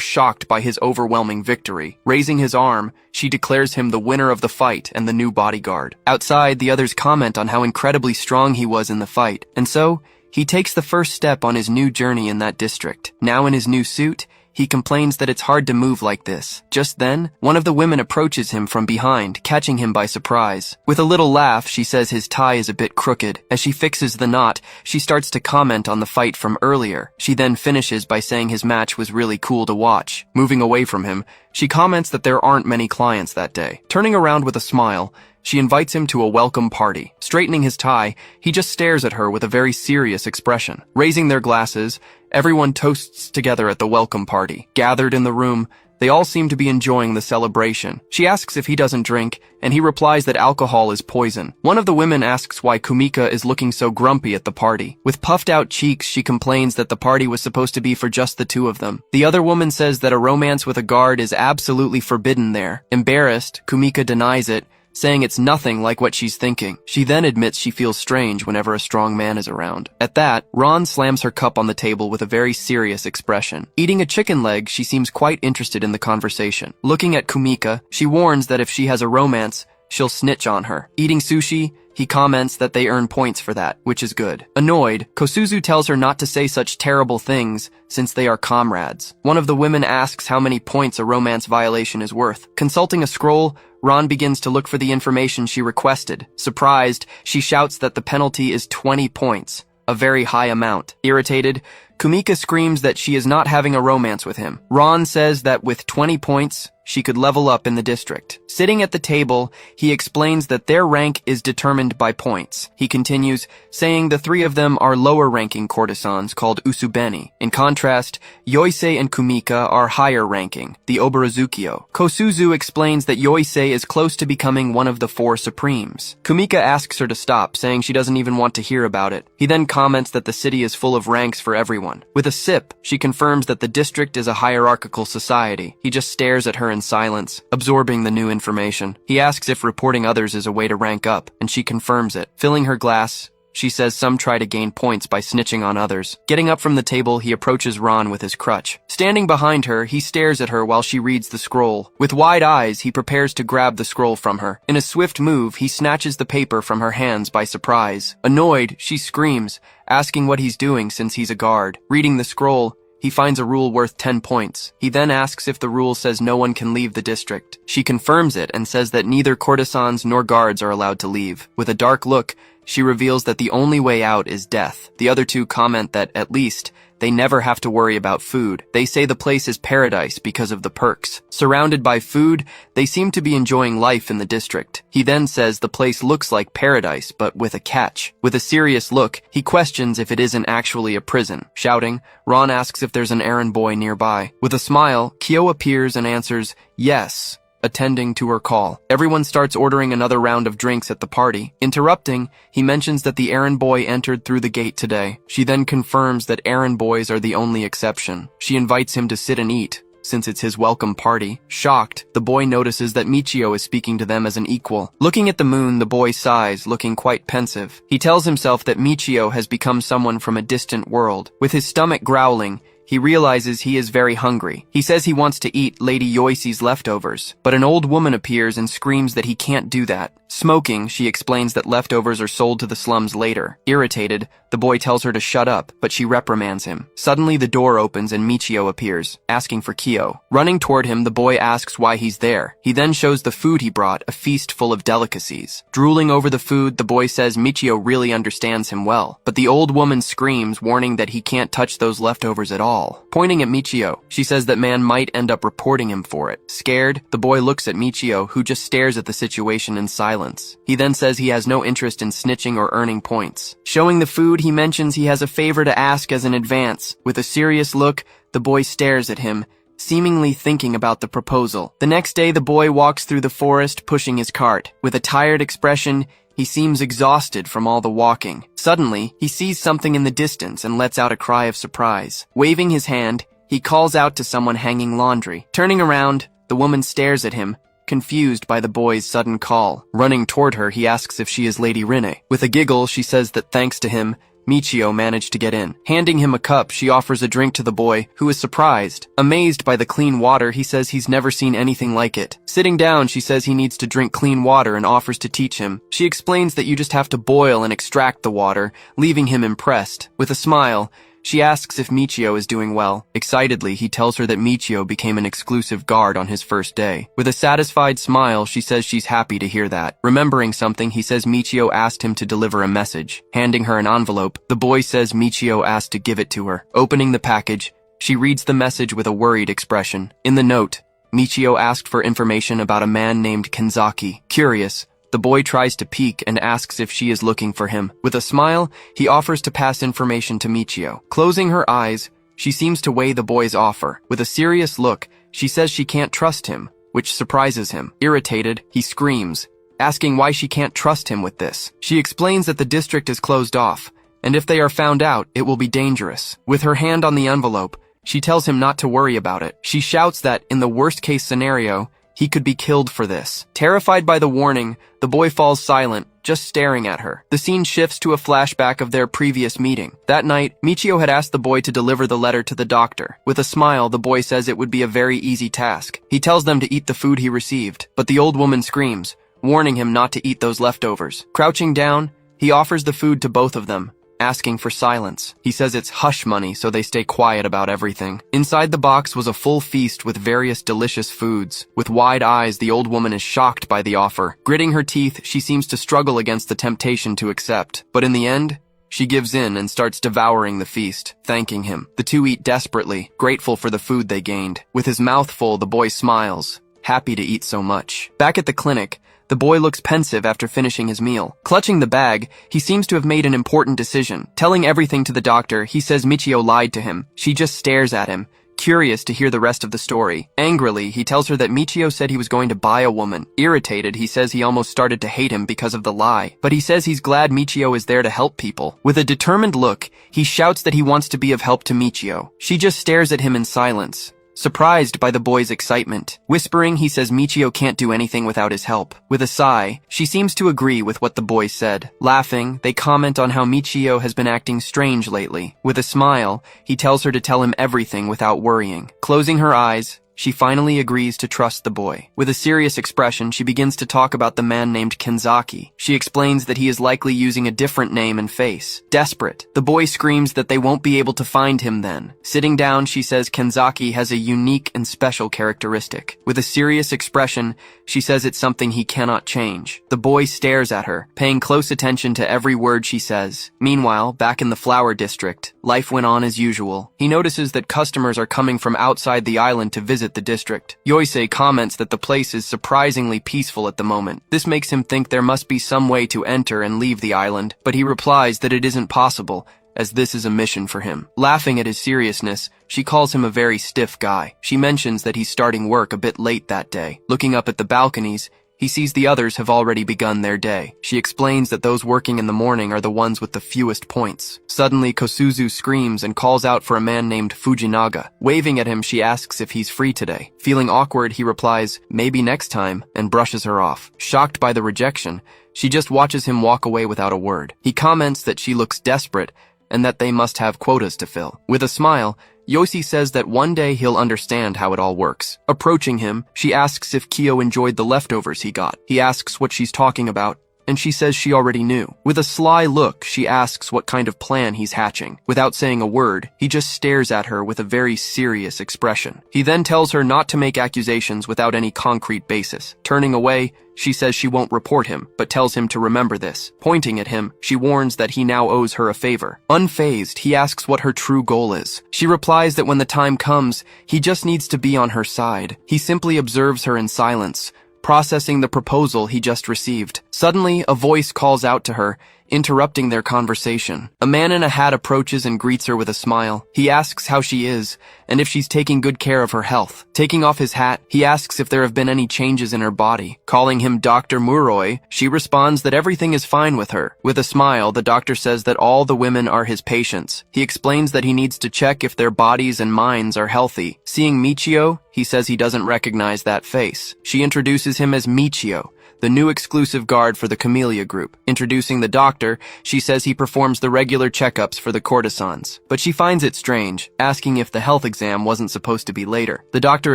shocked by his overwhelming victory. Raising his arm, she declares him the winner of the fight and the new bodyguard. Outside, the others comment on how incredibly strong he was in the fight, and so, he takes the first step on his new journey in that district. Now in his new suit, He complains that it's hard to move like this. Just then, one of the women approaches him from behind, catching him by surprise. With a little laugh, she says his tie is a bit crooked. As she fixes the knot, she starts to comment on the fight from earlier. She then finishes by saying his match was really cool to watch. Moving away from him, she comments that there aren't many clients that day. Turning around with a smile, she invites him to a welcome party. Straightening his tie, he just stares at her with a very serious expression. Raising their glasses, everyone toasts together at the welcome party. Gathered in the room, they all seem to be enjoying the celebration. She asks if he doesn't drink, and he replies that alcohol is poison. One of the women asks why Kumika is looking so grumpy at the party. With puffed out cheeks, she complains that the party was supposed to be for just the two of them. The other woman says that a romance with a guard is absolutely forbidden there. Embarrassed, Kumika denies it, saying it's nothing like what she's thinking. She then admits she feels strange whenever a strong man is around. At that, Ron slams her cup on the table with a very serious expression. Eating a chicken leg, she seems quite interested in the conversation. Looking at Kumika, she warns that if she has a romance, she'll snitch on her. Eating sushi, he comments that they earn points for that, which is good. Annoyed, Kosuzu tells her not to say such terrible things since they are comrades. One of the women asks how many points a romance violation is worth. Consulting a scroll, Ron begins to look for the information she requested. Surprised, she shouts that the penalty is 20 points, a very high amount. Irritated, Kumika screams that she is not having a romance with him. Ron says that with 20 points, she could level up in the district. Sitting at the table, he explains that their rank is determined by points. He continues, saying the three of them are lower-ranking courtesans called usubeni. In contrast, Yoisei and Kumika are higher-ranking, the obarazukyo. Kosuzu explains that Yoisei is close to becoming one of the four supremes. Kumika asks her to stop, saying she doesn't even want to hear about it. He then comments that the city is full of ranks for everyone. With a sip, she confirms that the district is a hierarchical society. He just stares at her in silence, absorbing the new information. He asks if reporting others is a way to rank up, and she confirms it. Filling her glass, she says some try to gain points by snitching on others. Getting up from the table, he approaches Ron with his crutch. Standing behind her, he stares at her while she reads the scroll. With wide eyes, he prepares to grab the scroll from her. In a swift move, he snatches the paper from her hands by surprise. Annoyed, she screams, asking what he's doing since he's a guard. Reading the scroll, he finds a rule worth 10 points. He then asks if the rule says no one can leave the district. She confirms it and says that neither courtesans nor guards are allowed to leave. With a dark look, she reveals that the only way out is death. The other two comment that, at least, they never have to worry about food. They say the place is paradise because of the perks. Surrounded by food, they seem to be enjoying life in the district. He then says the place looks like paradise, but with a catch. With a serious look, he questions if it isn't actually a prison. Shouting, Ron asks if there's an errand boy nearby. With a smile, Kyo appears and answers, yes, attending to her call. Everyone starts ordering another round of drinks at the party. Interrupting, he mentions that the errand boy entered through the gate today. She then confirms that errand boys are the only exception. She invites him to sit and eat, since it's his welcome party. Shocked, the boy notices that Michio is speaking to them as an equal. Looking at the moon, the boy sighs, looking quite pensive. He tells himself that Michio has become someone from a distant world. With his stomach growling, he realizes he is very hungry. He says he wants to eat Lady Yoisei's leftovers, but an old woman appears and screams that he can't do that. Smoking, she explains that leftovers are sold to the slums later. Irritated, the boy tells her to shut up, but she reprimands him. Suddenly, the door opens and Michio appears, asking for Kyo. Running toward him, the boy asks why he's there. He then shows the food he brought, a feast full of delicacies. Drooling over the food, the boy says Michio really understands him well, but the old woman screams, warning that he can't touch those leftovers at all. Pointing at Michio, she says that man might end up reporting him for it. Scared, the boy looks at Michio, who just stares at the situation in silence. He then says he has no interest in snitching or earning points. Showing the food, he mentions he has a favor to ask as an advance. With a serious look, the boy stares at him, seemingly thinking about the proposal. The next day, the boy walks through the forest, pushing his cart. With a tired expression, he seems exhausted from all the walking. Suddenly, he sees something in the distance and lets out a cry of surprise. Waving his hand, he calls out to someone hanging laundry. Turning around, the woman stares at him, confused by the boy's sudden call. Running toward her, he asks if she is Lady Rinne. With a giggle, she says that thanks to him, Michio managed to get in. Handing him a cup, she offers a drink to the boy, who is surprised. Amazed by the clean water, he says he's never seen anything like it. Sitting down, she says he needs to drink clean water and offers to teach him. She explains that you just have to boil and extract the water, leaving him impressed. With a smile, She asks if Michio is doing well. Excitedly, he tells her that Michio became an exclusive guard on his first day. With a satisfied smile, she says she's happy to hear that. Remembering something, he says Michio asked him to deliver a message. Handing her an envelope, the boy says Michio asked to give it to her. Opening the package, she reads the message with a worried expression. In the note, Michio asked for information about a man named Kenzaki. Curious, the boy tries to peek and asks if she is looking for him. With a smile, he offers to pass information to Michio. Closing her eyes, she seems to weigh the boy's offer. With a serious look, she says she can't trust him, which surprises him. Irritated, he screams, asking why she can't trust him with this. She explains that the district is closed off, and if they are found out, it will be dangerous. With her hand on the envelope, she tells him not to worry about it. She shouts that, in the worst-case scenario, he could be killed for this. Terrified by the warning, the boy falls silent, just staring at her. The scene shifts to a flashback of their previous meeting. That night, Michio had asked the boy to deliver the letter to the doctor. With a smile, the boy says it would be a very easy task. He tells them to eat the food he received, but the old woman screams, warning him not to eat those leftovers. Crouching down, he offers the food to both of them, asking for silence. He says it's hush money, so they stay quiet about everything. Inside the box was a full feast with various delicious foods. With wide eyes, the old woman is shocked by the offer. Gritting her teeth, she seems to struggle against the temptation to accept. But in the end, she gives in and starts devouring the feast, thanking him. The two eat desperately, grateful for the food they gained. With his mouth full, the boy smiles, happy to eat so much. Back at the clinic, the boy looks pensive after finishing his meal. Clutching the bag, he seems to have made an important decision. Telling everything to the doctor, he says Michio lied to him. She just stares at him, curious to hear the rest of the story. Angrily, he tells her that Michio said he was going to buy a woman. Irritated, he says he almost started to hate him because of the lie. But he says he's glad Michio is there to help people. With a determined look, he shouts that he wants to be of help to Michio. She just stares at him in silence, surprised by the boy's excitement. Whispering, he says Michio can't do anything without his help. With a sigh, she seems to agree with what the boy said. Laughing, they comment on how Michio has been acting strange lately. With a smile, he tells her to tell him everything without worrying. Closing her eyes, she finally agrees to trust the boy. With a serious expression, she begins to talk about the man named Kenzaki. She explains that he is likely using a different name and face. Desperate, the boy screams that they won't be able to find him then. Sitting down, she says Kenzaki has a unique and special characteristic. With a serious expression, she says it's something he cannot change. The boy stares at her, paying close attention to every word she says. Meanwhile, back in the flower district, life went on as usual. He notices that customers are coming from outside the island to visit the district. Yosei comments that the place is surprisingly peaceful at the moment. This makes him think there must be some way to enter and leave the island, but he replies that it isn't possible, as this is a mission for him. Laughing at his seriousness, she calls him a very stiff guy. She mentions that he's starting work a bit late that day. Looking up at the balconies, he sees the others have already begun their day. She explains that those working in the morning are the ones with the fewest points. Suddenly, Kosuzu screams and calls out for a man named Fujinaga. Waving at him, she asks if he's free today. Feeling awkward, he replies, maybe next time, and brushes her off. Shocked by the rejection, she just watches him walk away without a word. He comments that she looks desperate and that they must have quotas to fill. With a smile, Yoshi says that one day he'll understand how it all works. Approaching him, she asks if Kyo enjoyed the leftovers he got. He asks what she's talking about, and she says she already knew. With a sly look, she asks what kind of plan he's hatching. Without saying a word, he just stares at her with a very serious expression. He then tells her not to make accusations without any concrete basis. Turning away, she says she won't report him, but tells him to remember this. Pointing at him, she warns that he now owes her a favor. Unfazed, he asks what her true goal is. She replies that when the time comes, he just needs to be on her side. He simply observes her in silence, processing the proposal he just received. Suddenly, a voice calls out to her, interrupting their conversation. A man in a hat approaches and greets her with a smile. He asks how she is, and if she's taking good care of her health. Taking off his hat, he asks if there have been any changes in her body. Calling him Dr. Muroi, she responds that everything is fine with her. With a smile, the doctor says that all the women are his patients. He explains that he needs to check if their bodies and minds are healthy. Seeing Michio, he says he doesn't recognize that face. She introduces him as Michio, the new exclusive guard for the Camellia Group. Introducing the doctor, she says he performs the regular checkups for the courtesans. But she finds it strange, asking if the health exam wasn't supposed to be later. The doctor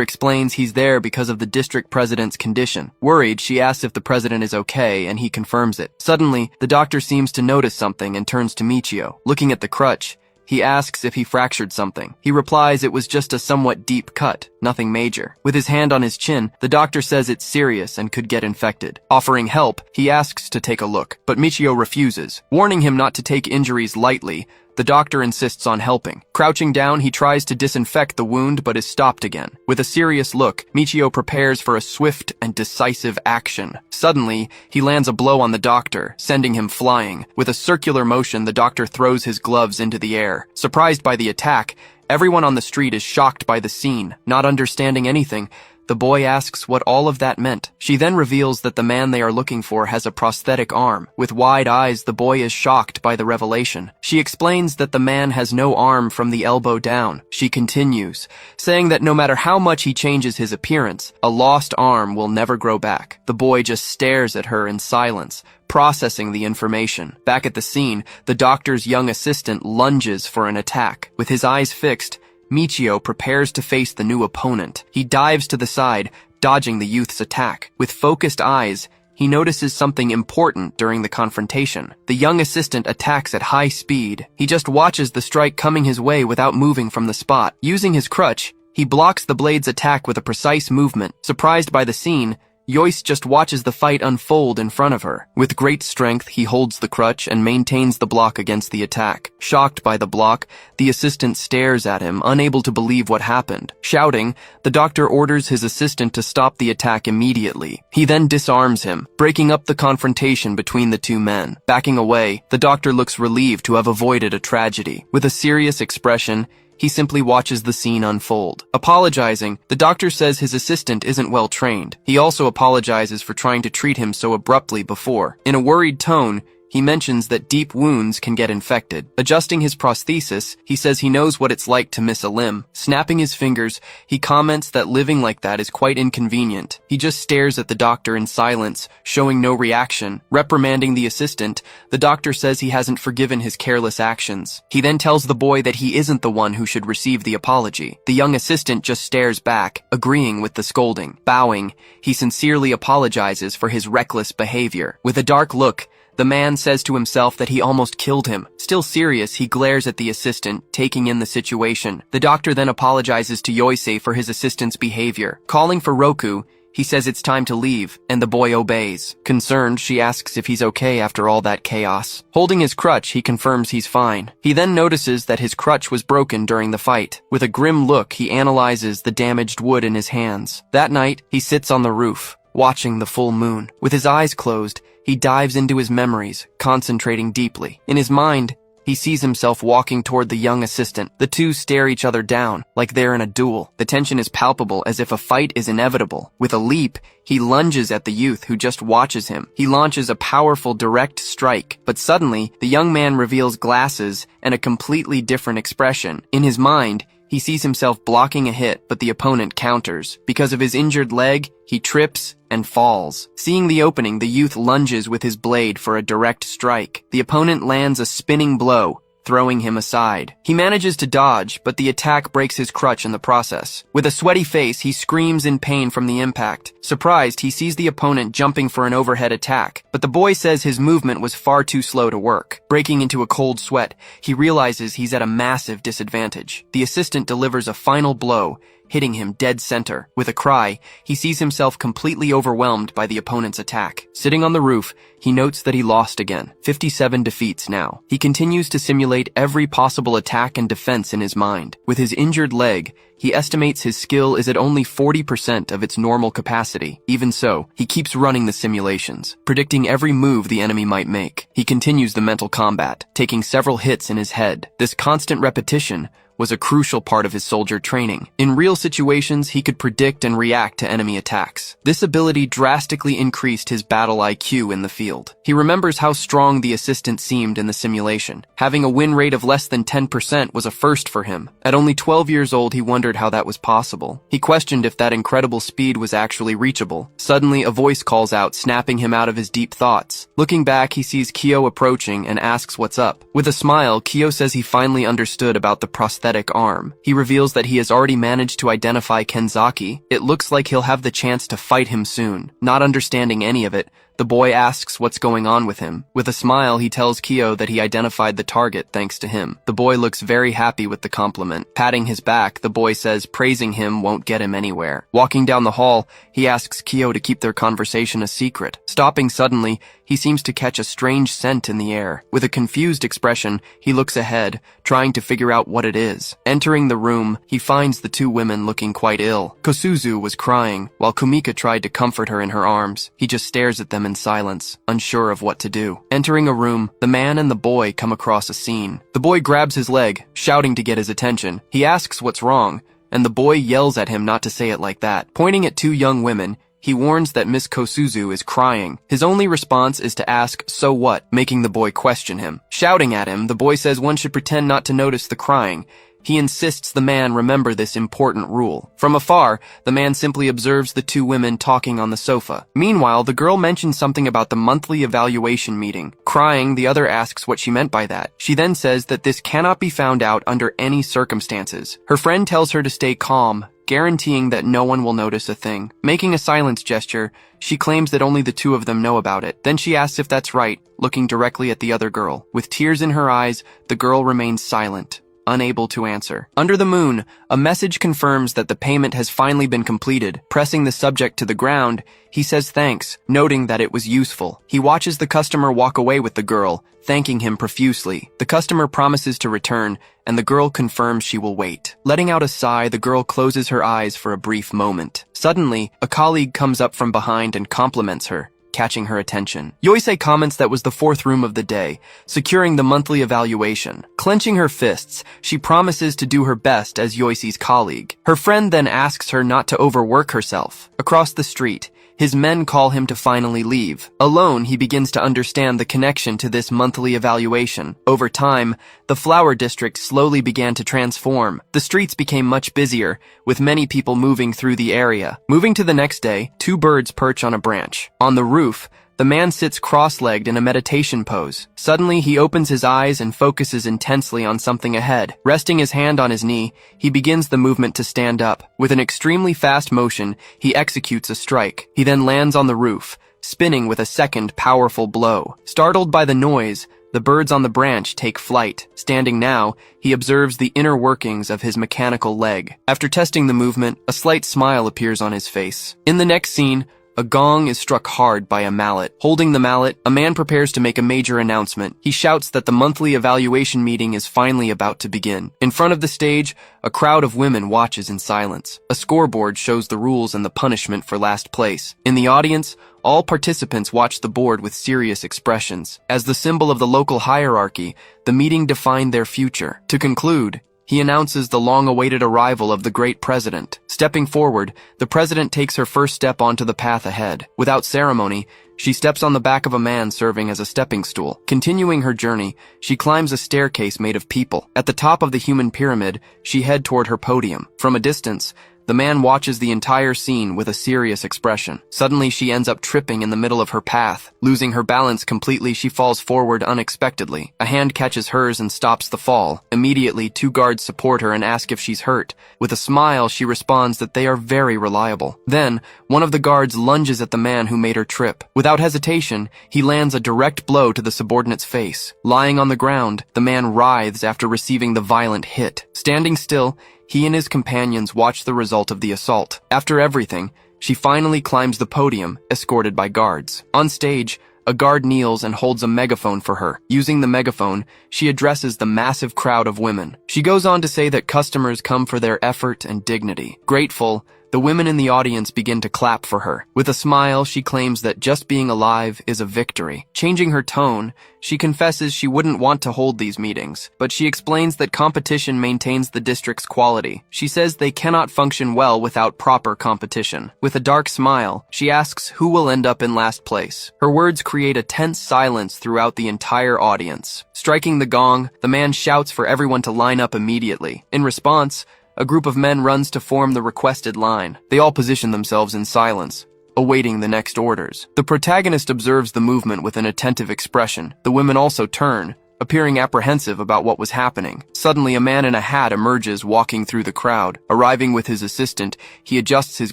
explains he's there because of the district president's condition. Worried, she asks if the president is okay, and he confirms it. Suddenly, the doctor seems to notice something and turns to Michio. Looking at the crutch, He asks if he fractured something. He replies it was just a somewhat deep cut, nothing major. With his hand on his chin, the doctor says it's serious and could get infected. Offering help, he asks to take a look, but Michio refuses, warning him not to take injuries lightly. The doctor insists on helping. Crouching down, he tries to disinfect the wound but is stopped again. With a serious look, Michio prepares for a swift and decisive action. Suddenly, he lands a blow on the doctor, sending him flying. With a circular motion, the doctor throws his gloves into the air. Surprised by the attack, everyone on the street is shocked by the scene. Not understanding anything, the boy asks what all of that meant. She then reveals that the man they are looking for has a prosthetic arm. With wide eyes, the boy is shocked by the revelation. She explains that the man has no arm from the elbow down. She continues, saying that no matter how much he changes his appearance, a lost arm will never grow back. The boy just stares at her in silence, processing the information. Back at the scene, the doctor's young assistant lunges for an attack. With his eyes fixed, Michio prepares to face the new opponent. He dives to the side, dodging the youth's attack. With focused eyes, he notices something important during the confrontation. The young assistant attacks at high speed. He just watches the strike coming his way without moving from the spot. Using his crutch, he blocks the blade's attack with a precise movement. Surprised by the scene, Joyce just watches the fight unfold in front of her. With great strength, he holds the crutch and maintains the block against the attack. Shocked by the block, the assistant stares at him, unable to believe what happened. Shouting, the doctor orders his assistant to stop the attack immediately. He then disarms him, breaking up the confrontation between the two men. Backing away, the doctor looks relieved to have avoided a tragedy. With a serious expression, he simply watches the scene unfold. Apologizing, the doctor says his assistant isn't well trained. He also apologizes for trying to treat him so abruptly before. In a worried tone, he mentions that deep wounds can get infected. Adjusting his prosthesis, he says he knows what it's like to miss a limb. Snapping his fingers, he comments that living like that is quite inconvenient. He just stares at the doctor in silence, showing no reaction. Reprimanding the assistant, the doctor says he hasn't forgiven his careless actions. He then tells the boy that he isn't the one who should receive the apology. The young assistant just stares back, agreeing with the scolding. Bowing, he sincerely apologizes for his reckless behavior. With a dark look, the man says to himself that he almost killed him. Still serious, he glares at the assistant, taking in the situation. The doctor then apologizes to Yoisei for his assistant's behavior. Calling for Roku, he says it's time to leave, and the boy obeys. Concerned, she asks if he's okay after all that chaos. Holding his crutch, he confirms he's fine. He then notices that his crutch was broken during the fight. With a grim look, he analyzes the damaged wood in his hands. That night, he sits on the roof, watching the full moon. With his eyes closed, he dives into his memories, concentrating deeply. In his mind, he sees himself walking toward the young assistant. The two stare each other down, like they're in a duel. The tension is palpable, as if a fight is inevitable. With a leap, he lunges at the youth who just watches him. He launches a powerful direct strike, but suddenly, the young man reveals glasses and a completely different expression. In his mind, he sees himself blocking a hit, but the opponent counters. Because of his injured leg, he trips and falls. Seeing the opening, the youth lunges with his blade for a direct strike. The opponent lands a spinning blow, throwing him aside. He manages to dodge, but the attack breaks his crutch in the process. With a sweaty face, he screams in pain from the impact. Surprised, he sees the opponent jumping for an overhead attack, but the boy says his movement was far too slow to work. Breaking into a cold sweat, he realizes he's at a massive disadvantage. The assistant delivers a final blow, hitting him dead center. With a cry, he sees himself completely overwhelmed by the opponent's attack. Sitting on the roof, he notes that he lost again. 57 defeats now. He continues to simulate every possible attack and defense in his mind. With his injured leg, he estimates his skill is at only 40% of its normal capacity. Even so, he keeps running the simulations, predicting every move the enemy might make. He continues the mental combat, taking several hits in his head. This constant repetition was a crucial part of his soldier training. In real situations, he could predict and react to enemy attacks. This ability drastically increased his battle IQ in the field. He remembers how strong the assistant seemed in the simulation. Having a win rate of less than 10% was a first for him. At only 12 years old, he wondered how that was possible. He questioned if that incredible speed was actually reachable. Suddenly, a voice calls out, snapping him out of his deep thoughts. Looking back, he sees Kyo approaching and asks what's up. With a smile, Kyo says he finally understood about the prosthetic arm. He reveals that he has already managed to identify Kenzaki. It looks like he'll have the chance to fight him soon. Not understanding any of it, The boy asks what's going on with him. With a smile, he tells Kyo that he identified the target thanks to him. The boy looks very happy with the compliment. Patting his back, the boy says praising him won't get him anywhere. Walking down the hall, he asks Kyo to keep their conversation a secret. Stopping suddenly, he seems to catch a strange scent in the air. With a confused expression, he looks ahead, trying to figure out what it is. Entering the room, he finds the two women looking quite ill. Kosuzu was crying, while Kumika tried to comfort her in her arms. He just stares at them in silence, unsure of what to do. Entering a room, the man and the boy come across a scene. The boy grabs his leg, shouting to get his attention. He asks what's wrong, and the boy yells at him not to say it like that. Pointing at two young women, he warns that Miss Kosuzu is crying. His only response is to ask, "So what?" making the boy question him. Shouting at him, the boy says one should pretend not to notice the crying. He insists the man remember this important rule. From afar, the man simply observes the two women talking on the sofa. Meanwhile, the girl mentions something about the monthly evaluation meeting. Crying, the other asks what she meant by that. She then says that this cannot be found out under any circumstances. Her friend tells her to stay calm, guaranteeing that no one will notice a thing. Making a silence gesture, she claims that only the two of them know about it. Then she asks if that's right, looking directly at the other girl. With tears in her eyes, the girl remains silent, unable to answer. Under the moon, a message confirms that the payment has finally been completed. Pressing the subject to the ground, he says thanks, noting that it was useful. He watches the customer walk away with the girl, thanking him profusely. The customer promises to return, and the girl confirms she will wait. Letting out a sigh, the girl closes her eyes for a brief moment. Suddenly, a colleague comes up from behind and compliments her, catching her attention. Yoisei comments that was the fourth room of the day, securing the monthly evaluation. Clenching her fists, she promises to do her best as Yoisei's colleague. Her friend then asks her not to overwork herself. Across the street, his men call him to finally leave. Alone, he begins to understand the connection to this monthly evaluation. Over time, the flower district slowly began to transform. The streets became much busier, with many people moving through the area. Moving to the next day, two birds perch on a branch. On the roof, the man sits cross-legged in a meditation pose. Suddenly, he opens his eyes and focuses intensely on something ahead. Resting his hand on his knee, he begins the movement to stand up. With an extremely fast motion, he executes a strike. He then lands on the roof, spinning with a second powerful blow. Startled by the noise, the birds on the branch take flight. Standing now, he observes the inner workings of his mechanical leg. After testing the movement, a slight smile appears on his face. In the next scene, a gong is struck hard by a mallet. Holding the mallet, a man prepares to make a major announcement. He shouts that the monthly evaluation meeting is finally about to begin. In front of the stage, a crowd of women watches in silence. A scoreboard shows the rules and the punishment for last place. In the audience, all participants watch the board with serious expressions. As the symbol of the local hierarchy, the meeting defined their future. To conclude, he announces the long-awaited arrival of the great president. Stepping forward, the president takes her first step onto the path ahead. Without ceremony, she steps on the back of a man serving as a stepping stool. Continuing her journey, she climbs a staircase made of people. At the top of the human pyramid, she heads toward her podium. From a distance, the man watches the entire scene with a serious expression. Suddenly, she ends up tripping in the middle of her path. Losing her balance completely, she falls forward unexpectedly. A hand catches hers and stops the fall. Immediately, two guards support her and ask if she's hurt. With a smile, she responds that they are very reliable. Then, one of the guards lunges at the man who made her trip. Without hesitation, he lands a direct blow to the subordinate's face. Lying on the ground, the man writhes after receiving the violent hit. Standing still, he and his companions watch the result of the assault. After everything, she finally climbs the podium, escorted by guards. On stage, a guard kneels and holds a megaphone for her. Using the megaphone, she addresses the massive crowd of women. She goes on to say that customers come for their effort and dignity. Grateful, the women in the audience begin to clap for her. With a smile, she claims that just being alive is a victory. Changing her tone, she confesses she wouldn't want to hold these meetings, but she explains that competition maintains the district's quality. She says they cannot function well without proper competition. With a dark smile, she asks who will end up in last place. Her words create a tense silence throughout the entire audience. Striking the gong, the man shouts for everyone to line up immediately. In response, a group of men runs to form the requested line. They all position themselves in silence, awaiting the next orders. The protagonist observes the movement with an attentive expression. The women also turn, appearing apprehensive about what was happening. Suddenly, a man in a hat emerges, walking through the crowd. Arriving with his assistant, he adjusts his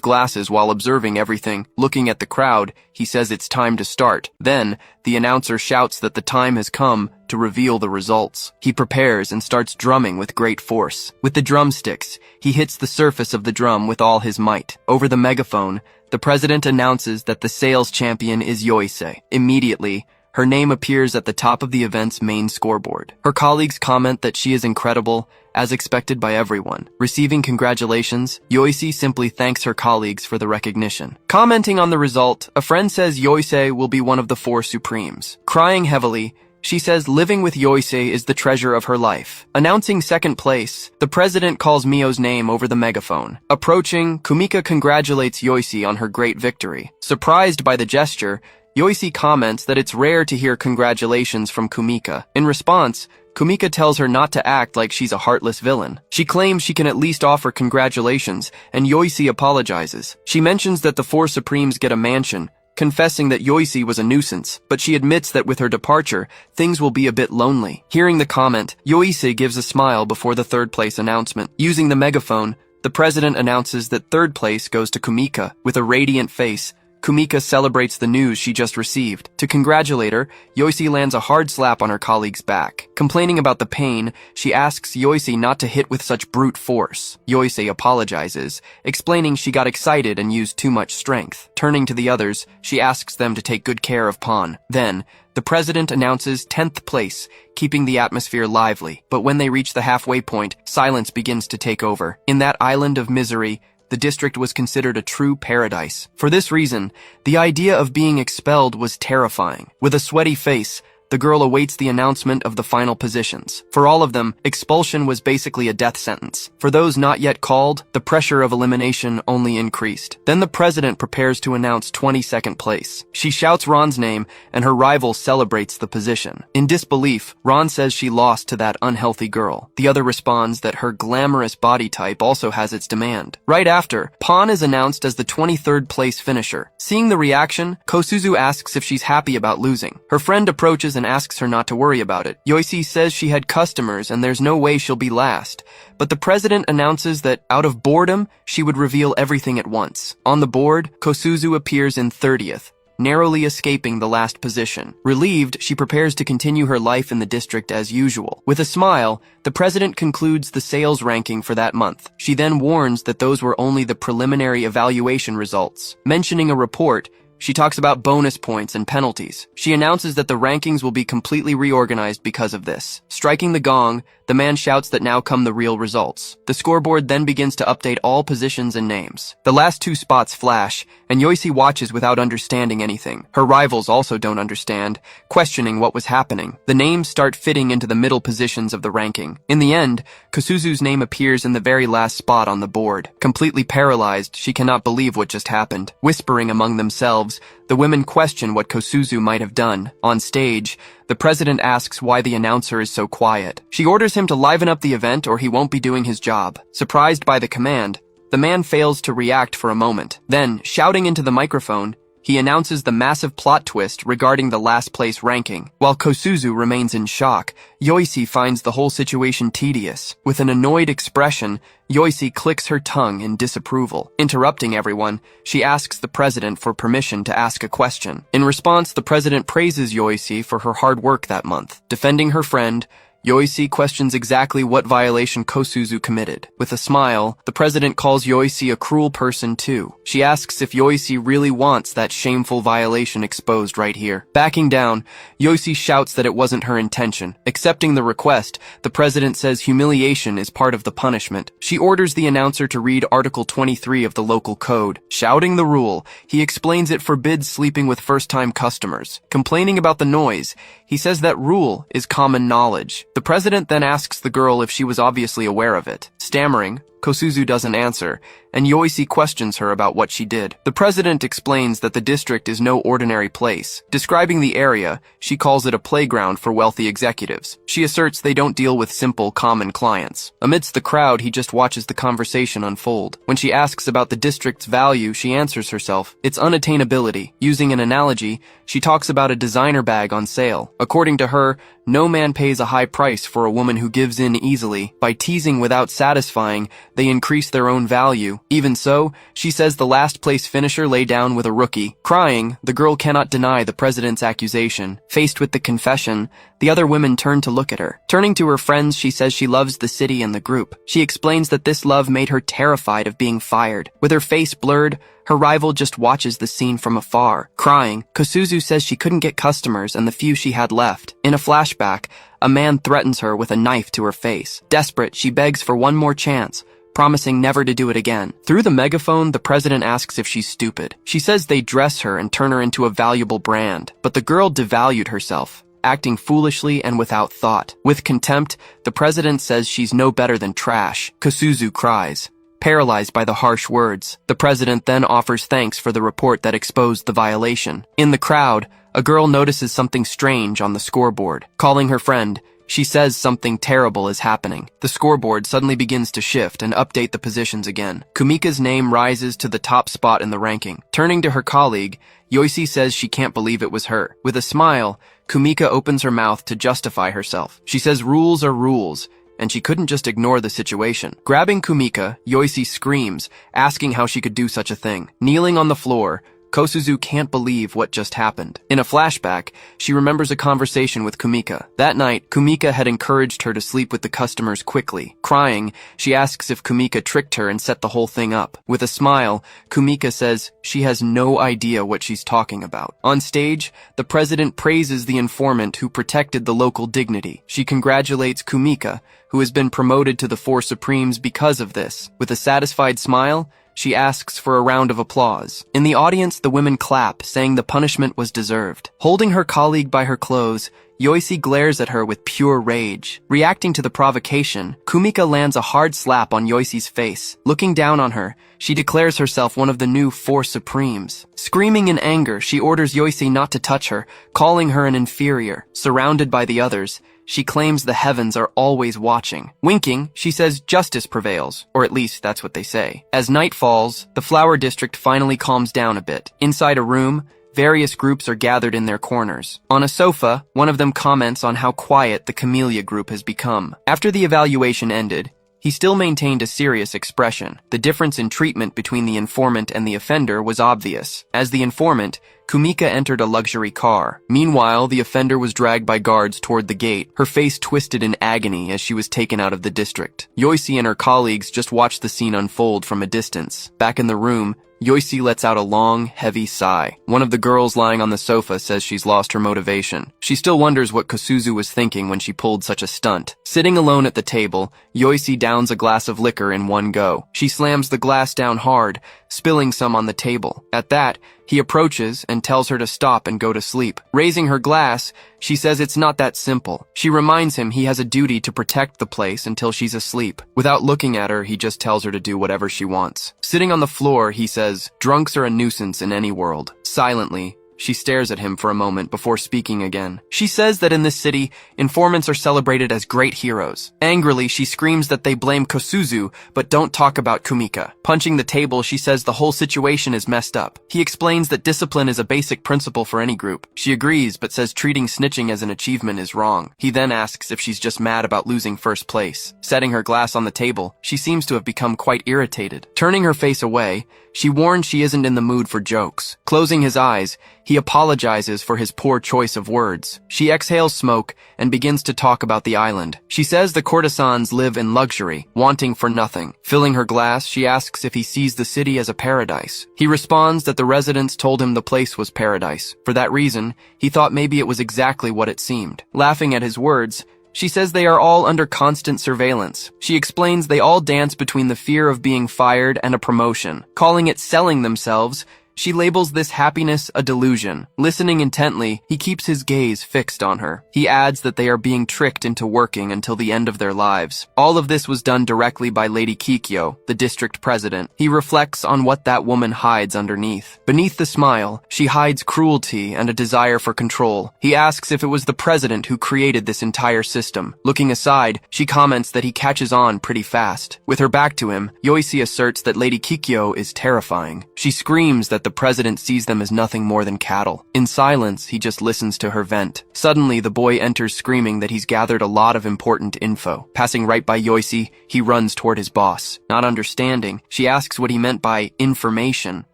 glasses while observing everything. Looking at the crowd, he says it's time to start. Then, the announcer shouts that the time has come to reveal the results. He prepares and starts drumming with great force. With the drumsticks, he hits the surface of the drum with all his might. Over the megaphone, the president announces that the sales champion is Yoisei. Immediately, her name appears at the top of the event's main scoreboard. Her colleagues comment that she is incredible, as expected by everyone. Receiving congratulations, Yoisei simply thanks her colleagues for the recognition. Commenting on the result, a friend says Yoisei will be one of the 4 supremes. Crying heavily, she says living with Yoisei is the treasure of her life. Announcing second place, the president calls Mio's name over the megaphone. Approaching, Kumika congratulates Yoisei on her great victory. Surprised by the gesture, Yoisei comments that it's rare to hear congratulations from Kumika. In response, Kumika tells her not to act like she's a heartless villain. She claims she can at least offer congratulations, and Yoisei apologizes. She mentions that the 4 Supremes get a mansion, confessing that Yoisei was a nuisance, but she admits that with her departure, things will be a bit lonely. Hearing the comment, Yoisei gives a smile before the third place announcement. Using the megaphone, the president announces that third place goes to Kumika. With a radiant face, Kumika celebrates the news she just received. To congratulate her, Yoisei lands a hard slap on her colleague's back. Complaining about the pain, she asks Yoisei not to hit with such brute force. Yoisei apologizes, explaining she got excited and used too much strength. Turning to the others, she asks them to take good care of Pawn. Then, the president announces 10th place, keeping the atmosphere lively. But when they reach the halfway point, silence begins to take over. In that island of misery, the district was considered a true paradise. For this reason, the idea of being expelled was terrifying. With a sweaty face, the girl awaits the announcement of the final positions. For all of them, expulsion was basically a death sentence. For those not yet called, the pressure of elimination only increased. Then the president prepares to announce 22nd place. She shouts Ron's name, and her rival celebrates the position. In disbelief, Ron says she lost to that unhealthy girl. The other responds that her glamorous body type also has its demand. Right after, Pawn is announced as the 23rd place finisher. Seeing the reaction, Kosuzu asks if she's happy about losing. Her friend approaches and asks her not to worry about it. Yoisei says she had customers and there's no way she'll be last. But the president announces that, out of boredom, she would reveal everything at once. On the board, Kosuzu appears in 30th, narrowly escaping the last position. Relieved, she prepares to continue her life in the district as usual. With a smile, the president concludes the sales ranking for that month. She then warns that those were only the preliminary evaluation results. Mentioning a report, she talks about bonus points and penalties. She announces that the rankings will be completely reorganized because of this. Striking the gong, the man shouts that now come the real results. The scoreboard then begins to update all positions and names. The last 2 spots flash, and Yoisei watches without understanding anything. Her rivals also don't understand, questioning what was happening. The names start fitting into the middle positions of the ranking. In the end, Kosuzu's name appears in the very last spot on the board. Completely paralyzed, she cannot believe what just happened. Whispering among themselves, the women question what Kosuzu might have done. On stage, the president asks why the announcer is so quiet. She orders him to liven up the event or he won't be doing his job. Surprised by the command, the man fails to react for a moment. Then, shouting into the microphone, he announces the massive plot twist regarding the last place ranking. While Kosuzu remains in shock, Yoisei finds the whole situation tedious. With an annoyed expression, Yoisei clicks her tongue in disapproval. Interrupting everyone, she asks the president for permission to ask a question. In response, the president praises Yoisei for her hard work that month. Defending her friend, Yoisei questions exactly what violation Kosuzu committed. With a smile, the president calls Yoisei a cruel person too. She asks if Yoisei really wants that shameful violation exposed right here. Backing down, Yoisei shouts that it wasn't her intention. Accepting the request, the president says humiliation is part of the punishment. She orders the announcer to read Article 23 of the local code. Shouting the rule, he explains it forbids sleeping with first-time customers. Complaining about the noise, he says that rule is common knowledge. The president then asks the girl if she was obviously aware of it. Stammering, Kosuzu doesn't answer, and Yoichi questions her about what she did. The president explains that the district is no ordinary place. Describing the area, she calls it a playground for wealthy executives. She asserts they don't deal with simple, common clients. Amidst the crowd, he just watches the conversation unfold. When she asks about the district's value, she answers herself, its unattainability. Using an analogy, she talks about a designer bag on sale. According to her, no man pays a high price for a woman who gives in easily. By teasing without satisfying, they increase their own value. Even so, she says the last place finisher lay down with a rookie. Crying, the girl cannot deny the president's accusation. Faced with the confession, the other women turn to look at her. Turning to her friends, she says she loves the city and the group. She explains that this love made her terrified of being fired. With her face blurred, her rival just watches the scene from afar. Crying, Kosuzu says she couldn't get customers and the few she had left. In a flashback, a man threatens her with a knife to her face. Desperate, she begs for one more chance, promising never to do it again. Through the megaphone, the president asks if she's stupid. She says they dress her and turn her into a valuable brand, but the girl devalued herself, acting foolishly and without thought. With contempt, the president says she's no better than trash. Kosuzu cries, paralyzed by the harsh words. The president then offers thanks for the report that exposed the violation. In the crowd, a girl notices something strange on the scoreboard. Calling her friend, she says something terrible is happening. The scoreboard suddenly begins to shift and update the positions again. Kumika's name rises to the top spot in the ranking. Turning to her colleague, Yoichi says she can't believe it was her. With a smile, Kumika opens her mouth to justify herself. She says rules are rules, and she couldn't just ignore the situation. Grabbing Kumika, Yoichi screams, asking how she could do such a thing. Kneeling on the floor, Kosuzu can't believe what just happened. In a flashback, she remembers a conversation with Kumika. That night, Kumika had encouraged her to sleep with the customers quickly. Crying, she asks if Kumika tricked her and set the whole thing up. With a smile, Kumika says she has no idea what she's talking about. On stage, the president praises the informant who protected the local dignity. She congratulates Kumika, who has been promoted to the Four Supremes because of this. With a satisfied smile, she asks for a round of applause. In the audience, the women clap, saying the punishment was deserved. Holding her colleague by her clothes, Yoichi glares at her with pure rage. Reacting to the provocation, Kumika lands a hard slap on Yoichi's face. Looking down on her, she declares herself one of the new Four Supremes. Screaming in anger, she orders Yoichi not to touch her, calling her an inferior. Surrounded by the others, she claims the heavens are always watching. Winking, she says justice prevails, or at least that's what they say. As night falls, the flower district finally calms down a bit. Inside a room, various groups are gathered in their corners. On a sofa, one of them comments on how quiet the Camellia group has become. After the evaluation ended, he still maintained a serious expression. The difference in treatment between the informant and the offender was obvious. As the informant, Kumika entered a luxury car. Meanwhile, the offender was dragged by guards toward the gate, her face twisted in agony as she was taken out of the district. Yoichi and her colleagues just watched the scene unfold from a distance. Back in the room, Yoichi lets out a long, heavy sigh. One of the girls lying on the sofa says she's lost her motivation. She still wonders what Kosuzu was thinking when she pulled such a stunt. Sitting alone at the table, Yoichi downs a glass of liquor in one go. She slams the glass down hard, spilling some on the table. At that, he approaches and tells her to stop and go to sleep. Raising her glass, she says it's not that simple. She reminds him he has a duty to protect the place until she's asleep. Without looking at her, he just tells her to do whatever she wants. Sitting on the floor, he says, "Drunks are a nuisance in any world." Silently, she stares at him for a moment before speaking again. She says that in this city, informants are celebrated as great heroes. Angrily, she screams that they blame Kosuzu, but don't talk about Kumika. Punching the table, she says the whole situation is messed up. He explains that discipline is a basic principle for any group. She agrees, but says treating snitching as an achievement is wrong. He then asks if she's just mad about losing first place. Setting her glass on the table, she seems to have become quite irritated. Turning her face away, she warns she isn't in the mood for jokes. Closing his eyes, he apologizes for his poor choice of words. She exhales smoke and begins to talk about the island. She says the courtesans live in luxury, wanting for nothing. Filling her glass, she asks if he sees the city as a paradise. He responds that the residents told him the place was paradise. For that reason, he thought maybe it was exactly what it seemed. Laughing at his words, she says they are all under constant surveillance. She explains they all dance between the fear of being fired and a promotion. Calling it selling themselves, She labels this happiness a delusion. Listening intently, he keeps his gaze fixed on her. He adds that they are being tricked into working until the end of their lives. All of this was done directly by Lady Kikyo, the district president. He reflects on what that woman hides underneath. Beneath the smile, she hides cruelty and a desire for control. He asks if it was the president who created this entire system. Looking aside, she comments that he catches on pretty fast. With her back to him, Yoichi asserts that Lady Kikyo is terrifying. She screams that the president sees them as nothing more than cattle. In silence, he just listens to her vent. Suddenly, the boy enters screaming that he's gathered a lot of important info. Passing right by Yoichi, he runs toward his boss. Not understanding, she asks what he meant by information.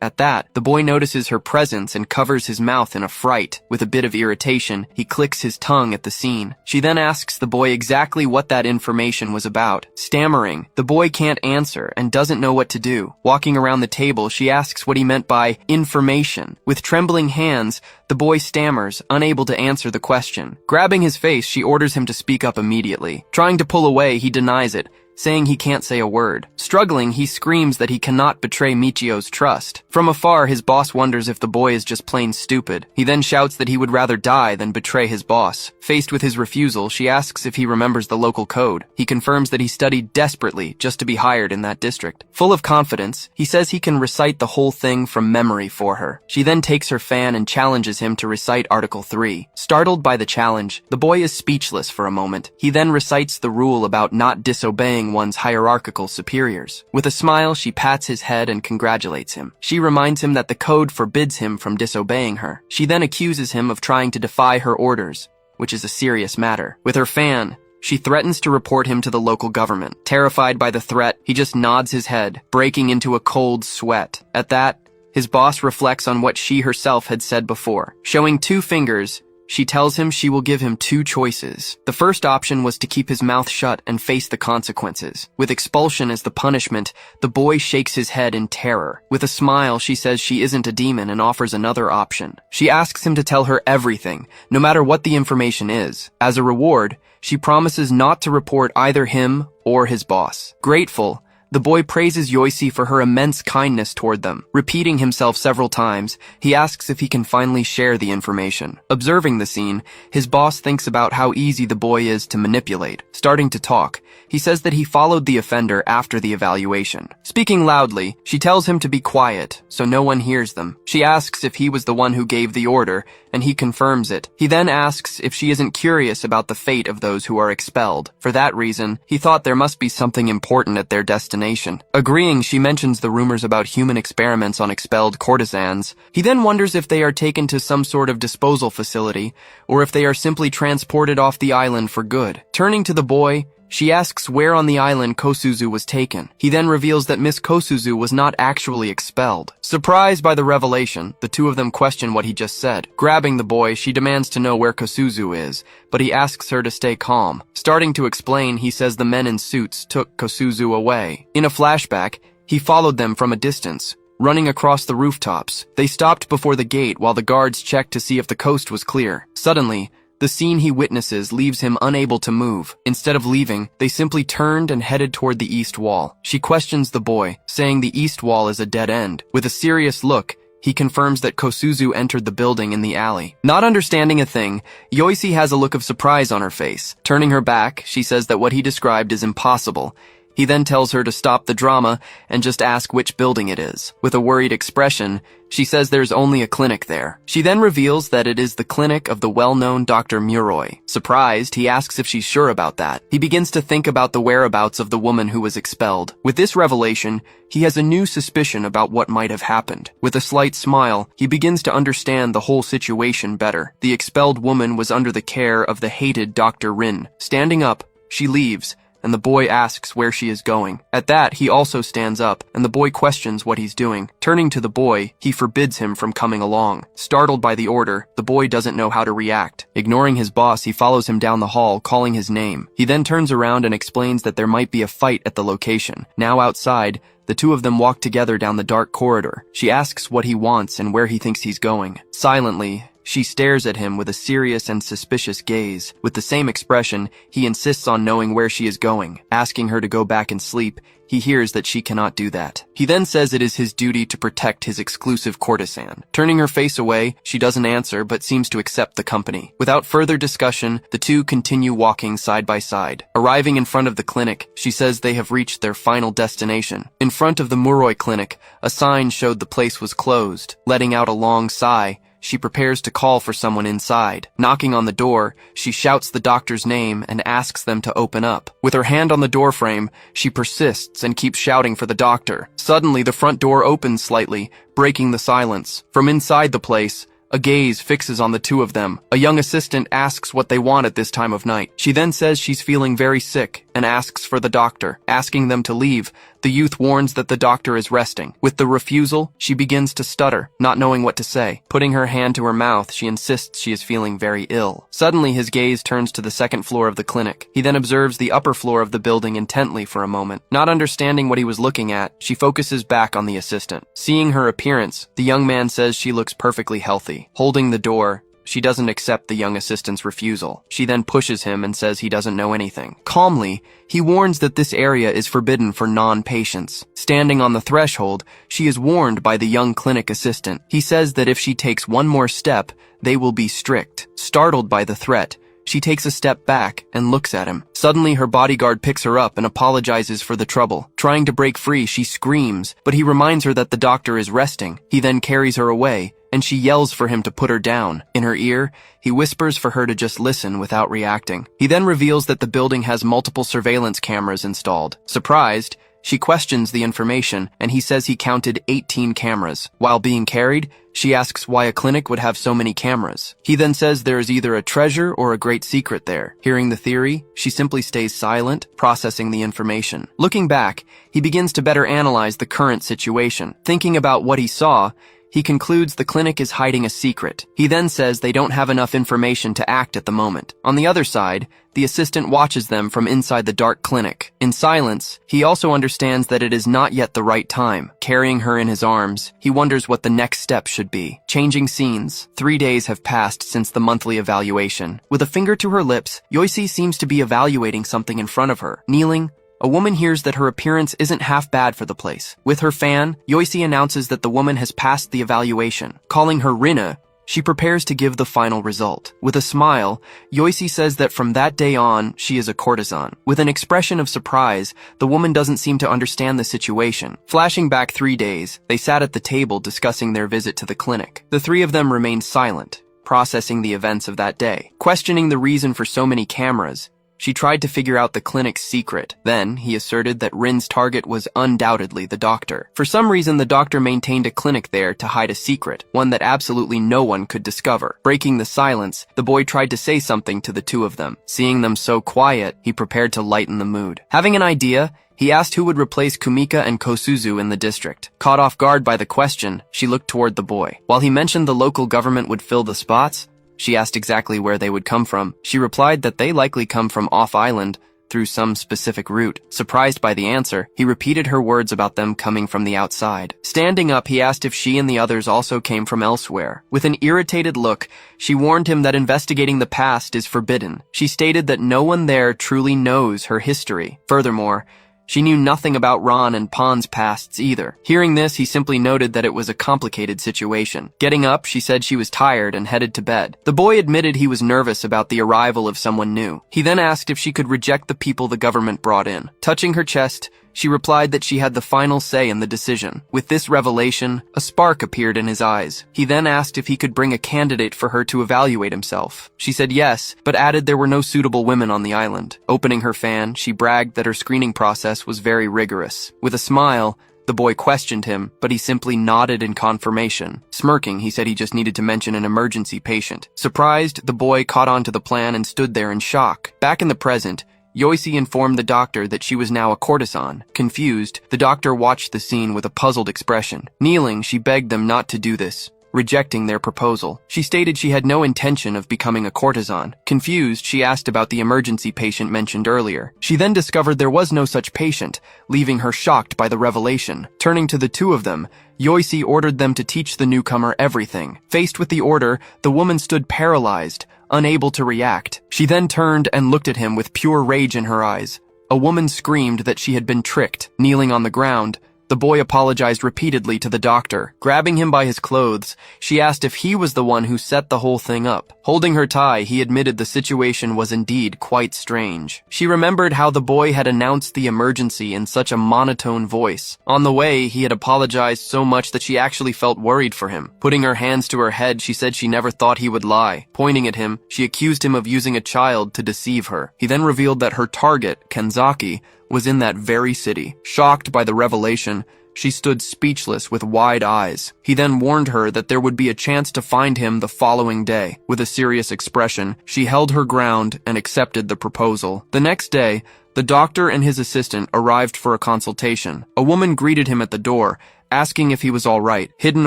At that, the boy notices her presence and covers his mouth in a fright. With a bit of irritation, he clicks his tongue at the scene. She then asks the boy exactly what that information was about. Stammering, the boy can't answer and doesn't know what to do. Walking around the table, she asks what he meant by information. With trembling hands, the boy stammers, unable to answer the question. Grabbing his face, she orders him to speak up immediately. Trying to pull away, he denies it, saying he can't say a word. Struggling, he screams that he cannot betray Michio's trust. From afar, his boss wonders if the boy is just plain stupid. He then shouts that he would rather die than betray his boss. Faced with his refusal, she asks if he remembers the local code. He confirms that he studied desperately just to be hired in that district. Full of confidence, he says he can recite the whole thing from memory for her. She then takes her fan and challenges him to recite Article 3. Startled by the challenge, the boy is speechless for a moment. He then recites the rule about not disobeying one's hierarchical superiors. With a smile, she pats his head and congratulates him. She reminds him that the code forbids him from disobeying her. She then accuses him of trying to defy her orders, which is a serious matter. With her fan, she threatens to report him to the local government. Terrified by the threat, he just nods his head, breaking into a cold sweat. At that, his boss reflects on what she herself had said before. Showing 2 fingers, she tells him she will give him 2 choices. The first option was to keep his mouth shut and face the consequences. With expulsion as the punishment, the boy shakes his head in terror. With a smile, she says she isn't a demon and offers another option. She asks him to tell her everything, no matter what the information is. As a reward, she promises not to report either him or his boss. Grateful, the boy praises Yoichi for her immense kindness toward them. Repeating himself several times, he asks if he can finally share the information. Observing the scene, his boss thinks about how easy the boy is to manipulate. Starting to talk, he says that he followed the offender after the evaluation. Speaking loudly, she tells him to be quiet, so no one hears them. She asks if he was the one who gave the order, and he confirms it. He then asks if she isn't curious about the fate of those who are expelled. For that reason, he thought there must be something important at their destination. Agreeing, she mentions the rumors about human experiments on expelled courtesans. He then wonders if they are taken to some sort of disposal facility, or if they are simply transported off the island for good. Turning to the boy, she asks where on the island Kosuzu was taken. He then reveals that Miss Kosuzu was not actually expelled. Surprised by the revelation, the 2 of them question what he just said. Grabbing the boy, she demands to know where Kosuzu is, but he asks her to stay calm. Starting to explain, he says the men in suits took Kosuzu away. In a flashback, he followed them from a distance, running across the rooftops. They stopped before the gate while the guards checked to see if the coast was clear. Suddenly, the scene he witnesses leaves him unable to move. Instead of leaving, they simply turned and headed toward the east wall. She questions the boy, saying the east wall is a dead end. With a serious look, he confirms that Kosuzu entered the building in the alley. Not understanding a thing, Yoichi has a look of surprise on her face. Turning her back, she says that what he described is impossible. He then tells her to stop the drama and just ask which building it is. With a worried expression, she says there's only a clinic there. She then reveals that it is the clinic of the well-known Dr. Muroi. Surprised, he asks if she's sure about that. He begins to think about the whereabouts of the woman who was expelled. With this revelation, he has a new suspicion about what might have happened. With a slight smile, he begins to understand the whole situation better. The expelled woman was under the care of the hated Dr. Rin. Standing up, she leaves, and the boy asks where she is going. At that, he also stands up, and the boy questions what he's doing. Turning to the boy, he forbids him from coming along. Startled by the order, the boy doesn't know how to react. Ignoring his boss, he follows him down the hall, calling his name. He then turns around and explains that there might be a fight at the location. Now outside, the 2 of them walk together down the dark corridor. She asks what he wants and where he thinks he's going. Silently, She stares at him with a serious and suspicious gaze. With the same expression, he insists on knowing where she is going. Asking her to go back and sleep, he hears that she cannot do that. He then says it is his duty to protect his exclusive courtesan. Turning her face away, she doesn't answer but seems to accept the company. Without further discussion, the two continue walking side by side. Arriving in front of the clinic, she says they have reached their final destination. In front of the Muroi clinic, a sign showed the place was closed. Letting out a long sigh, she prepares to call for someone inside. Knocking on the door, she shouts the doctor's name and asks them to open up. With her hand on the doorframe, she persists and keeps shouting for the doctor. Suddenly, the front door opens slightly, breaking the silence. From inside the place, a gaze fixes on the two of them. A young assistant asks what they want at this time of night. She then says she's feeling very sick and asks for the doctor. Asking them to leave, the youth warns that the doctor is resting. With the refusal, she begins to stutter, not knowing what to say. Putting her hand to her mouth, she insists she is feeling very ill. Suddenly, his gaze turns to the second floor of the clinic. He then observes the upper floor of the building intently for a moment. Not understanding what he was looking at, she focuses back on the assistant. Seeing her appearance, the young man says she looks perfectly healthy. Holding the door, she doesn't accept the young assistant's refusal. She then pushes him and says he doesn't know anything. Calmly, he warns that this area is forbidden for non-patients. Standing on the threshold, she is warned by the young clinic assistant. He says that if she takes one more step, they will be strict. Startled by the threat, she takes a step back and looks at him. Suddenly, her bodyguard picks her up and apologizes for the trouble. Trying to break free, she screams, but he reminds her that the doctor is resting. He then carries her away, and she yells for him to put her down. In her ear, he whispers for her to just listen without reacting. He then reveals that the building has multiple surveillance cameras installed. Surprised, she questions the information, and he says he counted 18 cameras. While being carried, she asks why a clinic would have so many cameras. He then says there is either a treasure or a great secret there. Hearing the theory, she simply stays silent, processing the information. Looking back, he begins to better analyze the current situation. Thinking about what he saw, he concludes the clinic is hiding a secret. He then says they don't have enough information to act at the moment. On the other side, the assistant watches them from inside the dark clinic. In silence, he also understands that it is not yet the right time. Carrying her in his arms, he wonders what the next step should be. Changing scenes. 3 days have passed since the monthly evaluation. With a finger to her lips, Yoisi seems to be evaluating something in front of her. Kneeling, a woman hears that her appearance isn't half bad for the place. With her fan, Yoisi announces that the woman has passed the evaluation. Calling her Rina, she prepares to give the final result. With a smile, Yoisi says that from that day on, she is a courtesan. With an expression of surprise, the woman doesn't seem to understand the situation. Flashing back 3 days, they sat at the table discussing their visit to the clinic. The three of them remained silent, processing the events of that day. Questioning the reason for so many cameras, she tried to figure out the clinic's secret. Then, he asserted that Rin's target was undoubtedly the doctor. For some reason, the doctor maintained a clinic there to hide a secret, one that absolutely no one could discover. Breaking the silence, the boy tried to say something to the two of them. Seeing them so quiet, he prepared to lighten the mood. Having an idea, he asked who would replace Kumika and Kosuzu in the district. Caught off guard by the question, she looked toward the boy. While he mentioned the local government would fill the spots, she asked exactly where they would come from. She replied that they likely come from off-island through some specific route. Surprised by the answer, he repeated her words about them coming from the outside. Standing up, he asked if she and the others also came from elsewhere. With an irritated look, she warned him that investigating the past is forbidden. She stated that no one there truly knows her history. Furthermore, she knew nothing about Ron and Pon's pasts either. Hearing this, he simply noted that it was a complicated situation. Getting up, she said she was tired and headed to bed. The boy admitted he was nervous about the arrival of someone new. He then asked if she could reject the people the government brought in. Touching her chest, she replied that she had the final say in the decision. With this revelation, a spark appeared in his eyes. He then asked if he could bring a candidate for her to evaluate himself. She said yes, but added there were no suitable women on the island. Opening her fan, she bragged that her screening process was very rigorous. With a smile, the boy questioned him, but he simply nodded in confirmation. Smirking, he said he just needed to mention an emergency patient. Surprised, the boy caught on to the plan and stood there in shock. Back in the present, Yoisi informed the doctor that she was now a courtesan. Confused, the doctor watched the scene with a puzzled expression. Kneeling, she begged them not to do this. rejecting their proposal. She stated she had no intention of becoming a courtesan. Confused, she asked about the emergency patient mentioned earlier. She then discovered there was no such patient, leaving her shocked by the revelation. Turning to the two of them, Yoisi ordered them to teach the newcomer everything. Faced with the order, the woman stood paralyzed, unable to react. She then turned and looked at him with pure rage in her eyes. A woman screamed that she had been tricked. Kneeling on the ground, the boy apologized repeatedly to the doctor. Grabbing him by his clothes, she asked if he was the one who set the whole thing up. Holding her tie, he admitted the situation was indeed quite strange. She remembered how the boy had announced the emergency in such a monotone voice. On the way, he had apologized so much that she actually felt worried for him. Putting her hands to her head, she said she never thought he would lie. Pointing at him, she accused him of using a child to deceive her. He then revealed that her target, Kenzaki, was in that very city. Shocked by the revelation, she stood speechless with wide eyes. He then warned her that there would be a chance to find him the following day. With a serious expression, she held her ground and accepted the proposal. The next day, the doctor and his assistant arrived for a consultation. A woman greeted him at the door, asking if he was all right. Hidden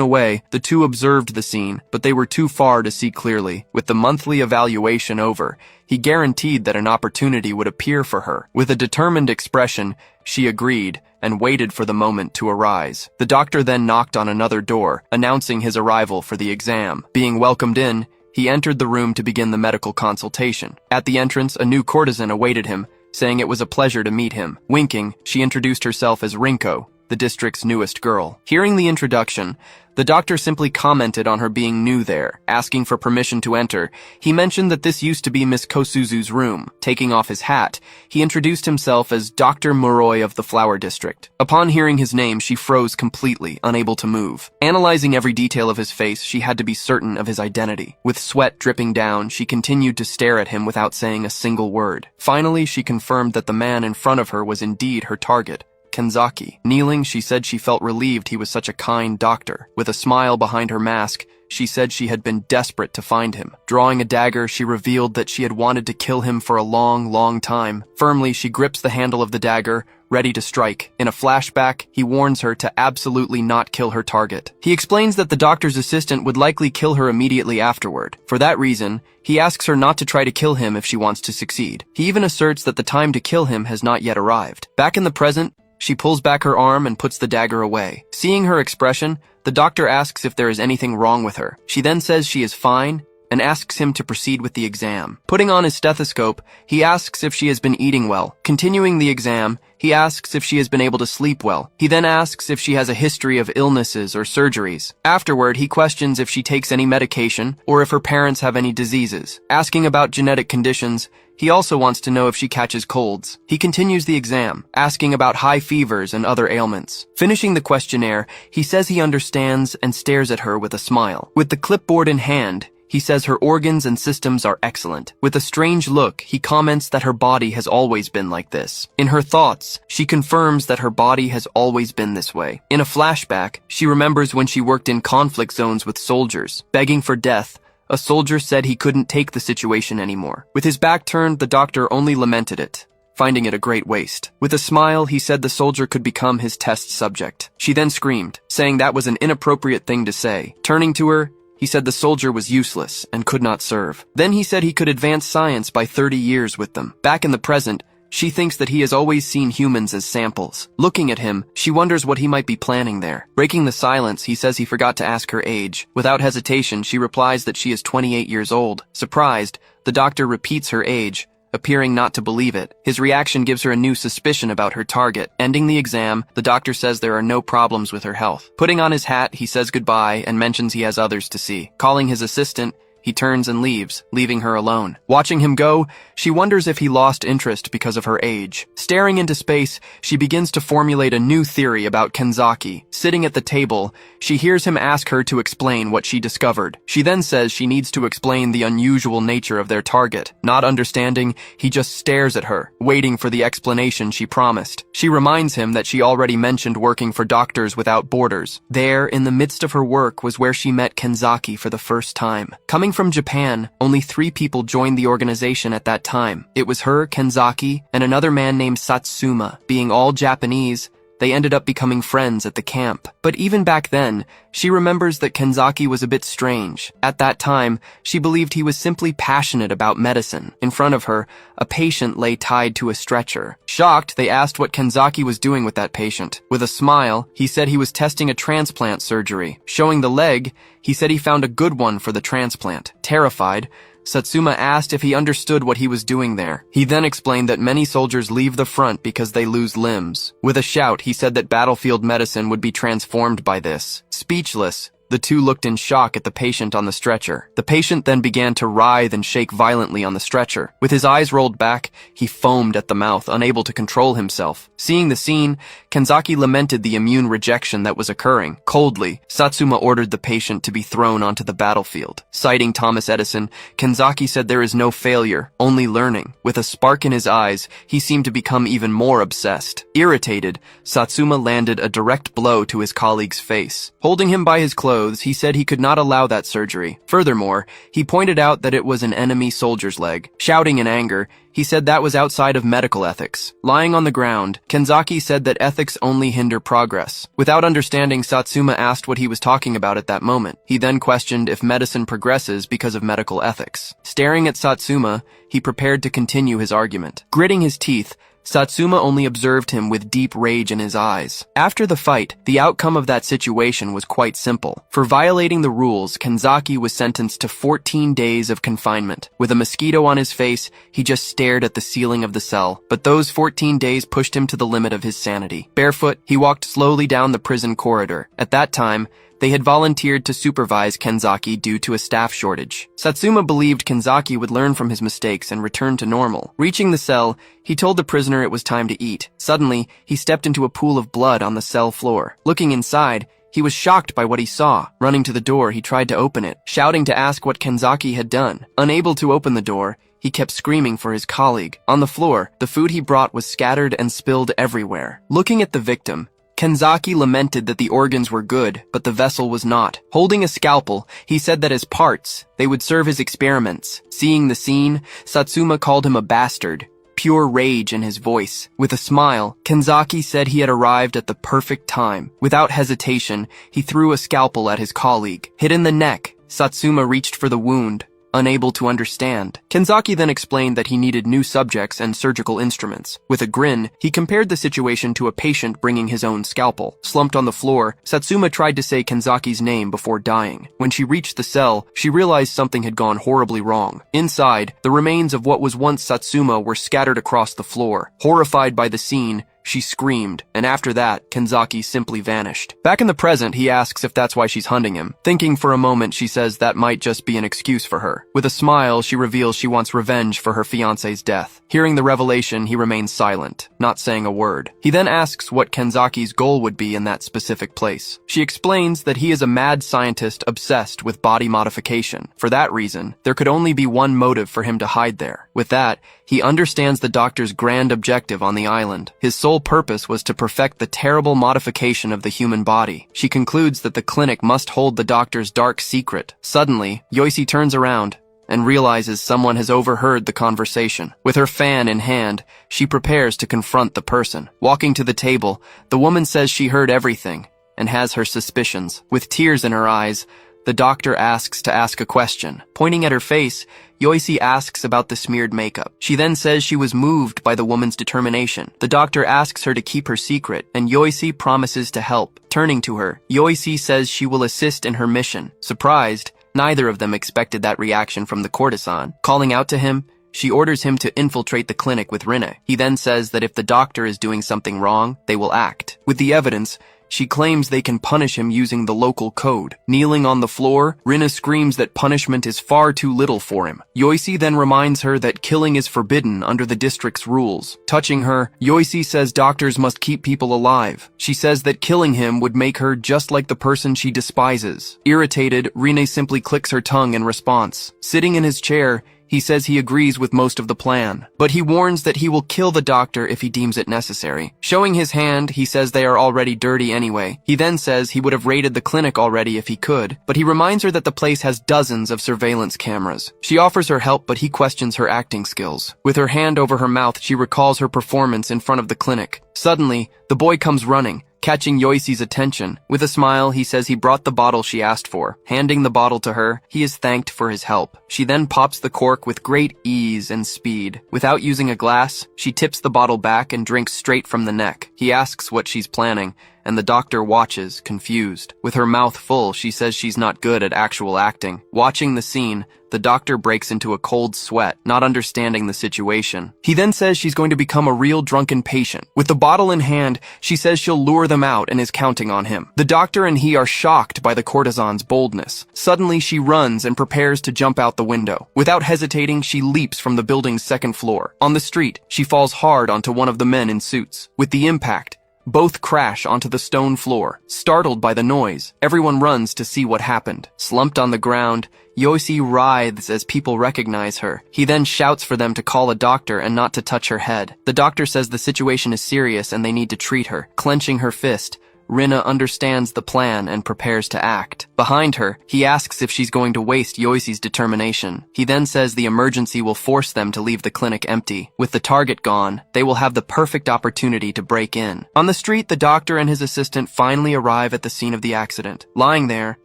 away, the two observed the scene, but they were too far to see clearly. With the monthly evaluation over, he guaranteed that an opportunity would appear for her. With a determined expression, she agreed and waited for the moment to arise. The doctor then knocked on another door, announcing his arrival for the exam. Being welcomed in, he entered the room to begin the medical consultation. At the entrance, a new courtesan awaited him, saying it was a pleasure to meet him. Winking, she introduced herself as Rinko, the district's newest girl. Hearing the introduction, the doctor simply commented on her being new there. Asking for permission to enter, he mentioned that this used to be Miss Kosuzu's room. Taking off his hat, he introduced himself as Dr. Muroi of the Flower District. Upon hearing his name, she froze completely, unable to move. Analyzing every detail of his face, she had to be certain of his identity. With sweat dripping down, she continued to stare at him without saying a single word. Finally, she confirmed that the man in front of her was indeed her target, Kenzaki. Kneeling, she said she felt relieved he was such a kind doctor. With a smile behind her mask, she said she had been desperate to find him. Drawing a dagger, she revealed that she had wanted to kill him for a long, long time. Firmly, she grips the handle of the dagger, ready to strike. In a flashback, he warns her to absolutely not kill her target. He explains that the doctor's assistant would likely kill her immediately afterward. For that reason, he asks her not to try to kill him if she wants to succeed. He even asserts that the time to kill him has not yet arrived. Back in the present, she pulls back her arm and puts the dagger away. Seeing her expression, the doctor asks if there is anything wrong with her. She then says she is fine and asks him to proceed with the exam. Putting on his stethoscope, he asks if she has been eating well. Continuing the exam, he asks if she has been able to sleep well. He then asks if she has a history of illnesses or surgeries. Afterward, he questions if she takes any medication or if her parents have any diseases. Asking about genetic conditions, he also wants to know if she catches colds. He continues the exam, asking about high fevers and other ailments. Finishing the questionnaire, he says he understands and stares at her with a smile. With the clipboard in hand, he says her organs and systems are excellent. With a strange look, he comments that her body has always been like this. In her thoughts, she confirms that her body has always been this way. In a flashback, she remembers when she worked in conflict zones with soldiers. Begging for death, a soldier said he couldn't take the situation anymore. With his back turned, the doctor only lamented it, finding it a great waste. With a smile, he said the soldier could become his test subject. She then screamed, saying that was an inappropriate thing to say. Turning to her, he said the soldier was useless and could not serve. Then he said he could advance science by 30 years with them. Back in the present, she thinks that he has always seen humans as samples. Looking at him, she wonders what he might be planning there. Breaking the silence, he says he forgot to ask her age. Without hesitation, she replies that she is 28 years old. Surprised, the doctor repeats her age, appearing not to believe it. His reaction gives her a new suspicion about her target. Ending the exam, the doctor says there are no problems with her health. Putting on his hat, he says goodbye and mentions he has others to see. Calling his assistant, he turns and leaves, leaving her alone. Watching him go, she wonders if he lost interest because of her age. Staring into space, she begins to formulate a new theory about Kenzaki. Sitting at the table, she hears him ask her to explain what she discovered. She then says she needs to explain the unusual nature of their target. Not understanding, he just stares at her, waiting for the explanation she promised. She reminds him that she already mentioned working for Doctors Without Borders. There, in the midst of her work, was where she met Kenzaki for the first time. Coming from Japan, only 3 people joined the organization at that time. It was her, Kenzaki, and another man named Satsuma. Being all Japanese, They ended up becoming friends at the camp. But even back then, she remembers that Kenzaki was a bit strange. At that time, she believed he was simply passionate about medicine. In front of her, a patient lay tied to a stretcher. Shocked, they asked what Kenzaki was doing with that patient. With a smile, he said he was testing a transplant surgery. Showing the leg, he said he found a good one for the transplant. Terrified, Satsuma asked if he understood what he was doing there. He then explained that many soldiers leave the front because they lose limbs. With a shout, he said that battlefield medicine would be transformed by this. Speechless, the two looked in shock at the patient on the stretcher. The patient then began to writhe and shake violently on the stretcher. With his eyes rolled back, he foamed at the mouth, unable to control himself. Seeing the scene, Kenzaki lamented the immune rejection that was occurring. Coldly, Satsuma ordered the patient to be thrown onto the battlefield. Citing Thomas Edison, Kenzaki said there is no failure, only learning. With a spark in his eyes, he seemed to become even more obsessed. Irritated, Satsuma landed a direct blow to his colleague's face. Holding him by his clothes, he said he could not allow that surgery. Furthermore, he pointed out that it was an enemy soldier's leg. Shouting in anger, he said that was outside of medical ethics. Lying on the ground, Kenzaki said that ethics only hinder progress. Without understanding, Satsuma asked what he was talking about at that moment. He then questioned if medicine progresses because of medical ethics. Staring at Satsuma, he prepared to continue his argument. Gritting his teeth, Satsuma only observed him with deep rage in his eyes. After the fight, the outcome of that situation was quite simple. For violating the rules, Kenzaki was sentenced to 14 days of confinement. With a mosquito on his face, he just stared at the ceiling of the cell. But those 14 days pushed him to the limit of his sanity. Barefoot, he walked slowly down the prison corridor. At that time, they had volunteered to supervise Kenzaki due to a staff shortage. Satsuma believed Kenzaki would learn from his mistakes and return to normal. Reaching the cell, he told the prisoner it was time to eat. Suddenly, he stepped into a pool of blood on the cell floor. Looking inside, he was shocked by what he saw. Running to the door, he tried to open it, shouting to ask what Kenzaki had done. Unable to open the door, he kept screaming for his colleague. On the floor, the food he brought was scattered and spilled everywhere. Looking at the victim, Kenzaki lamented that the organs were good, but the vessel was not. Holding a scalpel, he said that as parts, they would serve his experiments. Seeing the scene, Satsuma called him a bastard. Pure rage in his voice. With a smile, Kenzaki said he had arrived at the perfect time. Without hesitation, he threw a scalpel at his colleague. Hit in the neck, Satsuma reached for the wound, unable to understand. Kenzaki then explained that he needed new subjects and surgical instruments. With a grin, he compared the situation to a patient bringing his own scalpel. Slumped on the floor, Satsuma tried to say Kenzaki's name before dying. When she reached the cell, she realized something had gone horribly wrong. Inside, the remains of what was once Satsuma were scattered across the floor. Horrified by the scene, she screamed, and after that, Kenzaki simply vanished. Back in the present, he asks if that's why she's hunting him. Thinking for a moment, she says that might just be an excuse for her. With a smile, she reveals she wants revenge for her fiancé's death. Hearing the revelation, he remains silent, not saying a word. He then asks what Kenzaki's goal would be in that specific place. She explains that he is a mad scientist obsessed with body modification. For that reason, there could only be one motive for him to hide there. With that, he understands the doctor's grand objective on the island. His sole purpose was to perfect the terrible modification of the human body. She concludes that the clinic must hold the doctor's dark secret. Suddenly, Yoisi turns around and realizes someone has overheard the conversation. With her fan in hand, she prepares to confront the person. Walking to the table, the woman says she heard everything and has her suspicions. With tears in her eyes, the doctor asks to ask a question. Pointing at her face, Yoisi asks about the smeared makeup. She then says she was moved by the woman's determination. The doctor asks her to keep her secret, and Yoisi promises to help. Turning to her, Yoisi says she will assist in her mission. Surprised, neither of them expected that reaction from the courtesan. Calling out to him, she orders him to infiltrate the clinic with Rinne. He then says that if the doctor is doing something wrong, they will act. With the evidence, she claims they can punish him using the local code. Kneeling on the floor, Rinne screams that punishment is far too little for him. Yoisi then reminds her that killing is forbidden under the district's rules. Touching her, Yoisi says doctors must keep people alive. She says that killing him would make her just like the person she despises. Irritated, Rinne simply clicks her tongue in response. Sitting in his chair, He says he agrees with most of the plan, but he warns that he will kill the doctor if he deems it necessary. Showing his hand, he says they are already dirty anyway. He then says he would have raided the clinic already if he could, but he reminds her that the place has dozens of surveillance cameras. She offers her help, but he questions her acting skills. With her hand over her mouth, she recalls her performance in front of the clinic. Suddenly, the boy comes running, catching Yoise's attention. With a smile, he says he brought the bottle she asked for. Handing the bottle to her, he is thanked for his help. She then pops the cork with great ease and speed. Without using a glass, she tips the bottle back and drinks straight from the neck. He asks what she's planning, and the doctor watches, confused. With her mouth full, she says she's not good at actual acting. Watching the scene, the doctor breaks into a cold sweat, not understanding the situation. He then says she's going to become a real drunken patient. With the bottle in hand, she says she'll lure them out and is counting on him. The doctor and he are shocked by the courtesan's boldness. Suddenly, she runs and prepares to jump out the window. Without hesitating, she leaps from the building's second floor. On the street, she falls hard onto one of the men in suits. With the impact, both crash onto the stone floor. Startled by the noise, everyone runs to see what happened. Slumped on the ground, Yoise writhes as people recognize her. He then shouts for them to call a doctor and not to touch her head. The doctor says the situation is serious and they need to treat her. Clenching her fist, Rina understands the plan and prepares to act. Behind her, he asks if she's going to waste Yoise's determination. He then says the emergency will force them to leave the clinic empty. With the target gone, they will have the perfect opportunity to break in. On the street, the doctor and his assistant finally arrive at the scene of the accident. Lying there,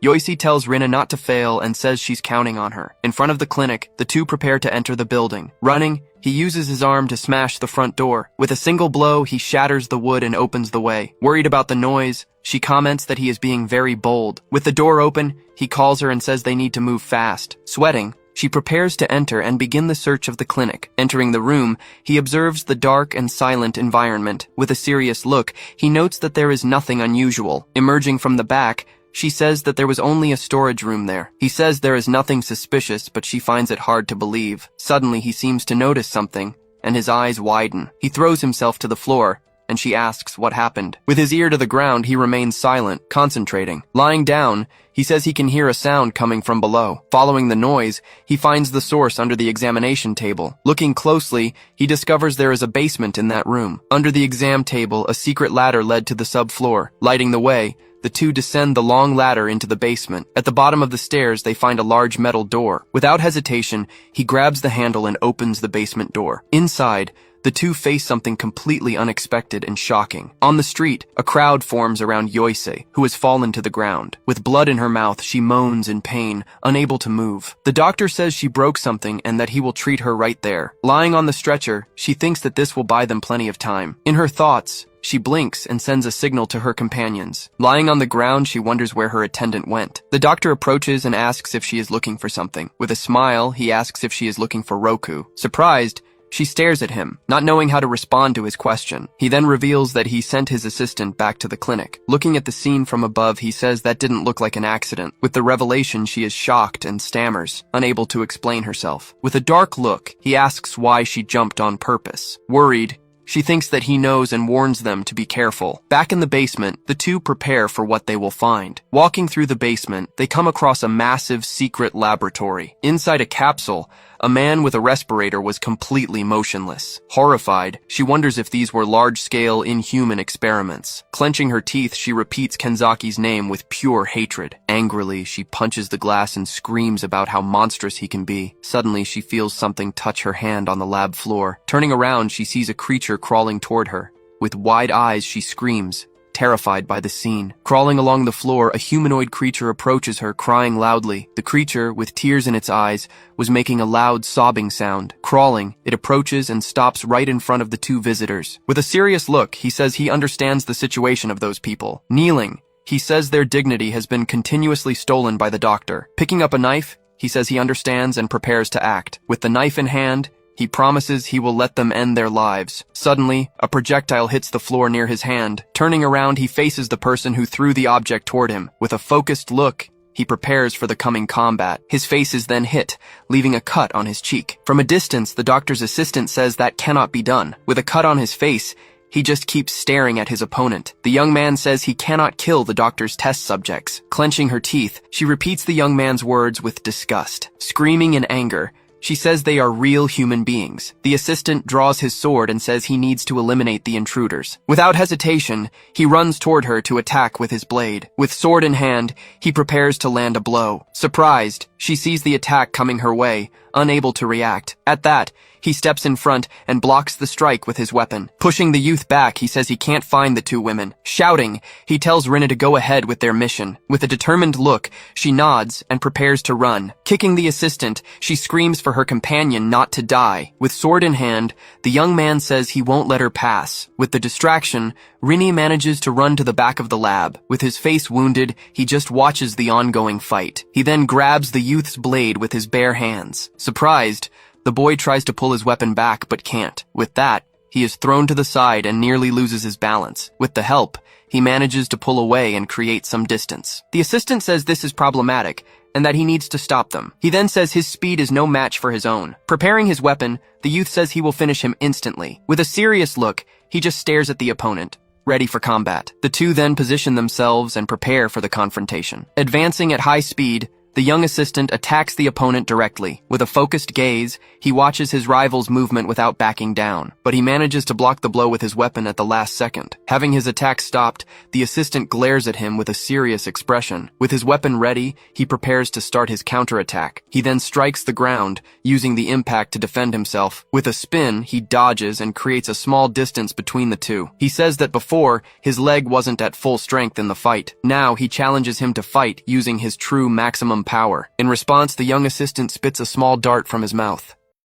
Yoise tells Rina not to fail and says she's counting on her. In front of the clinic, the two prepare to enter the building. Running, he uses his arm to smash the front door. With a single blow, he shatters the wood and opens the way. Worried about the noise, she comments that he is being very bold. With the door open, he calls her and says they need to move fast. Sweating, she prepares to enter and begin the search of the clinic. Entering the room, he observes the dark and silent environment. With a serious look, he notes that there is nothing unusual. Emerging from the back, she says that there was only a storage room there. He says there is nothing suspicious, but she finds it hard to believe. Suddenly, he seems to notice something, and his eyes widen. He throws himself to the floor, and she asks what happened. With his ear to the ground, he remains silent, concentrating. Lying down, he says he can hear a sound coming from below. Following the noise, he finds the source under the examination table. Looking closely, he discovers there is a basement in that room. Under the exam table, a secret ladder led to the subfloor. Lighting the way, the two descend the long ladder into the basement. At the bottom of the stairs, they find a large metal door. Without hesitation, he grabs the handle and opens the basement door. Inside, the two face something completely unexpected and shocking. On the street, a crowd forms around Yoise, who has fallen to the ground. With blood in her mouth, she moans in pain, unable to move. The doctor says she broke something and that he will treat her right there. Lying on the stretcher, she thinks that this will buy them plenty of time. In her thoughts, she blinks and sends a signal to her companions. Lying on the ground, she wonders where her attendant went. The doctor approaches and asks if she is looking for something. With a smile, he asks if she is looking for Roku. Surprised, she stares at him, not knowing how to respond to his question. He then reveals that he sent his assistant back to the clinic. Looking at the scene from above, he says that didn't look like an accident. With the revelation, she is shocked and stammers, unable to explain herself. With a dark look, he asks why she jumped on purpose. Worried, she thinks that he knows and warns them to be careful. Back in the basement, the two prepare for what they will find. Walking through the basement, they come across a massive secret laboratory. Inside a capsule, a man with a respirator was completely motionless. Horrified, she wonders if these were large-scale, inhuman experiments. Clenching her teeth, she repeats Kenzaki's name with pure hatred. Angrily, she punches the glass and screams about how monstrous he can be. Suddenly, she feels something touch her hand on the lab floor. Turning around, she sees a creature crawling toward her. With wide eyes, she screams, terrified by the scene. Crawling along the floor, a humanoid creature approaches her, crying loudly. The creature, with tears in its eyes, was making a loud sobbing sound. Crawling, it approaches and stops right in front of the two visitors. With a serious look, he says he understands the situation of those people. Kneeling, he says their dignity has been continuously stolen by the doctor. Picking up a knife, he says he understands and prepares to act. With the knife in hand, he promises he will let them end their lives. Suddenly, a projectile hits the floor near his hand. Turning around, he faces the person who threw the object toward him. With a focused look, he prepares for the coming combat. His face is then hit, leaving a cut on his cheek. From a distance, the doctor's assistant says that cannot be done. With a cut on his face, he just keeps staring at his opponent. The young man says he cannot kill the doctor's test subjects. Clenching her teeth, she repeats the young man's words with disgust. Screaming in anger, She says they are real human beings. The assistant draws his sword and says he needs to eliminate the intruders. Without hesitation, he runs toward her to attack with his blade. With sword in hand, he prepares to land a blow. Surprised, she sees the attack coming her way, unable to react. At that, he steps in front and blocks the strike with his weapon. Pushing the youth back, he says he can't find the two women. Shouting, he tells Rinna to go ahead with their mission. With a determined look, she nods and prepares to run. Kicking the assistant, she screams for her companion not to die. With sword in hand, the young man says he won't let her pass. With the distraction, Rinna manages to run to the back of the lab. With his face wounded, he just watches the ongoing fight. He then grabs the youth's blade with his bare hands. Surprised, the boy tries to pull his weapon back but can't. With that, he is thrown to the side and nearly loses his balance. With the help, he manages to pull away and create some distance. The assistant says this is problematic and that he needs to stop them. He then says his speed is no match for his own. Preparing his weapon, the youth says he will finish him instantly. With a serious look, he just stares at the opponent, ready for combat. The two then position themselves and prepare for the confrontation. Advancing at high speed, the young assistant attacks the opponent directly. With a focused gaze, he watches his rival's movement without backing down, but he manages to block the blow with his weapon at the last second. Having his attack stopped, the assistant glares at him with a serious expression. With his weapon ready, he prepares to start his counterattack. He then strikes the ground, using the impact to defend himself. With a spin, he dodges and creates a small distance between the two. He says that before, his leg wasn't at full strength in the fight. Now, he challenges him to fight using his true maximum power. In response, the young assistant spits a small dart from his mouth.